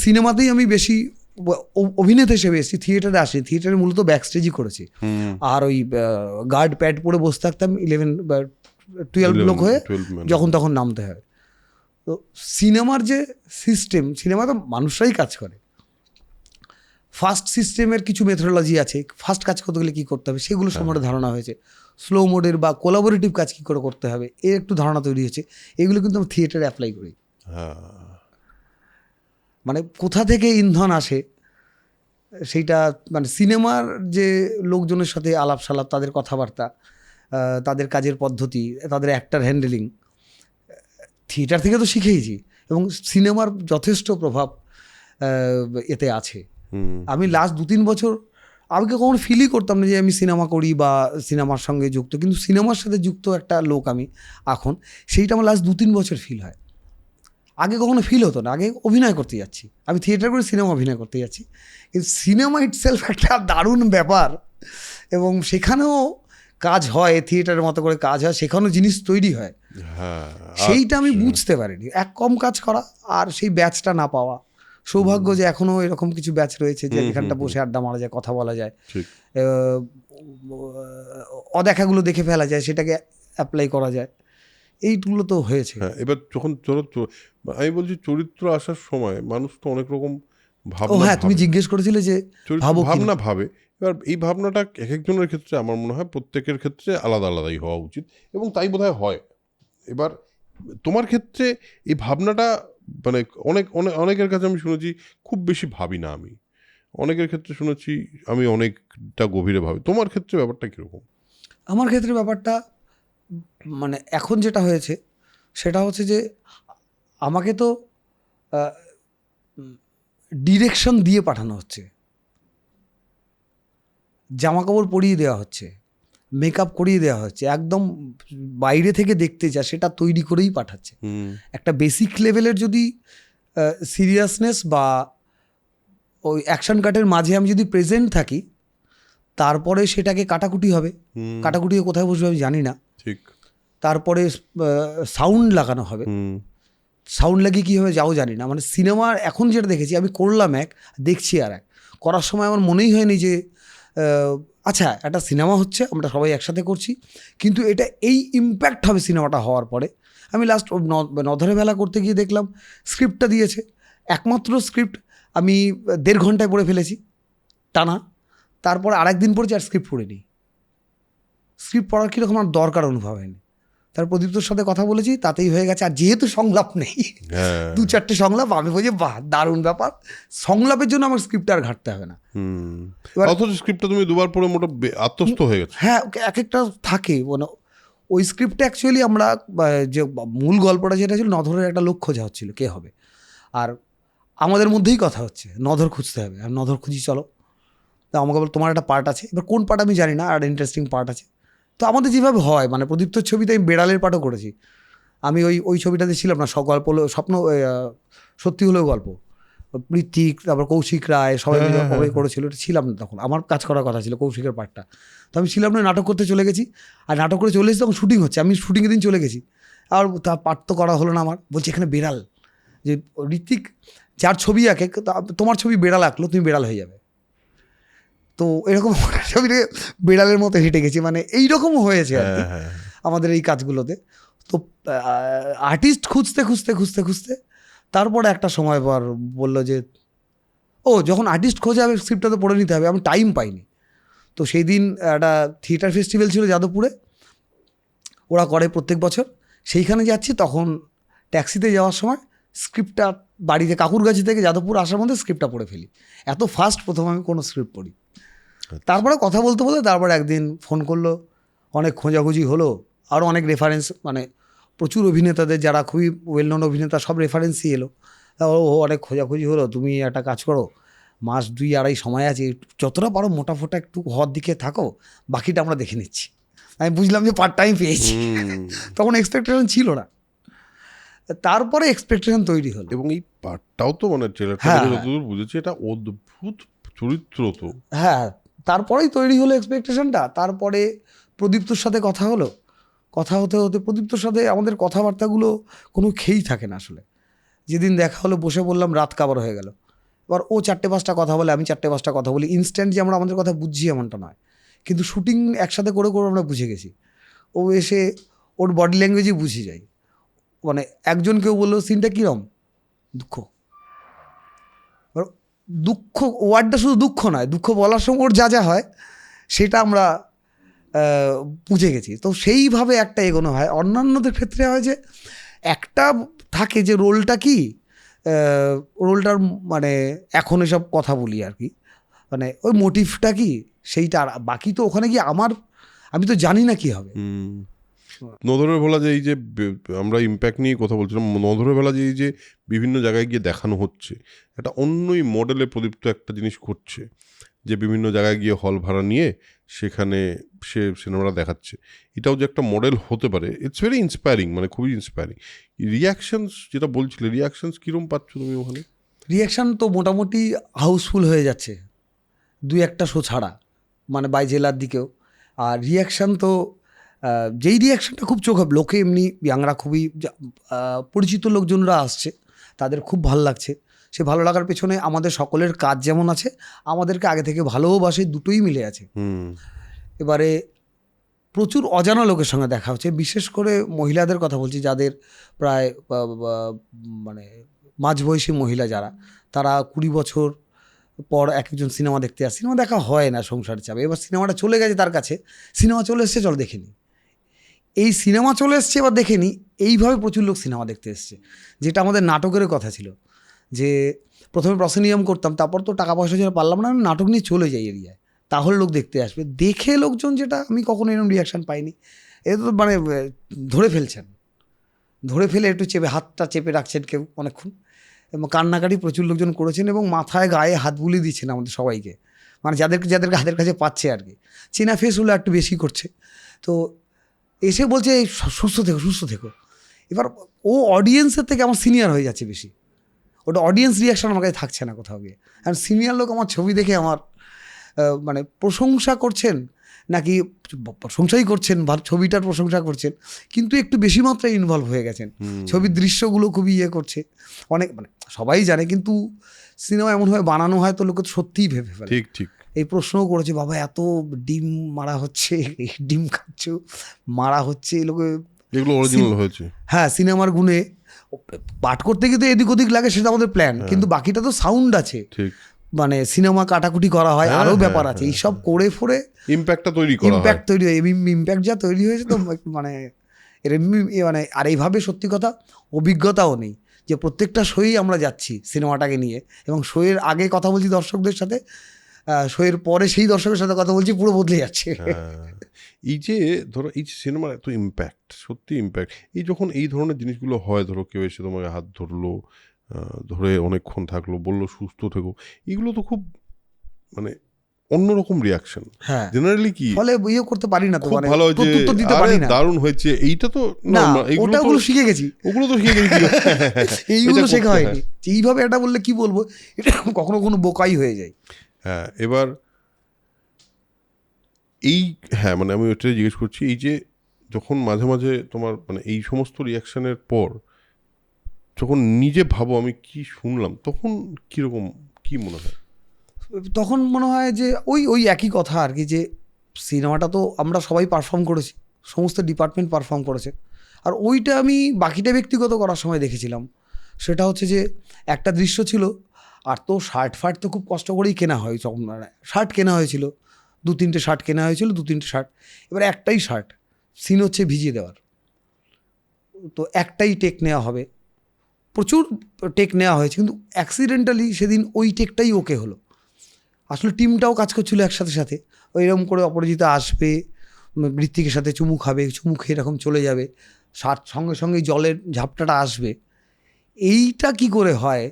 সিনেমাতেই আমি বেশি অভিনেতা হিসেবে এসেছি, থিয়েটারে আসি, থিয়েটারে মূলত ব্যাকস্টেজই করেছি। আর ওই গার্ড প্যাড পরে বসে থাকতাম 11 বা 12 লোক হয়ে, যখন তখন নামতে হয়। তো সিনেমার যে সিস্টেম, সিনেমা তো মানুষরাই কাজ করে, ফাস্ট সিস্টেমের কিছু মেথোডোলজি আছে, ফাস্ট কাজ করতে গেলে কী করতে হবে সেগুলো সম্পর্কে ধারণা হয়েছে, স্লো মোডের বা কোলাবোরেটিভ কাজ কী করে করতে হবে এর একটু ধারণা তৈরি হয়েছে। এগুলো কিন্তু আমি থিয়েটারে অ্যাপ্লাই করি। মানে কোথা থেকে ইন্ধন আসে সেইটা, মানে সিনেমার যে লোকজনের সাথে আলাপ সালাপ, তাদের কথাবার্তা, তাদের কাজের পদ্ধতি, তাদের অ্যাক্টার হ্যান্ডেলিং, থিয়েটার থেকে তো শিখেইছি, এবং সিনেমার যথেষ্ট প্রভাব এতে আছে। আমি লাস্ট 2-3 বছর আমি কখনো ফিলই করতাম না যে আমি সিনেমা করি বা সিনেমার সঙ্গে যুক্ত, কিন্তু সিনেমার সাথে যুক্ত একটা লোক আমি এখন, সেইটা আমার লাস্ট 2-3 বছর ফিল হয়। আগে কখনো ফিল হতো না, আগে অভিনয় করতে যাচ্ছি, আমি থিয়েটার করে সিনেমা অভিনয় করতে যাচ্ছি, কিন্তু সিনেমা ইটসেলফ একটা দারুণ ব্যাপার, এবং সেখানেও কাজ হয়, থিয়েটারের মতো করে কাজ হয়, সেখানেও জিনিস তৈরি হয়। সেইটা আমি বুঝতে পারিনি, এক কম কাজ করা আর সেই ব্যাচটা না পাওয়া। সৌভাগ্য যে এখনও এরকম কিছু ব্যাচ রয়েছে যে এখানটা বসে আড্ডা মারা যায়, কথা বলা যায়, অদেখাগুলো দেখে ফেলা যায়, সেটাকে অ্যাপ্লাই করা যায়, এইগুলো তো হয়েছে। এবার যখন আমি বলছি চরিত্র আসার সময় মানুষ তো অনেক রকম ভাবনা, হ্যাঁ তুমি জিজ্ঞেস করেছিলে যে ভাবনা ভাবে, এবার এই ভাবনাটা এক একজনের ক্ষেত্রে আমার মনে হয় প্রত্যেকের ক্ষেত্রে আলাদা আলাদাই হওয়া উচিত, এবং তাই বোধহয় হয়। এবার তোমার ক্ষেত্রে এই ভাবনাটা মানে অনেকের কাছে আমি শুনেছি খুব বেশি ভাবি না, আমি অনেকের ক্ষেত্রে শুনেছি আমি অনেকটা গভীরে ভাবি। তোমার ক্ষেত্রে ব্যাপারটা কীরকম? আমার ক্ষেত্রে ব্যাপারটা মানে এখন যেটা হয়েছে সেটা হচ্ছে যে আমাকে তো ডিরেকশন দিয়ে পাঠানো হচ্ছে, জামা কাপড় পরিয়ে দেওয়া হচ্ছে, মেকআপ করিয়ে দেওয়া হচ্ছে, একদম বাইরে থেকে দেখতে যা সেটা তৈরি করেই পাঠাচ্ছে। একটা বেসিক লেভেলের যদি সিরিয়াসনেস বা ওই অ্যাকশন কাটের মাঝে আমি যদি প্রেজেন্ট থাকি, তারপরে সেটাকে কাটাকুটি হবে, কাটাকুটি কোথায় বসবে আমি জানি না, ঠিক, তারপরে সাউন্ড লাগানো হবে, সাউন্ড লাগিয়ে কী হবে যাও জানি না। মানে সিনেমার এখন যেটা দেখেছি, আমি করলাম এক, দেখছি আর এক, করার সময় আমার মনেই হয়নি যে আচ্ছা একটা সিনেমা হচ্ছে, আমরা সবাই একসাথে করছি, কিন্তু এটা এই ইম্প্যাক্ট হবে সিনেমাটা হওয়ার পরে। আমি লাস্ট নধরে বেলা করতে গিয়ে দেখলাম স্ক্রিপ্টটা দিয়েছে, একমাত্র স্ক্রিপ্ট আমি 1.5 ঘন্টায় পড়ে ফেলেছি টানা, তারপরে আরেকদিন পড়েছি আর স্ক্রিপ্ট পড়িনি। স্ক্রিপ্ট পড়ার কীরকম আমার দরকার অনুভব হয়নি, তার প্রদীপ্তর সাথে কথা বলেছি, তাতেই হয়ে গেছে। আর যেহেতু সংলাপ নেই, হ্যাঁ 2-4টে সংলাপ, আমি বলছি বাহ দারুণ ব্যাপার, সংলাপের জন্য আমার স্ক্রিপ্ট আর ঘাটতে হবে না। এবার অথচ স্ক্রিপ্টটা তুমি দুবার পড়ে মোটা আত্মস্থ হয়ে গেছে। হ্যাঁ, এক একটা থাকে মানে ওই স্ক্রিপ্টে অ্যাকচুয়ালি আমরা যে মূল গল্পটা যেটা ছিল, নধরের একটা লোক খোঁজা হচ্ছিল কে হবে, আর আমাদের মধ্যেই কথা হচ্ছে নধর খুঁজতে হবে, আর নধর খুঁজি চলো। তো আমাকে বল তোমার একটা পার্ট আছে, এবার কোন পার্ট আমি জানি না, আর ইন্টারেস্টিং পার্ট আছে। তো আমাদের যেভাবে হয়, মানে প্রদীপ্তর ছবিতে আমি বেড়ালের পার্টও করেছি। আমি ওই ছবিটাতে ছিলাম না, গল্প হলো স্বপ্ন, সত্যি হলেও গল্প, ঋত্বিক, তারপর কৌশিক রায়, সবাই মিলে অভিনয় করেছিল, এটা ছিলাম না তখন, আমার কাজ করার কথা ছিল কৌশিকের পার্টটা। তো আমি ছিলাম না, নাটক করতে চলে গেছি, আর নাটক করে চলে এসেছি, তখন শুটিং হচ্ছে, আমি শুটিংয়ের দিন চলে গেছি, আর তা পার্ট তো করা হলো না আমার। বলছি এখানে বেড়াল, যে ঋত্বিক যার ছবি আঁকে, তোমার ছবি বেড়াল আঁকলো, তুমি বেড়াল হয়ে যাবে। তো এরকম ছবিতে বেড়ালের মতো হেঁটে গেছি, মানে এইরকমও হয়েছে আর কি আমাদের এই কাজগুলোতে। তো আর্টিস্ট খুঁজতে খুঁজতে খুঁজতে খুঁজতে তারপরে একটা সময় পর বললো যে যখন আর্টিস্ট খোঁজে হবে স্ক্রিপ্টটা তো পড়ে নিতে হবে, আমি টাইম পাইনি। তো সেই দিন একটা থিয়েটার ফেস্টিভ্যাল ছিল যাদবপুরে, ওরা করে প্রত্যেক বছর, সেইখানে যাচ্ছি, তখন ট্যাক্সিতে যাওয়ার সময় স্ক্রিপ্টটা বাড়িতে কাকুরগাছি থেকে যাদবপুর আসার মধ্যে স্ক্রিপ্টটা পড়ে ফেলি। এত ফাস্ট প্রথম আমি কোনো স্ক্রিপ্ট পড়ি। তারপরে কথা বলতে বলতে তারপরে একদিন ফোন করলো, অনেক খোঁজাখুঁজি হলো, আরও অনেক রেফারেন্স, মানে প্রচুর অভিনেতাদের যারা খুবই ওয়েল নোন অভিনেতা সব রেফারেন্সই এলো। অনেক খোঁজাখুঁজি হলো, তুমি একটা কাজ করো, 1-2-2.5 সময় আছে, যতটা পারো মোটাফোটা একটু হওয়ার দিকে থাকো, বাকিটা আমরা দেখে নিচ্ছি। আমি বুঝলাম যে পার্ট টাইম পেয়েছি। তখন এক্সপেকটেশন ছিল না, তারপরে এক্সপেকটেশন তৈরি হলো। এবং এই পার্টটাও তো মানে ট্রেলারটা হ্যাঁ, যতদূর বুঝেছি এটা অদ্ভুত চরিত্র তো। হ্যাঁ, তারপরেই তৈরি হলো এক্সপেকটেশনটা। তারপরে প্রদীপ্তর সাথে কথা হলো, কথা হতে হতে প্রদীপ্তর সাথে আমাদের কথাবার্তাগুলো কোনো খেয়েই থাকে না আসলে। যেদিন দেখা হলো বসে বললাম, রাত কাবার হয়ে গেল। এবার ও 4-5টা কথা বলে, আমি 4-5টা কথা বলি, ইনস্ট্যান্ট যে আমরা আমাদের কথা বুঝছি এমনটা নয়, কিন্তু শুটিং একসাথে করে করে আমরা বুঝে গেছি। ও এসে ওর বডি ল্যাঙ্গুয়েজই বুঝে যায়, মানে একজন কেউ বললো সিনটা কীরম, দুঃখ, এবার দুঃখ ওয়ার্ডটা শুধু দুঃখ নয়, দুঃখ বলার সময় ওর যা যা হয় সেটা আমরা বুঝে গেছি। তো সেইভাবে একটা এগোনো হয়। অন্যান্যদের ক্ষেত্রে হয় যে একটা থাকে যে রোলটা কি, রোলটার মানে এখন এসব কথা বলি আর কি, মানে ওই মোটিভটা কি সেইটা, আর বাকি তো ওখানে গিয়ে আমি তো জানি না কি হবে। নধরের বেলা যে এই যে আমরা ইম্প্যাক্ট নিয়ে কথা বলছিলাম, নধরের বেলা যে এই যে বিভিন্ন জায়গায় গিয়ে দেখানো হচ্ছে, একটা অন্যই মডেলে প্রদীপ্ত একটা জিনিস করছে, যে বিভিন্ন জায়গায় গিয়ে হল ভাড়া নিয়ে সেখানে সে সিনেমাটা দেখাচ্ছে, এটাও যে একটা মডেল হতে পারে, ইটস ভেরি ইন্সপায়ারিং, মানে খুবই ইন্সপায়ারিং। রিয়াকশনস যেটা বলছিলে, রিয়াকশনস কীরকম পাচ্ছ তুমি ওখানে? রিয়াকশান তো মোটামুটি হাউসফুল হয়ে যাচ্ছে, 2-1টা শো ছাড়া, মানে জেলার দিকেও। আর রিয়াকশান তো যেই রিয়াকশানটা খুব চোখে, লোকে এমনি ইয়াংরা খুবই পরিচিত লোকজনরা আসছে, তাদের খুব ভালো লাগছে। সে ভালো লাগার পেছনে আমাদের সকলের কাজ যেমন আছে, আমাদেরকে আগে থেকে ভালোবাসে, দুটোই মিলে আছে। এবারে প্রচুর অজানা লোকের সঙ্গে দেখা হচ্ছে, বিশেষ করে মহিলাদের কথা বলছি, যাদের প্রায় মানে মাঝবয়সী মহিলা যারা, তারা 20 বছর পর একজন সিনেমা দেখতে আসে। সিনেমা দেখা হয় না সংসারের চাপে, এবার সিনেমাটা চলে গেছে তার কাছে, সিনেমা চলে এসছে, চল দেখে নি, এই সিনেমা চলে এসছে এবার দেখে নি, এইভাবে প্রচুর লোক সিনেমা দেখতে এসছে। যেটা আমাদের নাটকের কথা ছিল, যে প্রথমে প্রসেনিয়াম করতাম, তারপর তো টাকা পয়সা জন্য পারলাম না, নাটক নিয়ে চলে যাই এরিয়ায়, তাহলে লোক দেখতে আসবে। দেখে লোকজন, যেটা আমি কখনো এরকম রিয়াকশান পাইনি, এটা তো মানে ধরে ফেলে একটু হাতটা চেপে রাখছেন কেউ অনেকক্ষণ, এবং কান্নাকাটি প্রচুর লোকজন করেছেন, এবং মাথায় গায়ে হাত বুলিয়ে দিচ্ছেন আমাদের সবাইকে, মানে যাদেরকে হাতের কাছে পাচ্ছে আর কি। চেনা ফেস হলো একটু বেশি করছে, তো এসে বলছে সুস্থ থেকো। এবার ও অডিয়েন্সের থেকে আমার সিনিয়র হয়ে যাচ্ছে বেশি, ওটা অডিয়েন্স রিয়াকশান আমার কাছে থাকছে না কোথাও গিয়ে। আর সিনিয়র লোক আমার ছবি দেখে আমার মানে প্রশংসা করছেন, নাকি প্রশংসাই করছেন, ছবিটার প্রশংসা করছেন, কিন্তু একটু বেশি মাত্রায় ইনভলভ হয়ে গেছেন, ছবির দৃশ্যগুলো খুবই করছে অনেক, মানে সবাই জানে, কিন্তু সিনেমা এমনভাবে বানানো হয় তো লোকে তো সত্যিই ভেবে ফেলে। ঠিক এই প্রশ্নও করেছে, বাবা এত ডিম মারা হচ্ছে, ডিম খাচ্ছ, মারা হচ্ছে, লোকে এগুলো অরিজিনাল হয়েছে। হ্যাঁ, সিনেমার গুণে পাঠ করতে গিয়ে তো এদিক ওদিক লাগে, সেটা আমাদের প্ল্যান, কিন্তু বাকিটা তো সাউন্ড আছে, মানে সিনেমা কাটাকুটি করা হয়, আরও ব্যাপার আছে, এইসব করে ফোরে ইম্প্যাক্ট তৈরি হয়, ইম্প্যাক্ট যা তৈরি হয়েছে, তো মানে এর এমনি মানে আর এইভাবে সত্যি কথা অভিজ্ঞতাও নেই যে প্রত্যেকটা শোয়েই আমরা যাচ্ছি সিনেমাটাকে নিয়ে, এবং শোয়ের আগে কথা বলছি দর্শকদের সাথে, শোয়ের পরে সেই দর্শকের সাথে কথা বলছি, পুরো বদলে যাচ্ছে। এই যে ধরো এই যে সিনেমার এত ইম্প্যাক্ট, সত্যি ইম্প্যাক্ট, এই যখন এই ধরনের জিনিসগুলো হয়, ধরো কেউ এসে তোমাকে হাত ধরলো, ধরে অনেকক্ষণ থাকলো, বললো সুস্থ থেকো, এগুলো তো খুব মানে অন্যরকম রিয়াকশন। হ্যাঁ, জেনারেলি কি ফলে ইয়ে করতে পারি না তো, খুব মানে ভালো হয়েছে, প্রত্যুত্তর দিতে পারি না। দারুণ হয়েছে, এইটা তো না, normal, এগুলো তো ওগুলো শিখে গেছি, ওগুলো তো শিখে গেছি। এইগুলো শেখা হয়নি। এইভাবে এটা বললে কি বলবো, এটা কখনো কোনো বোকাই হয়ে যায়। হ্যাঁ, এবার এই হ্যাঁ মানে আমি ওইটাই জিজ্ঞেস করছি, এই যে যখন মাঝে মাঝে তোমার মানে এই সমস্ত রিয়াকশনের পর যখন নিজে ভাবো আমি কি শুনলাম, তখন কিরকম কি মনে হয়? তখন মনে হয় যে ওই ওই একই কথা আর কি, যে সিনেমাটা তো আমরা সবাই পারফর্ম করেছি, সমস্ত ডিপার্টমেন্ট পারফর্ম করেছে, আর ওইটা আমি বাকিটা ব্যক্তিগত করার সময় দেখেছিলাম। সেটা হচ্ছে যে একটা দৃশ্য ছিল, আর তো শার্ট ফার্ট তো খুব কষ্ট করেই কেনা হয়, শার্ট কেনা হয়েছিল, 2-3টে শার্ট কেনা হয়েছিল, 2-3টে শার্ট, এবার একটাই শার্ট, সিন হচ্ছে ভিজিয়ে দেওয়ার, তো একটাই টেক নেওয়া হবে, প্রচুর টেক নেওয়া হয়েছে, কিন্তু অ্যাক্সিডেন্টালি সেদিন ওই টেকটাই ওকে হলো। আসলে টিমটাও কাজ করছিল একসাথে সাথে, ওইরকম করে অপরাজিতা আসবে, ঋত্বিকের সাথে চুমু খাবে, চুমু খেয়ে এরকম চলে যাবে, সঙ্গে সঙ্গে জলের ঝাপটাটা আসবে, এইটা কি করে হয়,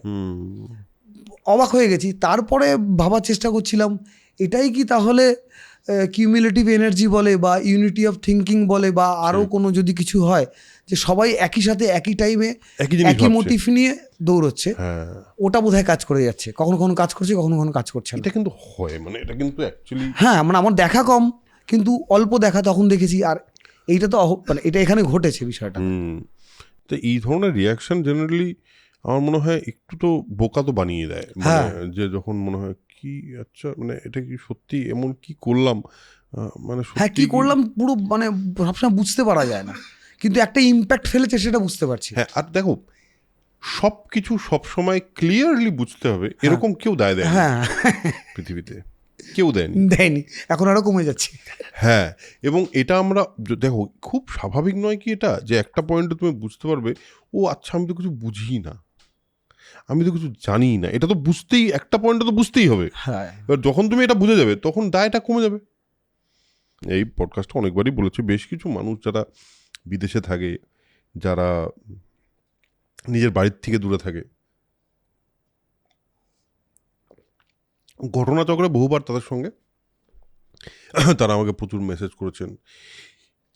অবাক হয়ে গেছি। তারপরে ভাবার চেষ্টা করছিলাম এটাই কি তাহলে কিউমুলেটিভ এনার্জি বলে, বা ইউনিটি অফ থিঙ্কিং বলে, বা আরও কোনো যদি কিছু হয়, যে সবাই একই সাথে একই টাইমে একই মোটিভ নিয়ে দৌড়চ্ছে, ওটা বোধহয় কাজ করে যাচ্ছে, কখনো কখনো কাজ করছে, কখনো কখনো কাজ করছে না। এটা কিন্তু হয়, মানে এটা কিন্তু অ্যাকচুয়ালি হ্যাঁ, মানে আমার দেখা কম, কিন্তু অল্প দেখা তখন দেখেছি, আর এইটা তো মানে এটা এখানে ঘটেছে বিষয়টা। তো এই ধরনের রিয়াকশন জেনারেলি আমার মনে হয় একটু তো বোকা তো বানিয়ে দেয়, মানে যে যখন মনে হয় কি আচ্ছা মানে এটা কি সত্যি এমন কি করলাম, মানে হ্যাঁ, কি করলাম পুরো মানে সবসময় বুঝতে পারা যায় না, কিন্তু একটা ইম্প্যাক্ট ফেলেছে সেটা বুঝতে পারছি। হ্যাঁ, আর দেখো সব কিছু সবসময় ক্লিয়ারলি বুঝতে হবে এরকম কেউ দায় দেয়, হ্যাঁ, পৃথিবীতে কেউ দেয়নি, এখন আরো কমে যাচ্ছে। হ্যাঁ, এবং এটা আমরা দেখো খুব স্বাভাবিক নয় কি এটা, যে একটা পয়েন্টে তুমি বুঝতে পারবে ও আচ্ছা আমি তো কিছু বুঝি না, আমি তো কিছু জানি না, এটা তো বুঝতেই একটা পয়েন্টে তো বুঝতেই হবে। হ্যাঁ, এবার যখন তুমি এটা বুঝে যাবে তখন দায়টা কমে যাবে। এই পডকাস্টটা অনেকবারই বলেছে, বেশ কিছু মানুষ যারা বিদেশে থাকে, যারা নিজের বাড়ির থেকে দূরে থাকে, ঘটনাচক্রে বহুবার তাদের সঙ্গে তারা আমাকে প্রচুর মেসেজ করেছেন,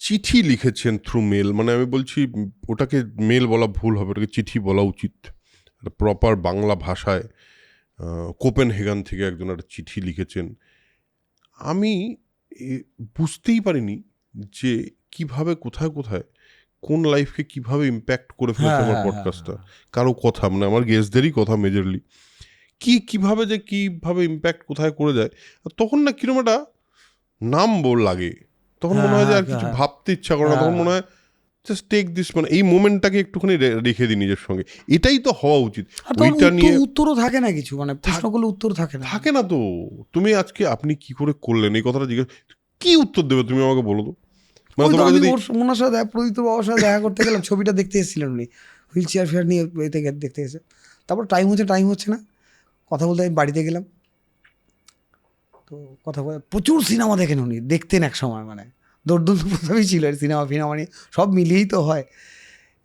চিঠি লিখেছেন থ্রু মেল, মানে আমি বলছি ওটাকে মেল বলা ভুল হবে, ওটাকে চিঠি বলা উচিত, একটা প্রপার বাংলা ভাষায় কোপেনহেগান থেকে একজন একটা চিঠি লিখেছেন। আমি বুঝতেই পারিনি যে কিভাবে কোথায় কোথায় কোন লাইফকে কিভাবে ইম্প্যাক্ট করে ফেলেছে আমার পডকাস্টটা, কারো কথা মানে আমার গেস্টদেরই কথা মেজরলি, কিভাবে যে কিভাবে ইম্প্যাক্ট কোথায় করে যায়, তখন না কিরকম একটা নাম লাগে, তখন মনে হয় যে আর কিছু ভাবতে ইচ্ছা করে না, তখন মনে হয় জাস্ট টেক দিস, মানে এই মোমেন্টটাকে একটুখানি রেখে দিই নিজের সঙ্গে, এটাই তো হওয়া উচিত। ওইটা নিয়ে উত্তরও থাকে না কিছু, মানে প্রশ্ন করলে উত্তর থাকে না তো, তুমি আজকে আপনি কি করে করলেন এই কথাটা জিজ্ঞেস, কি উত্তর দেবে তুমি আমাকে বলো তো, মানে তোমাকে যদি ওনার সাথে প্রদীপ্ত বাবার সাথে দেখা করতে গেলাম, ছবিটা দেখতে এসেছিলেন উনি, হুইল চেয়ার ফেয়ার নিয়ে দেখতে এসে, তারপর টাইম হচ্ছে না, কথা বলতে আমি বাড়িতে গেলাম, তো কথা বলে প্রচুর সিনেমা দেখেন উনি, দেখতেন এক সময়, মানে দৌড়দৌড় প্রথমেই ছিল সিনেমা ফিনেমা নিয়ে, সব মিলিয়েই তো হয়।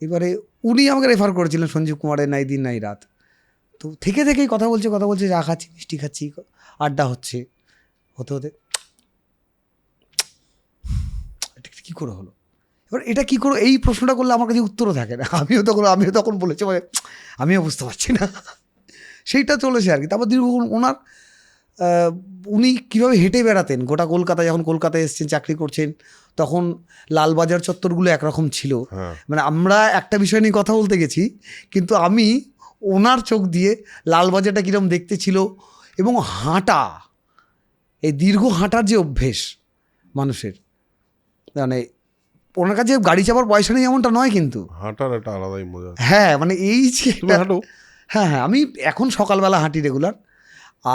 এবারে উনি আমাকে রেফার করেছিলেন সঞ্জীব কুমারের নাই দিন নাই রাত, তো থেকেই কথা বলছে, চা খাচ্ছি, মিষ্টি খাচ্ছি, আড্ডা হতে কী করে হলো, এবার এটা কী করে, এই প্রশ্নটা করলে আমার কাছে উত্তরও থাকে না, আমিও তখন বলেছি, মানে আমিও বুঝতে পারছি না, সেইটা চলেছে আর কি। তারপর দীর্ঘক্ষণ উনি কীভাবে হেঁটে বেড়াতেন গোটা কলকাতা, যখন কলকাতায় এসেছেন চাকরি করছেন, তখন লালবাজার চত্বরগুলো একরকম ছিল, মানে আমরা একটা বিষয় নিয়ে কথা বলতে গেছি, কিন্তু আমি ওনার চোখ দিয়ে লালবাজারটা কীরকম দেখতে ছিল, এবং হাঁটা, এই দীর্ঘ হাঁটার যে অভ্যেস মানুষের, মানে ওনার কাছে গাড়ি চাপার পয়সা নেই এমনটা নয়, কিন্তু হাঁটার একটা আলাদাই মজা। হ্যাঁ, মানে এই যে হাঁটো, হ্যাঁ, আমি এখন সকালবেলা হাঁটি রেগুলার,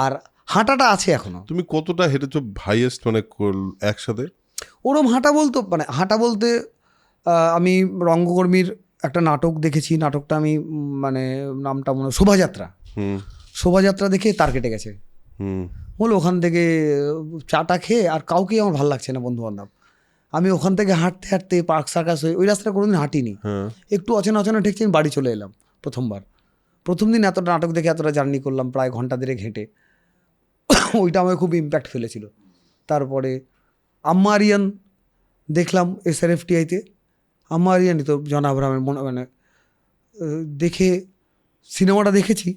আর হাঁটাটা আছে এখনো। তুমি কতটা হেঁটেছো হাইয়েস্ট, মানে একসাথে ওরম হাঁটা বলতে আমি রঙ্গকর্মীর একটা নাটক দেখেছি, নাটকটা আমি মানে নামটা মনে হয় শোভাযাত্রা, শোভাযাত্রা দেখে তার কেটে গেছে। বলে ওখান থেকে চাটা খেয়ে আর কাউকেই আমার ভালো লাগছে না বন্ধু বান্ধব, আমি ওখান থেকে হাঁটতে হাঁটতে পার্ক সার্কাস হয়ে ওই রাস্তাটা কোনোদিন হাঁটিনি, একটু অচেনা অচেনা ঠেকছি, আমি বাড়ি চলে এলাম প্রথম দিন এতটা নাটক দেখে এতটা জার্নি করলাম প্রায় ঘন্টা দেড়েক হেঁটে, ওইটা আমায় খুব ইম্প্যাক্ট ফেলেছিল। তারপরে আম্মা আরিয়ান দেখলাম SRFTIতে, আম্মা আরিয়ানই তো জন আব্রাহামের মানে দেখে সিনেমাটা দেখেছি,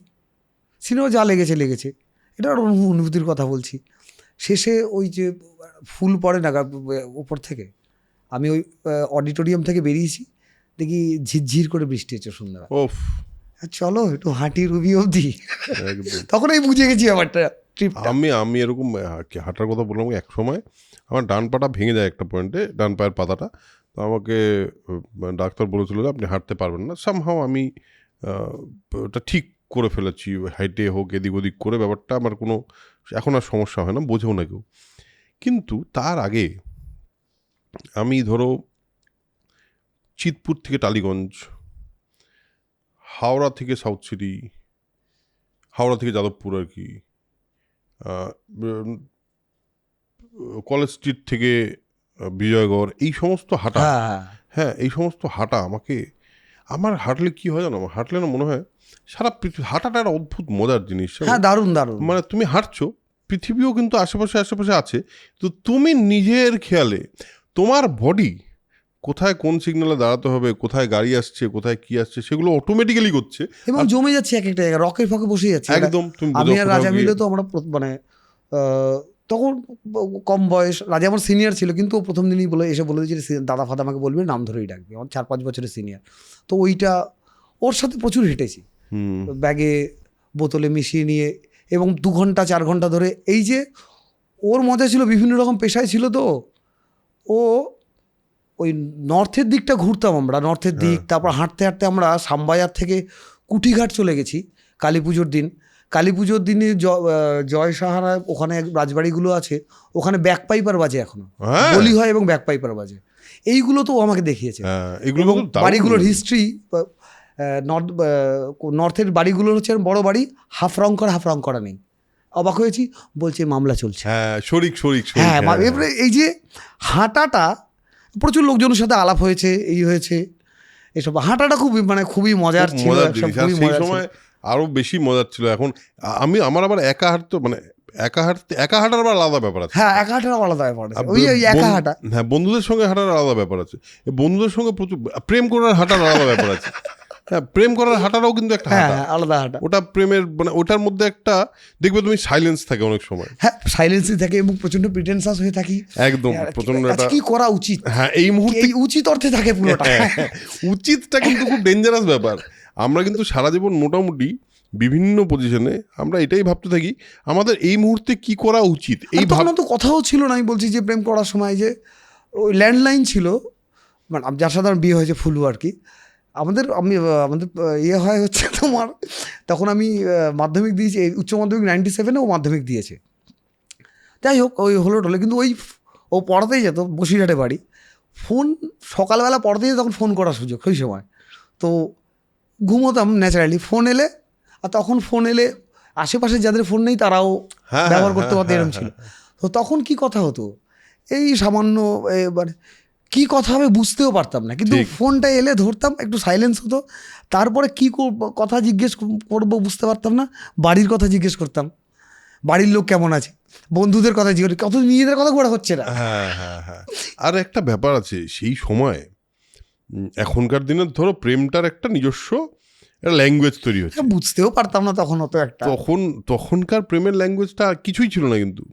সিনেমা যা লেগেছে, এটা একটা অনুভূতির কথা বলছি। শেষে ওই যে ফুল পড়ে না উপর থেকে, আমি ওই অডিটোরিয়াম থেকে বেরিয়েছি, দেখি ঝিরঝির করে বৃষ্টি হচ্ছে সন্ধ্যাবেলা, চলো একটু হাঁটি রুবি অবধি, তখন আমি বুঝে গেছি ব্যাপারটা ট্রিপটা। আমি এরকম হাঁটার কথা বললাম, এক সময় আমার ডান পাটা ভেঙে যায় একটা পয়েন্টে, ডান পায়ের পাতাটা, তো আমাকে ডাক্তার বলেছিল যে আপনি হাঁটতে পারবেন না। সামহাও আমি ওটা ঠিক করে ফেলেছি, হাইটে হোক এদিক ওদিক করে, ব্যাপারটা আমার কোনো এখন আর সমস্যা হয় না, বোঝেও না কেউ। কিন্তু তার আগে আমি ধরো চিতপুর থেকে টালিগঞ্জ, হাওড়া থেকে সাউথ সিটি, হাওড়া থেকে যাদবপুর আর কি, কলেজ স্ট্রিট থেকে বিজয়গড়, এই সমস্ত হাঁটা, হ্যাঁ এই সমস্ত হাঁটা আমার হাঁটলে কি হয় জানো, আমার হাঁটলে না মনে হয় সারা পৃথিবী, হাঁটাটা একটা অদ্ভুত মজার জিনিস। হ্যাঁ, দারুণ দারুণ, মানে তুমি হাঁটছো, পৃথিবীও কিন্তু আশেপাশে আছে, তো তুমি নিজের খেয়ালে তোমার বডি কোথায় কোন সিগন্যালে দাঁড়াতে হবে, কোথায় গাড়ি আসছে, কোথায় কি আসছে, সেগুলো অটোমেটিক্যালি করছে এবং জমে যাচ্ছে এক একটা জায়গায়, রকের ফাঁকে বসে যাচ্ছে একদম। আমি আর রাজা মিলে তো আমরা মানে তখন কম বয়স, রাজা আমার সিনিয়র ছিল, কিন্তু ও প্রথম দিনই এসে বলে দিয়েছে দাদা ফাদা আমাকে বলবে, নাম ধরেই ডাকবে, আমার 4-5 বছরের সিনিয়র। তো ওইটা ওর সাথে প্রচুর হেঁটেছি, ব্যাগে বোতলে মিশিয়ে নিয়ে, এবং 2 ঘন্টা 4 ঘন্টা ধরে। এই যে ওর মজা ছিল, বিভিন্ন রকম পেশায় ছিল, তো ও ওই নর্থের দিকটা ঘুরতাম আমরা, নর্থের দিক, তারপর হাঁটতে হাঁটতে আমরা শ্যামবাজার থেকে কুঠিঘাট চলে গেছি কালী পুজোর দিন। কালী পুজোর দিনে জয় সাহারা ওখানে রাজবাড়িগুলো আছে, ওখানে ব্যাক পাইপার বাজে এখনো, বলি হয় এবং ব্যাক পাইপার বাজে, এইগুলো তো ও আমাকে দেখিয়েছে। এবং বাড়িগুলোর হিস্ট্রি, নর্থের বাড়িগুলোর হচ্ছে বড় বাড়ি, হাফ রং করা নেই, অবাক হয়েছি, বলছে মামলা চলছে, শরিক। হ্যাঁ, এবারে এই যে হাঁটাটা, প্রচুর লোকজনের সাথে আলাপ হয়েছে, এই হয়েছে, এসব হাঁটাটা খুবই মজার ছিল, সেই সময় আরো বেশি মজার ছিল। এখন আমার আবার একা হাঁটতে, মানে একা হাঁটার আবার আলাদা ব্যাপার আছে। হ্যাঁ, একা হাঁটার আলাদা ব্যাপার আছে, ওই একা হাঁটা। হ্যাঁ, বন্ধুদের সঙ্গে হাঁটার আলাদা ব্যাপার আছে, বন্ধুদের সঙ্গে প্রচুর প্রেম করার হাঁটার আলাদা ব্যাপার আছে। হ্যাঁ, প্রেম করার হাঁটাটাও কিন্তু একটা আলাদা হাঁটা, ওটা প্রেমের, মানে ওটার মধ্যে একটা দেখবে তুমি সাইলেন্স থাকে অনেক সময়, হ্যাঁ সাইলেন্সই থাকে, এবং প্রচন্ড প্রিটেনশাস হয়ে থাকি, একদম প্রচন্ড, কি করা উচিত, হ্যাঁ এই মুহূর্তে উচিত অর্থে থাকে পুরোটা। উচিতটা কিন্তু খুব ডেঞ্জারাস ব্যাপার। আমরা কিন্তু সারা জীবন মোটামুটি বিভিন্ন পজিশনে আমরা এটাই ভাবতে থাকি আমাদের এই মুহূর্তে কি করা উচিত। এই ভাবনা তো কথাও ছিল না, আমি বলছি যে প্রেম করার সময় যে ওই ল্যান্ডলাইন ছিল, মানে যার সাথে আমার বিয়ে হয়েছে ফুলু আর কি, আমাদের ইয়ে হয় হচ্ছে তোমার, তখন আমি মাধ্যমিক দিয়েছি, উচ্চ মাধ্যমিক 97-এ ও মাধ্যমিক দিয়েছে, যাই হোক ওই হলো, কিন্তু ও পড়াতেই যেত, বসিরহাটে বাড়ি, ফোন সকালবেলা পড়াতে যেত, তখন ফোন করার সুযোগ ওই সময়, তো ঘুমোতাম ন্যাচারালি, ফোন এলে, আর তখন ফোন এলে আশেপাশে যাদের ফোন নেই তারাও ব্যবহার করতে পারতো, এরকম ছিল। তো তখন কি কথা হতো, এই সামান্য মানে কি কথা হবে বুঝতেও পারতাম না, কিন্তু ফোনটা এলে ধরতাম, একটু সাইলেন্স হতো, তারপরে কি কথা জিজ্ঞেস করবো বুঝতে পারতাম না, বাড়ির কথা জিজ্ঞেস করতাম, বাড়ির লোক কেমন আছে, বন্ধুদের কথা জিজ্ঞেস, কত নিজেদের কথা ঘোরা হচ্ছে না। হ্যাঁ, আর একটা ব্যাপার আছে সেই সময়, এখনকার দিনের ধরো প্রেমটার একটা নিজস্ব একটা ল্যাঙ্গুয়েজ তৈরি হচ্ছে, বুঝতেও পারতাম না তখন অত একটা, তখনকার প্রেমের ল্যাঙ্গুয়েজটা কিছুই ছিল না, কিন্তু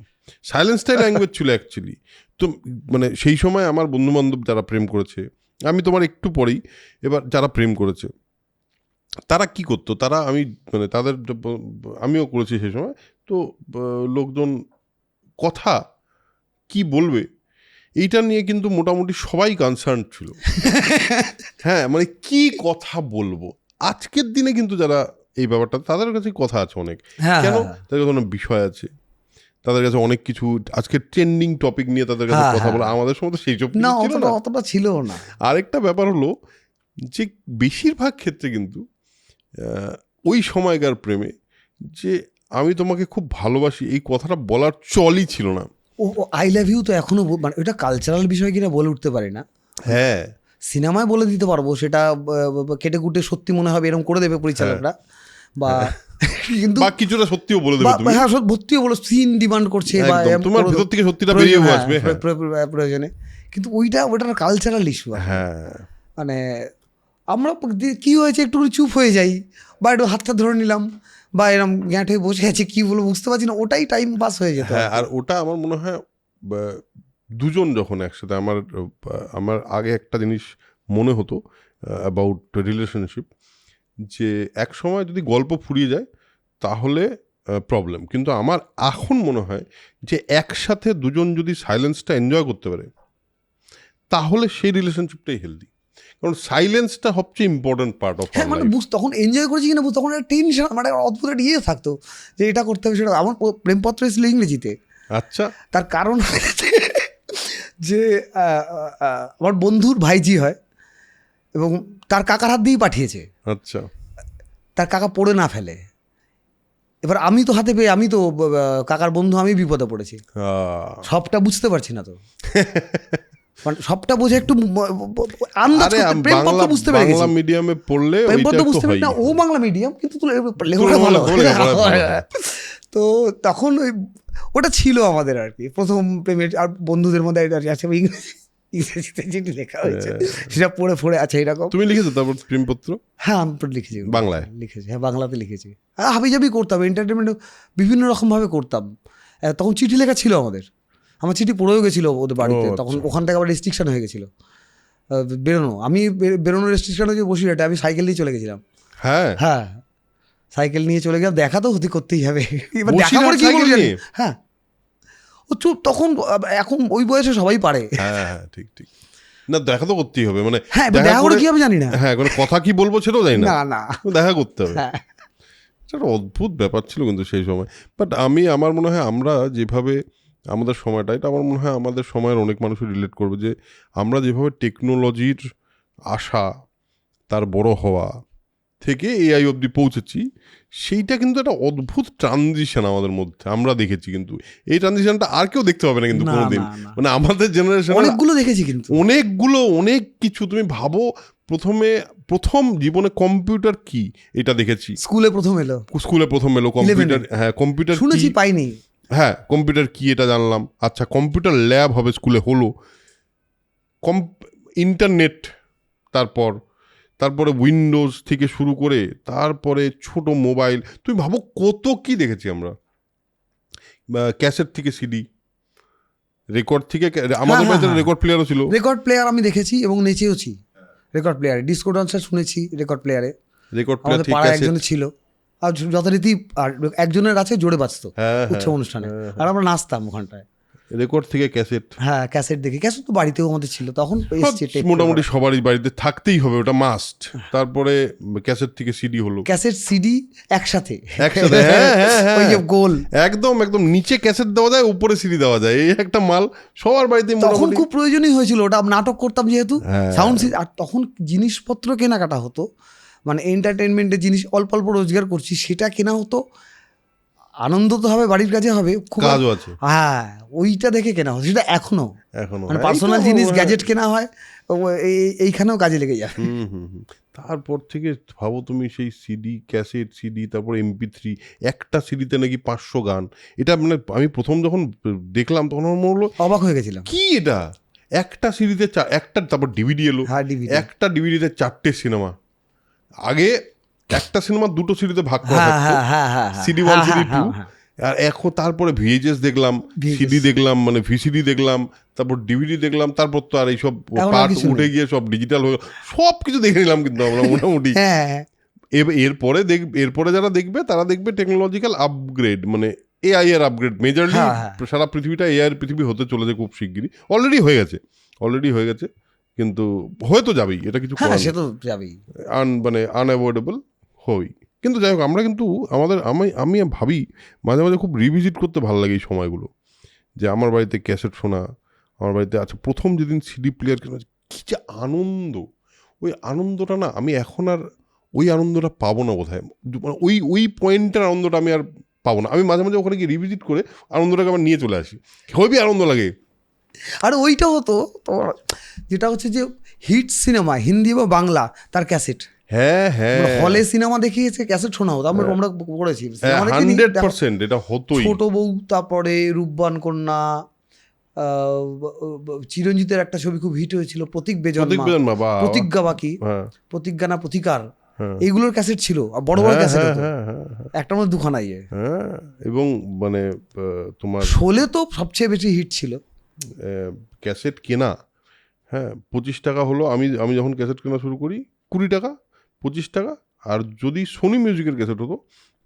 সাইলেন্সটাই ল্যাঙ্গুয়েজ ছিল অ্যাকচুয়ালি। তো মানে সেই সময় আমার বন্ধু বান্ধব যারা প্রেম করেছে, আমি তোমার একটু পরেই, এবার যারা প্রেম করেছে তারা কি করতো, মানে তাদের, আমিও করেছি সেই সময়, তো লোকজন কথা কি বলবে এইটা নিয়ে কিন্তু মোটামুটি সবাই কনসার্ন ছিল। হ্যাঁ, মানে কি কথা বলবো, আজকের দিনে কিন্তু যারা এই ব্যাপারটা, তাদের কাছে কথা আছে অনেক, কেন তাদের কোনো বিষয় আছে, তাদের কাছে অনেক কিছু আজকে ট্রেন্ডিং টপিক নিয়ে তাদের কাছে কথা বলা, আমাদের সময় তো সেই সব না, ছিল না। অতটা ছিল না। আরেকটা ব্যাপার হলো যে বেশিরভাগ ক্ষেত্রে কিন্তু ওই সময়কার প্রেমে যে আমি তোমাকে খুব ভালোবাসি এই কথাটা বলার চলই ছিল না। ও আই লাভ ইউ তো এখনো মানে ওটা কালচারাল বিষয় কিনা বলে উঠতে পারি না। হ্যাঁ, সিনেমায় বলে দিতে পারবো, সেটা কেটে কুটে সত্যি মনে হবে এরকম করে দেবে পরিচালকরা, বা কিন্তু বা কিছুটা সত্যিও বলে দেবে তুমি। হ্যাঁ, ভর্তিও বলো, সিন ডিমান্ড করছে বা তোমার ভিতর থেকে সত্যিটা বেরিয়ে আসবে প্রয়োজনে, কিন্তু ওটার কালচারাল ইস্যু। হ্যাঁ, মানে আমরা কি হয়েছে একটু চুপ হয়ে যাই, বা একটু হাতটা ধরে নিলাম, বা এরকম গ্যাঁট হয়ে বসে আছে, কি বলবো বুঝতে পারছি না, ওটাই টাইম পাস হয়ে যেত। হ্যাঁ, আর ওটা আমার মনে হয় দুজন যখন একসাথে, আমার আগে একটা জিনিস মনে হতো অ্যাবাউট রিলেশনশিপ, যে এক সময় যদি গল্প ফুরিয়ে যায় তাহলে প্রবলেম, কিন্তু আমার এখন মনে হয় যে একসাথে দুজন যদি সাইলেন্সটা এনজয় করতে পারে তাহলে সেই রিলেশনশিপটাই হেলদি, কারণ সাইলেন্সটা সবচেয়ে ইম্পর্টেন্ট পার্ট অফ। হ্যাঁ, মানে তখন এনজয় করেছি কিনা তখন একটা টেনশন, মানে অদ্ভুত একটা ইয়ে থাকতো যে এটা করতে হবে সেটা। আমার প্রেমপত্র এসেছিল ইংরেজিতে। আচ্ছা, তার কারণ যে আমার বন্ধুর ভাইজি হয় এবং তার কাকার হাত দিয়েই পাঠিয়েছে। আচ্ছা, তার কাকা পড়ে না ফেলে। এবার আমি তো হাতে পেয়ে, আমি তো কাকার বন্ধু, আমি বিপদে পড়েছি। সবটা বুঝতে পারছি না তো, মানে সবটা বোঝে একটু আন্দাজ করতে, প্রেমপত্র বুঝতে পেরে গেছি। বাংলা মিডিয়ামে পড়লে প্রেমপত্র বুঝতে পারি না, ও বাংলা মিডিয়াম, কিন্তু লেখাটা ভালো। তো তখন ওটা ছিল আমাদের আর কি প্রথম প্রেমের, আর বন্ধুদের মধ্যে আছে ইংরেজিতে যেটি লেখা হয়েছে সেটা পড়ে পড়ে আছে এরকম। তুমি লিখেছো তারপর প্রেমপত্র? হ্যাঁ, আমি লিখেছি, বাংলায় লিখেছি। হ্যাঁ, বাংলাতে লিখেছি। হাবিজাবি করতাম, এন্টারটেনমেন্ট বিভিন্ন রকমভাবে করতাম। তখন চিঠি লেখা ছিল আমাদের, আমার চিঠি পড়েও গেছিলো ওদের বাড়িতে। তখন ওখান থেকে আবার রেস্ট্রিকশন হয়ে গেছিলো বেরোনো। আমি বেরোনোর রেস্ট্রিকশন হয়েছে বসিরহাটে, আমি সাইকেল নিয়ে চলে গেছিলাম। হ্যাঁ, হ্যাঁ, সাইকেল নিয়ে চলে গেলাম, দেখা তো হতে করতেই হবে। এবার দেখা করে কি বলবো, হ্যাঁ ও চুপ তখন, এখন ওই বয়সে সবাই পারে। হ্যাঁ, ঠিক ঠিক, না দেখা তো করতেই হবে, মানে হ্যাঁ, দেখা করে কি হবে জানি না। হ্যাঁ, মানে কথা কি বলবো সেটাও জানি না, না দেখা করতে হবে। হ্যাঁ, একটা অদ্ভুত ব্যাপার ছিল কিন্তু সেই সময়। বাট আমার মনে হয় আমরা যেভাবে আমাদের সময়টা, এটা আমার মনে হয় আমাদের সময়ের অনেক মানুষই রিলেট করবে, যে আমরা যেভাবে টেকনোলজির আসা, তার বড় হওয়া থেকে এআই অবধি পৌঁছেছি, সেইটা কিন্তু একটা অদ্ভুত ট্রানজিশন আমাদের মধ্যে আমরা দেখেছি। কিন্তু এই ট্রানজিশনটা আর কেউ দেখতে পাবে না কিন্তু কোনোদিন, মানে আমাদের জেনারেশন অনেকগুলো দেখেছি, কিন্তু অনেক কিছু। তুমি ভাবো, প্রথম জীবনে কম্পিউটার কি এটা দেখেছি, স্কুলে প্রথম এলো কম্পিউটার। হ্যাঁ, কম্পিউটার শুনেছি, পাইনি। হ্যাঁ, কম্পিউটার কি এটা জানলাম। আচ্ছা, কম্পিউটার ল্যাব হবে স্কুলে, হলো ইন্টারনেট, তারপরে উইন্ডোজ থেকে শুরু করে তারপরে ছোট মোবাইল। তুমি ভাবো কত কি দেখেছি আমরা। ক্যাসেট থেকে সিডি, রেকর্ড থেকে, আমাদের বাড়িতে রেকর্ড প্লেয়ারও ছিল। রেকর্ড প্লেয়ার আমি দেখেছি এবং নেচেওছি রেকর্ড প্লেয়ারে। ডিসকো ডান্সার শুনেছি রেকর্ড প্লেয়ারে, আমাদের পাড়ায় একজনের ছিল, আর যথারীতি আর একজনের আছে জোরে বাজতো উৎসব অনুষ্ঠানে, আর আমরা নাচতাম ওখানটায়। রেকর্ড থেকে ক্যাসেট, হ্যাঁ ক্যাসেট দেখি, ক্যাসেট তো বাড়িতেও আমাদের ছিল তখন, মোটামুটি সবারই বাড়িতে থাকতেই হবে, ওটা মাস্ট। তারপরে ক্যাসেট থেকে সিডি হলো, ক্যাসেট সিডি একসাথে, ওই যে গোল একদম নিচে ক্যাসেট দেওয়া যায়, উপরে সিডি দেওয়া যায়, এই একটা মাল সবার বাড়িতে তখন খুব প্রয়োজনীয় হয়েছিল। ওটা নাটক করতাম যেহেতু, সাউন্ড, আর তখন জিনিসপত্র কেনাকাটা হতো, মানে এন্টারটেনমেন্টের জিনিস অল্প অল্প রোজগার করছি, সেটা কেনা হতো। আনন্দ তো হবে, বাড়ির কাজে হবে, কাজও আছে, হ্যাঁ ওইটা দেখে কেনা হয়। সেটা এখনো মানে পার্সোনাল জিনিস, গ্যাজেট কেনা হয়, এইখানেও কাজে লেগে যায়। তারপর থেকে ভাবো তুমি, সেই সিডি, ক্যাসেট, সিডি, তারপর MP3, একটা সিডিতে নাকি 500 গান। এটা মানে আমি প্রথম যখন দেখলাম তখন আমার মনে হলো, অবাক হয়ে গেছিলাম, কি এটা, একটা সিডিতে একটা। তারপর ডিভিডি এলো, একটা ডিভিডিতে 4টে সিনেমা। আগে একটা সিনেমা 2টো সিডিতে ভাগ করা থাকতো, সিডি 1, সিডি 2। আর এখন তারপরে VHS দেখলাম, সিডি দেখলাম, মানে VCD দেখলাম, তারপর DVD দেখলাম, তারপর তো আর এইসব পার্ট উঠে গিয়ে সব ডিজিটাল হয়ে সব কিছু দেখে নিলাম কিন্তু আমরা মোটামুটি। এরপরে যারা দেখবে তারা দেখবে টেকনোলজিক্যাল আপগ্রেড, মানে AI এর আপগ্রেড মেজরলি। সারা পৃথিবীটা AI এর পৃথিবী হতে চলেছে খুব শিগগিরই, অলরেডি হয়ে গেছে, কিন্তু হয়তো যাবেই, এটা কিছু করার নেই, সে তো যাবেই, মানে আনঅ্যাভয়েডেবল হবেই। কিন্তু যাই হোক, আমরা কিন্তু আমি ভাবি মাঝে মাঝে খুব রিভিজিট করতে ভালো লাগে এই সময়গুলো, যে আমার বাড়িতে ক্যাসেট শোনা, আমার বাড়িতে আচ্ছা প্রথম যেদিন সিডি প্লেয়ার কেনা, কী যে আনন্দ, ওই আনন্দটা না আমি এখন আর ওই আনন্দটা পাবো না বোধহয়, মানে ওই পয়েন্টের আনন্দটা আমি আর পাবো না। আমি মাঝে মাঝে ওখানে গিয়ে রিভিজিট করে আনন্দটাকে আবার নিয়ে চলে আসি, খুবই আনন্দ লাগে। আর ওইটা হতো তোমার যেটা হচ্ছে যে হিট সিনেমা হিন্দি বা বাংলা তার ক্যাসেট, হ্যাঁ হ্যাঁ, হলে সিনেমা দেখিয়েছে ক্যাসেট শোনা হতো, আমরা পড়েছি সিনেমা দেখে 100% এটা হতোই। ছোট বউ, তারপরে রূপবান কন্যা, চিরঞ্জিতের একটা ছবি খুব হিট হয়েছিল প্রতীক বেজন্মা, প্রতিজ্ঞা বাকি, প্রতিজ্ঞা না প্রতিকার, এইগুলোর ক্যাসেট ছিল, বড় বড় ক্যাসেট হতো, একটার মধ্যে দুখানা ইয়ে। এবং মানে তোমার শোলে তো সবচেয়ে বেশি হিট ছিল ক্যাসেট কেনা, হ্যাঁ 25 টাকা হলো, আমি যখন ক্যাসেট কেনা শুরু করি 20 টাকা 25 টাকা, আর যদি সোনি মিউজিকের ক্যাসেট হতো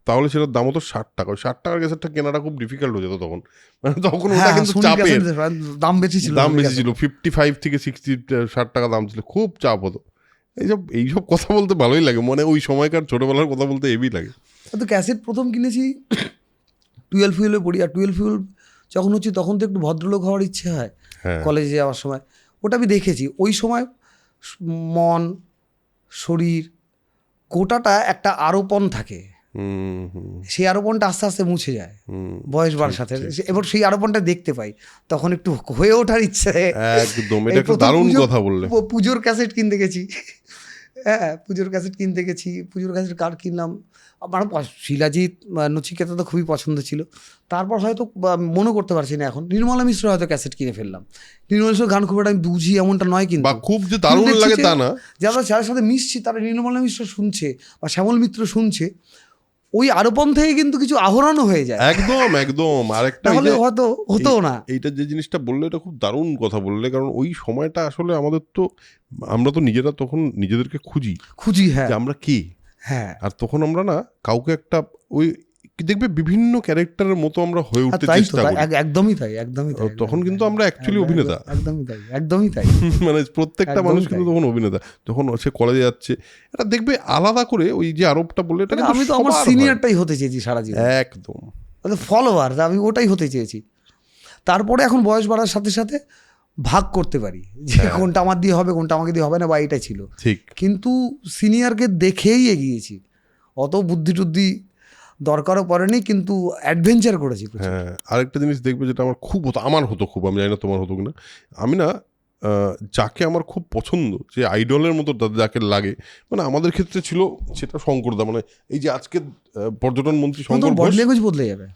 তাহলে সেটার দাম হতো 60 টাকা। 60 টাকার ক্যাসেটটা কেনাটা খুব ডিফিকাল্ট হয়ে যেত তখন, মানে তখন ওটা কিন্তু চাপের, দাম বেশি ছিল 55 থেকে 60 টাকা দাম ছিল, খুব চাপ হতো। এইসব কথা বলতে ভালোই লাগে, মানে ওই সময়কার ছোটবেলার কথা বলতে হেভি লাগে। তো ক্যাসেট প্রথম কিনেছি 12 ফেলে পড়ি, আর 12 ফেল যখন হচ্ছে তখন তো একটু ভদ্রলোক হওয়ার ইচ্ছে হয় কলেজে যাওয়ার সময়, ওটা আমি দেখেছি। ওই সময় মন শরীর গোটাটা একটা আরোপণ থাকে, সেই আরোপণটা আস্তে আস্তে মুছে যায় বয়স বাড়ার সাথে, এবার সেই আরোপণটা দেখতে পাই, তখন একটু হয়ে ওঠার ইচ্ছে। একদম, এটা একটা দারুণ কথা বললে। পুজোর ক্যাসেট কিনতে গেছি, হ্যাঁ পুজোর ক্যাসেট কিনতে গেছি, পুজোর ক্যাসেট কার কিনলাম, আমার শিলাজিৎ নচিকেতা তো খুবই পছন্দ ছিল। তারপর হয়তো মনে করতে পারছি না এখন, নির্মলা মিশ্র হয়তো ক্যাসেট কিনে ফেললাম। নির্মলা মিশ্র গান খুব একটা আমি বুঝি এমনটা নয়, কিন্তু খুব যে দারুণ লাগে তা না, যারা যার সাথে মিশছি তারা নির্মলা মিশ্র শুনছে বা শ্যামল মিত্র শুনছে, ওই আরোপণ থেকে কিন্তু কিছু আহরণও হয়ে যায়। একদম একদম। আরেকটা তাহলে হয়তো হতো না। এইটা যে জিনিসটা বললে এটা খুব দারুণ কথা বললে, কারণ ওই সময়টা আসলে আমাদের তো, আমরা তো নিজেরা তখন নিজেদেরকে খুঁজি, হ্যাঁ আমরা কি, হ্যাঁ, আর তখন আমরা না কাউকে একটা ওই দেখবে বিভিন্ন ক্যারেক্টারের মতো আমরা হয়ে উঠতে চেষ্টা করি। একদমই তাই, একদমই তাই। তখন কিন্তু আমরা অ্যাকচুয়ালি অভিনেতা, একদমই তাই মানে প্রত্যেকটা মানুষ কিন্তু তখন অভিনেতা। যখন সে কলেজে যাচ্ছে, এটা দেখবে আলাদা করে ওই যে আরোপটা বললে, এটা আমি তো আমার সিনিয়রটাই হতে চেয়েছি সারা জীবন, একদম ফলোয়ার, আমি ওটাই হতে চেয়েছি। তারপরে এখন বয়স বাড়ার সাথে সাথে ভাগ করতে পারি যে কোনটা আমার দিয়ে হবে, কোনটা আমাকে দিয়ে হবে না, বা এটাই ছিল ঠিক। কিন্তু সিনিয়রকে দেখেই এগিয়েছি, অত বুদ্ধি টুদ্ধি দরকারও পড়েনি, কিন্তু অ্যাডভেঞ্চার করেছি। হ্যাঁ, আরেকটা জিনিস দেখবে যেটা আমার খুব হতো, আমি জানি না তোমার হতো কিনা, আমি না যাকে আমার খুব পছন্দ, যে আইডলের মতো যাকে লাগে, মানে আমাদের ক্ষেত্রে ছিল সেটা শঙ্করদা, মানে এই যে আজকে পর্যটন মন্ত্রী শঙ্কর ঘোষ, বদলে যাবে,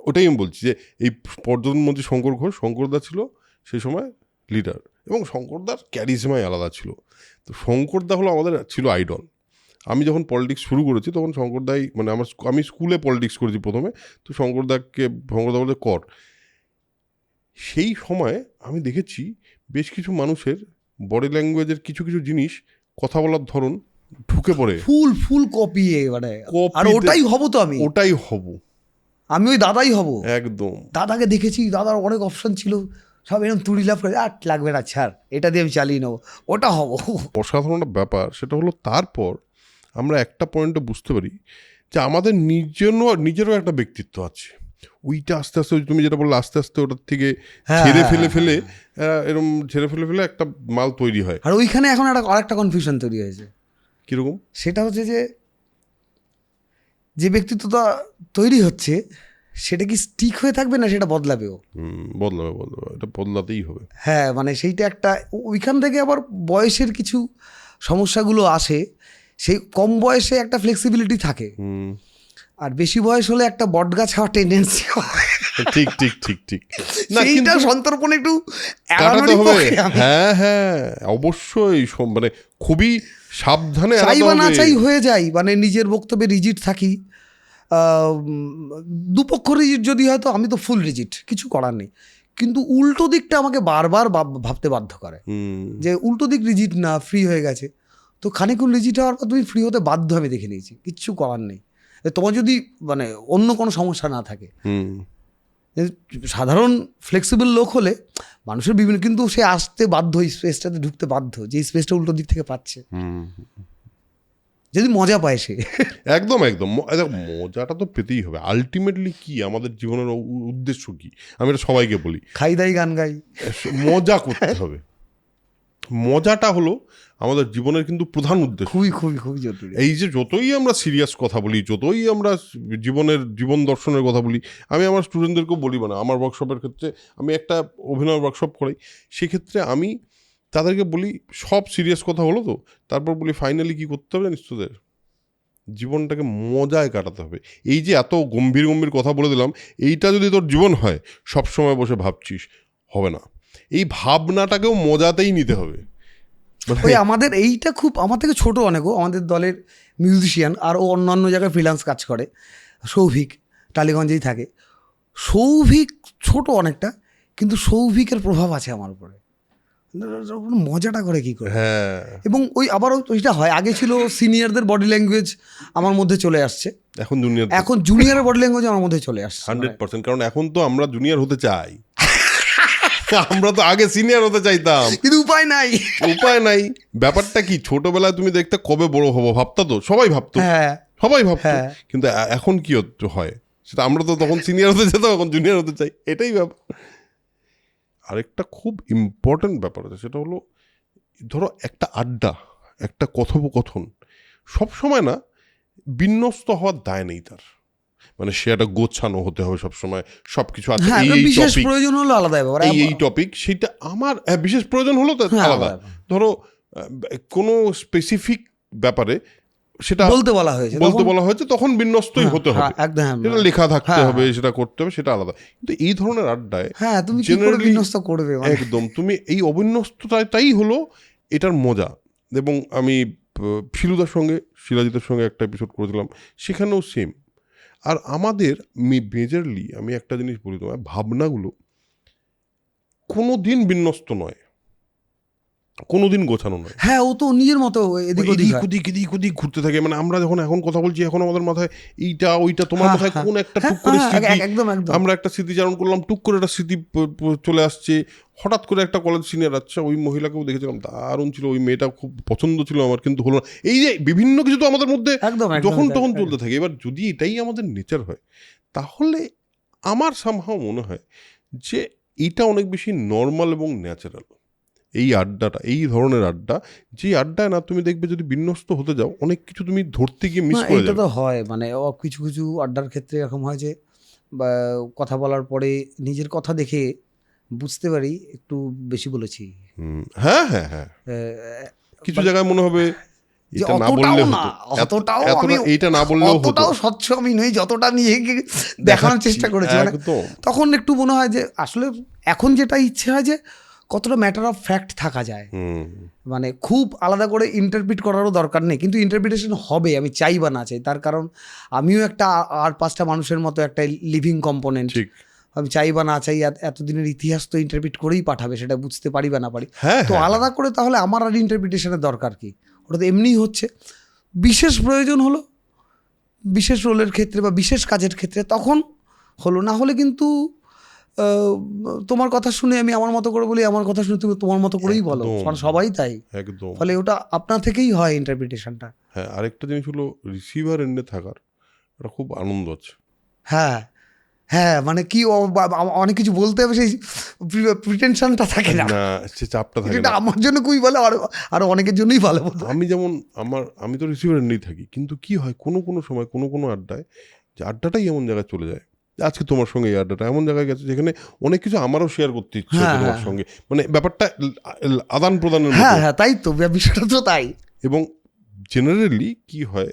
ওটাই আমি বলছি, যে এই পর্যটন মন্ত্রী শঙ্করদা ছিল সেই সময় লিডার, এবং শঙ্করদার ক্যারিজমাই আলাদা ছিল। তো শঙ্করদা হলো আমাদের ছিল আইডল। আমি যখন পলিটিক্স শুরু করেছি তখন শঙ্করদাই, মানে আমি স্কুলে পলিটিক্স করেছি প্রথমে, তো শঙ্করদা বলতে কর। সেই সময় আমি দেখেছি বেশ কিছু মানুষের বডি ল্যাঙ্গুয়েজের কিছু কিছু জিনিস, কথা বলার ধরন ঢুকে পড়ে, ফুল কপি, মানে আর ওটাই হব, তো আমি ওটাই হব, আমি ওই দাদাই হব একদম। দাদাকে দেখেছি, দাদার অনেক অপশন ছিল, সব এরকম তুড়ি লাভ করে, আর লাগবে না ছাড়, এটা দিয়ে আমি চালিয়ে নেবো, ওটা হব। অসাধারণ একটা ব্যাপার সেটা হলো, তারপর আমরা একটা পয়েন্টে বুঝতে পারি যে আমাদের নিজেরও একটা ব্যক্তিত্ব আছে। ওইটা আস্তে আস্তে, তুমি যেটা বললে, আস্তে আস্তে ওটার থেকে ছেড়ে ফেলে এরকম ছেড়ে ফেলে একটা মাল তৈরি হয়। আর ওইখানে এখন আরেকটা কনফিউশন তৈরি হয়েছে। কিরকম? সেটা হচ্ছে যে ব্যক্তিত্বটা তৈরি হচ্ছে সেটা কি স্টিক হয়ে থাকবে, না সেটা বদলাবেও? বদলাবে, এটা বদলাতেই হবে। হ্যাঁ, মানে সেইটা একটা, ওইখান থেকে আবার বয়সের কিছু সমস্যাগুলো আসে। সেই কম বয়সে একটা ফ্লেক্সিবিলিটি থাকে, আর বেশি বয়স হলে একটা বটগাছ হওয়ার টেন্ডেন্সি হয়। ঠিক সেইটা সন্তর্পণে একটু কাটাতে হবে। হ্যাঁ অবশ্যই, মানে খুবই সাবধানে, চাই বা না চাই হয়ে যায়, মানে নিজের বক্তব্যে রিজিট থাকি, দুপক্ষ রিজিট যদি হয়তো, আমি তো ফুল রিজিট, কিছু করার নেই, কিন্তু উল্টো দিকটা আমাকে বারবার ভাবতে বাধ্য করে যে উল্টো দিক রিজিট না, ফ্রি হয়ে গেছে, তো খানিকক্ষণ রিজিট হওয়ার পর তুমি ফ্রি হতে বাধ্য, আমি দেখে নিয়েছি, কিচ্ছু করার নেই। তোমার যদি মানে অন্য কোনো সমস্যা না থাকে, সাধারণ ফ্লেক্সিবল লোক হলে মানুষের বিভিন্ন, কিন্তু সে আসতে বাধ্য, এই স্পেসটাতে ঢুকতে বাধ্য, যে স্পেসটা উল্টো দিক থেকে পাচ্ছে। যদি মজা পায় সে। একদম একদম দেখো, মজাটা তো পেতেই হবে। আলটিমেটলি কি আমাদের জীবনের উদ্দেশ্য কি, আমি এটা সবাইকে বলি, খাই দাই গান গাই, মজা করতে হবে। মজাটা হলো আমাদের জীবনের কিন্তু প্রধান উদ্দেশ্য। খুবই খুবই খুবই জরুরি। এই যে যতই আমরা সিরিয়াস কথা বলি, যতই আমরা জীবন দর্শনের কথা বলি, আমি আমার স্টুডেন্টদেরকেও বলি, মানে আমার ওয়ার্কশপের ক্ষেত্রে আমি একটা অভিনয় ওয়ার্কশপ করাই, সেক্ষেত্রে আমি তাদেরকে বলি সব সিরিয়াস কথা হলো তো, তারপর বলি ফাইনালি কী করতে হবে জানিস তোদের, জীবনটাকে মজায় কাটাতে হবে। এই যে এত গম্ভীর গম্ভীর কথা বলে দিলাম, এইটা যদি তোর জীবন হয় সব সময় বসে ভাবছিস, হবে না। এই ভাবনাটাকেও মজাতেই নিতে হবে। ওই আমাদের এইটা খুব, আমার থেকে ছোট অনেকও, আমাদের দলের মিউজিশিয়ান, আর ও অন্যান্য জায়গায় ফ্রিল্যান্স কাজ করে, সৌভিক, টালিগঞ্জেই থাকে। সৌভিক ছোট অনেকটা, কিন্তু সৌভিকের প্রভাব আছে আমার উপরে। মজাটা করে কি করে। হ্যাঁ, এবং ওই আবারও ওইটা হয়, আগে ছিল সিনিয়রদের বডি ল্যাঙ্গুয়েজ আমার মধ্যে চলে আসছে, এখন জুনিয়রের বডি ল্যাঙ্গুয়েজ আমার মধ্যে চলে আসছে 100%। কারণ এখন তো আমরা জুনিয়র হতে চাই, আমরা তো আগে সিনিয়র হতে চাইতাম, কিন্তু উপায় নাই। ব্যাপারটা কি, ছোটবেলায় তুমি দেখতে কবে বড় হবো ভাবতা, তো সবাই ভাবতো, কিন্তু এখন কি হয় সেটা, আমরা তো তখন সিনিয়র হতে চাইতাম, এখন জুনিয়র হতে চাই, এটাই ব্যাপার। আরেকটা খুব ইম্পর্টেন্ট ব্যাপার আছে, সেটা হলো ধরো একটা আড্ডা, একটা কথোপকথন সবসময় না বিন্যস্ত হওয়ার দায় নেই তার, মানে সে একটা গোছানো হতে হবে সবসময়, সবকিছু আছে, বিশেষ প্রয়োজন হলো আলাদা ব্যাপার, এই টপিক, সেটা আমার বিশেষ প্রয়োজন হলো তো আলাদা। ধরো কোনো স্পেসিফিক ব্যাপারে সেটা বলতে বলা হয়েছে, তখন বিন্যস্তই হতে হবে, সেটা লেখা থাকতে হবে, সেটা করতে হবে, সেটা আলাদা। কিন্তু এই ধরনের আড্ডায় তুমি কি করে বিন্যস্ত করবে, একদম তুমি এই অবিন্যস্ততাই হলো এটার মজা। এবং আমি শিলুদার সঙ্গে, শিলাজিতের সঙ্গে একটা এপিসোড করেছিলাম, সেখানেও সেম। আর আমাদের মেজরলি আমি একটা জিনিস বলি তোমায়, ভাবনাগুলো কোনো দিন বিন্যস্ত নয়, কোনোদিন গোছানো নয়। হ্যাঁ, ও তো নিজের মতো এদিক ওদিক ঘুরতে থাকে। মানে আমরা যখন এখন কথা বলছি, এখন আমাদের মাথায় এইটা ওইটা, তোমার মাথায় কোন একটা টুক করে স্মৃতি, আমরা একটা স্মৃতিচারণ করলাম, টুক করে একটা স্মৃতি চলে আসছে, হঠাৎ করে একটা কলেজ সিনিয়র, আচ্ছা ওই মহিলাকেও দেখেছিলাম, দারুণ ছিল, ওই মেয়েটা খুব পছন্দ ছিল আমার, কিন্তু হলো না। এই যে বিভিন্ন কিছু তো আমাদের মধ্যে যখন তখন চলতে থাকে। এবার যদি এটাই আমাদের নেচার হয়, তাহলে আমার সামহাও মনে হয় যে এইটা অনেক বেশি নর্মাল এবং ন্যাচারাল। এই আড্ডাটা, এই ধরনের আড্ডা, যে আড্ডায় না তুমি দেখবে যদি বিন্যস্ত হতে যাও, অনেক কিছু তুমি ধরতে গিয়ে মিস করে যাবে। এটা তো হয়, মানে কিছু কিছু আড্ডার ক্ষেত্রে এরকম হয় যে কথা বলার পরে নিজের কথা দেখে বুঝতে পারি একটু বেশি বলেছি। হ্যাঁ, কিছু জায়গায় মনে হবে এটা না বললে হতো, এইটা না বললেও হতো, অতটাও স্বচ্ছ আমি নই যতটা নিয়ে দেখানোর চেষ্টা করেছি। তখন একটু মনে হয় যে আসলে এখন যেটা ইচ্ছে হয় যে কতটা ম্যাটার অফ ফ্যাক্ট থাকা যায়, মানে খুব আলাদা করে ইন্টারপ্রিট করারও দরকার নেই, কিন্তু ইন্টারপ্রিটেশন হবে, আমি চাই বা না চাই। তার কারণ আমিও একটা আর 5টা মানুষের মতো একটা লিভিং কম্পোনেন্ট, আমি চাই বা না চাই এতদিনের ইতিহাস তো ইন্টারপ্রিট করেই পাঠাবে, সেটা বুঝতে পারি বা না পারি। তো আলাদা করে তাহলে আমার আর ইন্টারপ্রিটেশনের দরকার কি, ওটা তো এমনিই হচ্ছে। বিশেষ প্রয়োজন হলো বিশেষ রোলের ক্ষেত্রে বা বিশেষ কাজের ক্ষেত্রে তখন হলো, না হলে কিন্তু তোমার কথা শুনে আমি আমার মতো করে বলি, আমার কথা শুনে তুমি তোমার মতো করেই বলো, সবাই তাই, একদম। ফলে ওটা আপনার থেকেই হয় ইন্টারপ্রিটেশনটা। হ্যাঁ, আরেকটা জিনিস হলো রিসিভার এন্ডে থাকার একটা খুব আনন্দ আছে। হ্যাঁ, মানে কি অনেক কিছু বলতে হবে, সেই প্রিটেনশনটা থাকে না, সে চাপটা থাকে না। আমার জন্য খুবই ভালো, আরো অনেকের জন্যই ভালো। আমি যেমন আমি তো রিসিভার এন্ডেই থাকি, কিন্তু কি হয় কোনো সময় কোনো আড্ডায়, যে আড্ডাটাই এমন জায়গায় চলে যায়, আজকে তোমার সঙ্গে এই আড্ডাটা এমন জায়গায় গেছে যেখানে অনেক কিছু আমারও শেয়ার করতে ইচ্ছে হচ্ছে তোমার সঙ্গে, মানে ব্যাপারটা আদান প্রদানের। হ্যাঁ, তাই তো বিষয়টা তো তাই। এবং জেনারেলি কি হয়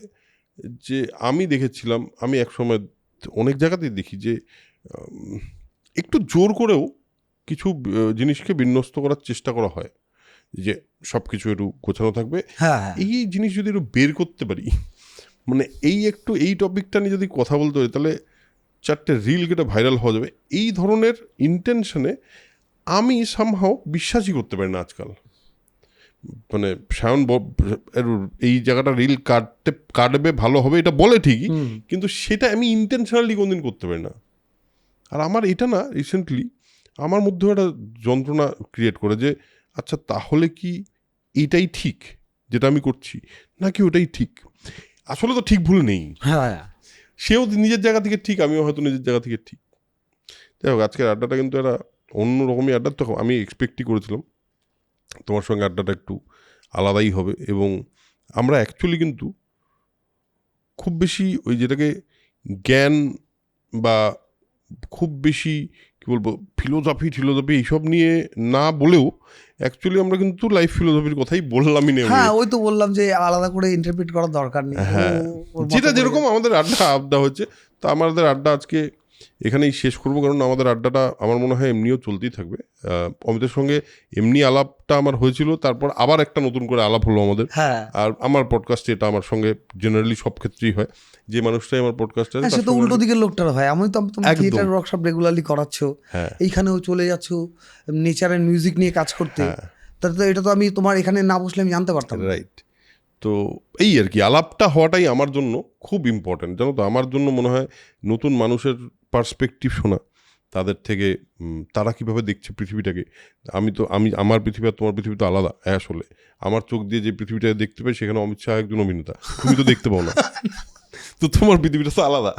যে আমি দেখেছিলাম, আমি একসময় অনেক জায়গাতেই দেখি যে একটু জোর করেও কিছু জিনিসকে বিন্যস্ত করার চেষ্টা করা হয়, যে সব কিছু একটু গোছানো থাকবে। এই জিনিস যদি একটু বের করতে পারি, মানে এই টপিকটা নিয়ে যদি কথা বলতে হয়, তাহলে 4টে রিল কেটে ভাইরাল হওয়া যাবে। এই ধরনের ইন্টেনশনে আমি সামহাও বিশ্বাসই করতে পারি না আজকাল। মানে সায়ন এই জায়গাটা রিল কাটবে ভালো হবে এটা বলে ঠিকই, কিন্তু সেটা আমি ইন্টেনশনালি কোনদিন করতে পারি না। আর আমার এটা না রিসেন্টলি আমার মধ্যে একটা যন্ত্রণা ক্রিয়েট করে, যে আচ্ছা তাহলে কি এটাই ঠিক যেটা আমি করছি, নাকি ওটাই ঠিক। আসলে তো ঠিক ভুল নেই, হ্যাঁ সেও নিজের জায়গা থেকে ঠিক, আমিও হয়তো নিজের জায়গা থেকে ঠিক। যাই হোক, আজকের আড্ডাটা কিন্তু একটা অন্যরকমই আড্ডা। তো আমি এক্সপেক্টই করেছিলাম তোমার সঙ্গে আড্ডাটা একটু আলাদাই হবে, এবং আমরা অ্যাকচুয়ালি কিন্তু খুব বেশি ওই যেটাকে জ্ঞান বা খুব বেশি কী বলবো ফিলোসফি এইসব নিয়ে না বলেও অ্যাকচুয়ালি আমরা কিন্তু লাইফ ফিলোসফির কথাই বললামই নেই। হ্যাঁ ওই তো বললাম যে আলাদা করে ইন্টারপ্রিট করার দরকার নেই, হ্যাঁ, ওর মতো যেটা করে- যেরকম আমাদের আড্ডা হচ্ছে, তো আমাদের আড্ডা আজকে এখানেই শেষ করবো, কারণ আমাদের আড্ডাটা আমার মনে হয় এমনিও চলতেই থাকবে। অমিতের সঙ্গে এমনি আলাপটা আমার হয়েছিল, তারপর আবার একটা নতুন করে আলাপ হলো আমাদের। হ্যাঁ আর আমার পডকাস্টে এটা আমার সঙ্গে জেনারেলি সব ক্ষেত্রেই হয়, যে মানুষটাই আমার পডকাস্টে হ্যাঁ, সে তো উল্টো দিকের লোকটার হয়। আমি তো তোমার একদম। থিয়েটার ওয়ার্কশপ রেগুলারলি করাচ্ছো, হ্যাঁ এইখানেও চলে যাচ্ছ নেচার অ্যান্ড মিউজিক নিয়ে কাজ করতে, হ্যাঁ তাহলে তো এটা তো আমি তোমার এখানে না বসলে আমি জানতে পারতাম না। রাইট। তো এই আর কি, আলাপটা হওয়াটাই আমার জন্য খুব ইম্পর্ট্যান্ট, জানো তো। আমার জন্য মনে হয় নতুন মানুষের পার্সপেক্টিভ শোনা, তাদের থেকে তারা কিভাবে দেখছে পৃথিবীটাকে। আমি আমার পৃথিবী আর তোমার পৃথিবী তো আলাদা আসলে। আমার চোখ দিয়ে যে পৃথিবীটা দেখতে পাই, সেখানে অমিত শাহ একজন অভিনেতা, তুমি তো দেখতে পাও না। তো তোমার পৃথিবীটা তো আলাদা,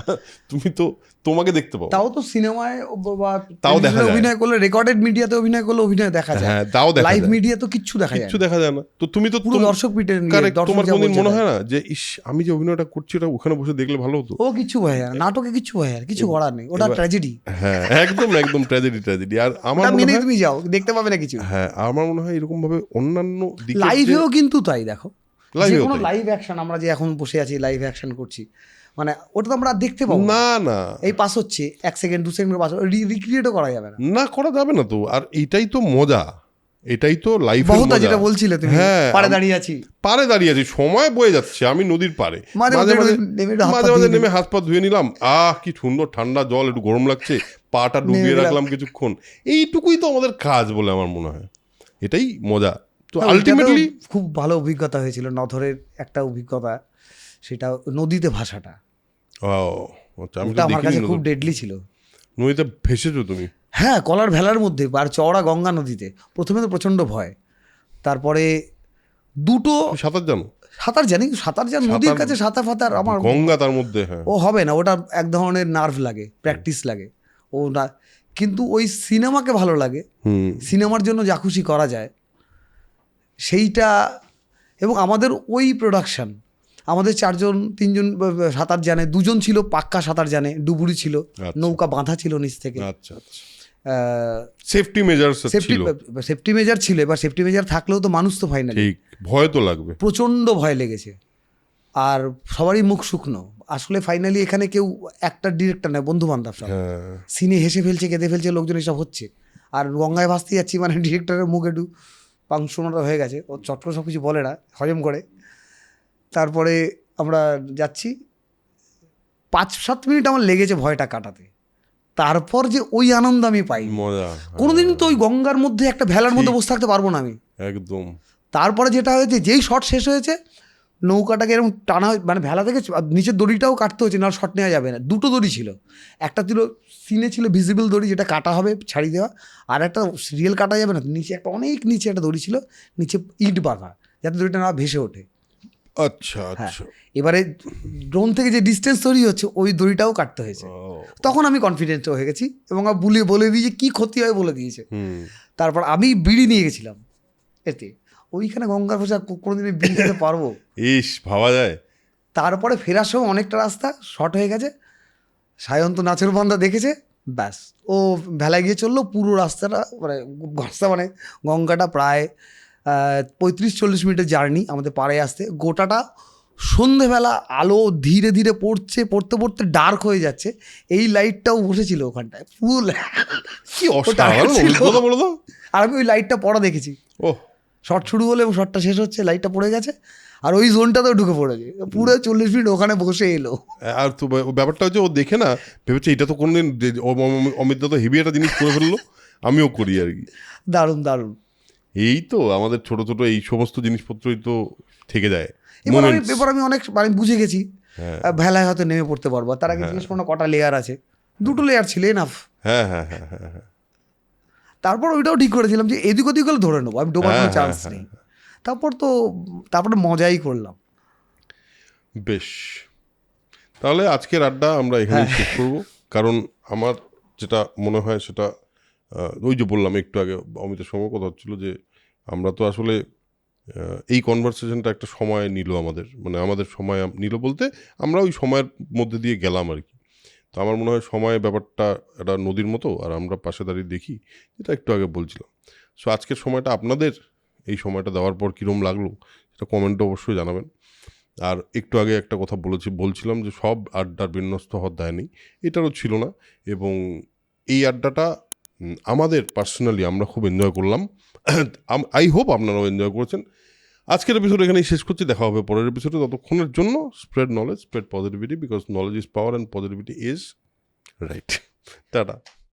তুমি তো তোমাকে দেখতে পাও। তাও তো সিনেমায় বা তাও দেখা যায়। অভিনয় করলে, রেকর্ডেড মিডিয়াতে অভিনয় করলে অভিনয় দেখা যায়, হ্যাঁ তাও দেখা লাইভ যায়, মিডিয়া তো কিচ্ছু দেখা যায় কিচ্ছু দেখা যায় না। তো তুমি তো পুরো দর্শক পিটের নিয়ে, Correct, দর্শক তোমার যা কোনদিন বলছে মনে তাই। হয় না যে ইস, আমি যে অভিনয়টা করছি ওটা ওখানে বসে দেখলে ভালো হতো? ও কিচ্ছু হয় না, নাটকে কিচ্ছু হয় আর কিছু করার নেই, ওটা ট্র্যাজেডি। হ্যাঁ একদম একদম ট্র্যাজেডি। আর আমার ওটা মনে মেনে হয়, তুমি যাও, দেখতে পাবে না কিছু। হ্যাঁ আমার মনে হয় এরকম ভাবে অন্যান্য দিকে লাইভেও কিন্তু তাই, দেখো যে লাইভেও কোনো তাই। লাইভ অ্যাকশন, আমরা যে এখন বসে আছি লাইভ অ্যাকশন করছি, মানে ওটা তো আমরা আর দেখতে পাবো না। না না এই পাস হচ্ছে 1 সেকেন্ড 2 সেকেন্ড পাস, রিক্রিয়েটও করা যাবে না। না করা যাবে না তো। আর এটাই তো মজা, এটাই তো লাইফের বহুতা মজা। যেটা বলছিলে তুমি, হ্যাঁ, পাড়ে দাঁড়িয়ে আছি, পারে দাঁড়িয়ে আছি, সময় বয়ে যাচ্ছে, আমি নদীর পারে, মাঝে মাঝে মাঝে মাঝে নেমে একটু হাত পা মাঝে মাঝে ধুয়ে নেমে হাত পা ধুয়ে নিলাম, কি সুন্দর ঠান্ডা জল, একটু গরম লাগছে, পাটা ডুবিয়ে নেমে গেলাম। রাখলাম কিছুক্ষণ। এইটুকুই তো আমাদের কাজ বলে আমার মনে হয়, এটাই মজা। তো হ্যাঁ, ওইটাতেও আলটিমেটলি খুব ভালো অভিজ্ঞতা হয়েছিল, নথরের একটা অভিজ্ঞতা, সেটা নদীতে ভাষাটা, আচ্ছা, আমি তো ওটা আমার দেখিনি কাছে খুব নদী। ডেডলি ছিল। নদীতে ভেসেছো তুমি? হ্যাঁ, কলার ভেলার মধ্যে আর চওড়া গঙ্গা নদীতে, প্রথমে তো প্রচণ্ড ভয়, তারপরে দুটো তুমি সাঁতার জানো? সাঁতার জানি, সাঁতার জান নদীর কাছে সাঁতার ফাতার আমার গঙ্গা তার মধ্যে, হ্যাঁ। ও হবে না, ওটা এক ধরনের নার্ভ লাগে, প্র্যাকটিস লাগে ও না। কিন্তু ওই সিনেমাকে ভালো লাগে, সিনেমার জন্য যা খুশি করা যায় সেইটা। এবং আমাদের ওই প্রোডাকশন, আমাদের 4জন 3জন সাঁতার জানে, 2জন ছিল পাক্কা সাঁতার জানে, ডুবুরি ছিল, আচ্ছা। নৌকা বাঁধা ছিল নিচ থেকে, আচ্ছা আচ্ছা, সেফটি মেজার্স সেফটি ছিল। সেফটি মেজার ছিল। এবার সেফটি মেজার থাকলেও তো মানুষ তো ফাইনালি, ঠিক, ভয় তো লাগবে। প্রচণ্ড ভয় লেগেছে, আর সবারই মুখ শুকনো। আসলে ফাইনালি এখানে কেউ একটা ডিরেক্টর নয়, বন্ধু বান্ধব সব, হ্যাঁ সিনে হেসে ফেলছে, কেঁদে ফেলছে লোকজন, এসব হচ্ছে। আর গঙ্গায় ভাসতে যাচ্ছি, মানে ডিরেক্টরের মুখ একটু পাংশোনাটা হয়ে গেছে, ও চট করে সব কিছু বলে না, হজম করে। তারপরে আমরা যাচ্ছি, 5-7 মিনিট আমার লেগেছে ভয়টা কাটাতে। তারপর যে ওই আনন্দ আমি পাই, মজা, কোনোদিন তো ওই গঙ্গার মধ্যে একটা ভেলার মধ্যে বসে থাকতে পারবো না আমি। একদম। তারপরে যেটা হয়েছে, যেই শট শেষ হয়েছে, নৌকাটাকে এরকম টানা, মানে ভেলা থেকে নিচের দড়িটাও কাটতে হয়েছে, না শট নেওয়া যাবে না। 2টো দড়ি ছিল, একটা ছিল সিনে ছিল ভিজিবল দড়ি, যেটা কাটা হবে ছাড়িয়ে দেওয়া, আর একটা রিয়েল কাটা যাবে না, নিচে একটা অনেক নিচে একটা দড়ি ছিল, নিচে ইট বাঁধা, যাতে দড়িটা না ভেসে ওঠে। আচ্ছা আচ্ছা, এবারে ড্রোন থেকে যে ডিস্টেন্স তৈরি হচ্ছে, ওই দড়িটাও কাটতে হয়েছে। তখন আমি কনফিডেন্ট হয়ে গেছি, এবং বলে দিয়েছি কী ক্ষতি হয় বলে দিয়েছে। তারপর আমি বিড়ি নিয়ে গেছিলাম এতে, ওইখানে গঙ্গার ভাষা কোনোদিন বিড়ি খেতে পারবো? ইস, ভাবা যায়। তারপরে ফেরার সময় অনেকটা রাস্তা শর্ট হয়ে গেছে, সায়ন্ত নাচের বান্দা দেখেছে, ব্যাস ও ভেলায় গিয়ে চললো পুরো রাস্তাটা, মানে গঙ্গাটা প্রায় 35-40 মিনিটের জার্নি আমাদের পাড়ে আসতে। গোটাটা সন্ধেবেলা, আলো ধীরে ধীরে পড়তে পড়তে ডার্ক হয়ে যাচ্ছে, এই লাইটটাও বসেছিল ওখানটায় ফুল। কি অসাধারণ অভিজ্ঞতা বলো তো। আর আমি ওই লাইটটা পড়া দেখেছি, ওহ, শর্ট শুরু হলো এবং শর্টটা শেষ হচ্ছে, লাইটটা পড়ে গেছে, আর ওই জোনটাতেও ঢুকে পড়েছে, পুরো 40 মিনিট ওখানে বসে এলো। আর তো ব্যাপারটা হচ্ছে, ও দেখে না ভেবেছে এটা তো কোনোদিন অমিতদা তো হেভি একটা জিনিস করে ফেললো, আমিও করি আর কি। দারুণ দারুণ। এই তো আমাদের ছোট ছোট এই সমস্ত জিনিসপত্রই তো থেকে যায়। এবার আমি অনেক বুঝে গেছি, ভেলায় হয়তো নেমে পড়তে পারবো। তার আগে জিজ্ঞেস করো কটা লেয়ার আছে, 2টো লেয়ার ছিল এনাফ। হ্যাঁ হ্যাঁ হ্যাঁ হ্যাঁ হ্যাঁ। তারপর ওইটাও ঠিক করেছিলাম যে এদিক ওদিক হলে ধরে নেবো, আমি ডোবার কোনো চান্স নেই। তারপরে মজাই করলাম। বেশ, তাহলে আজকের আড্ডা আমরা এখানেই শেষ করবো, কারণ আমার যেটা মনে হয় সেটা ওই যে বললাম একটু আগে অমিতের সঙ্গে কথা হচ্ছিল যে আমরা তো আসলে এই কনভারসেশনটা একটা সময় নিল আমাদের, মানে আমাদের সময় নিল বলতে আমরা ওই সময়ের মধ্যে দিয়ে গেলাম আর কি। তো আমার মনে হয় সময় ব্যাপারটা একটা নদীর মতো, আর আমরা পাশে দাঁড়িয়ে দেখি, যেটা একটু আগে বলছিলাম। সো আজকের সময়টা আপনাদের এই সময়টা দেওয়ার পর কীরকম লাগলো সেটা কমেন্টে অবশ্যই জানাবেন। আর একটু আগে একটা কথা বলছিলাম যে সব আড্ডার বিন্যস্ত হওয়ার দায় নেই, এটারও ছিল না। এবং এই আড্ডাটা আমাদের পার্সোনালি আমরা খুব এনজয় করলাম। আই হোপ আপনারাও এনজয় করেছেন। আজকের এপিসোড এখানেই শেষ করছি, দেখা হবে পরের এপিসোডে। ততক্ষণের জন্য spread knowledge, spread positivity, because knowledge is power and positivity is right. Tata.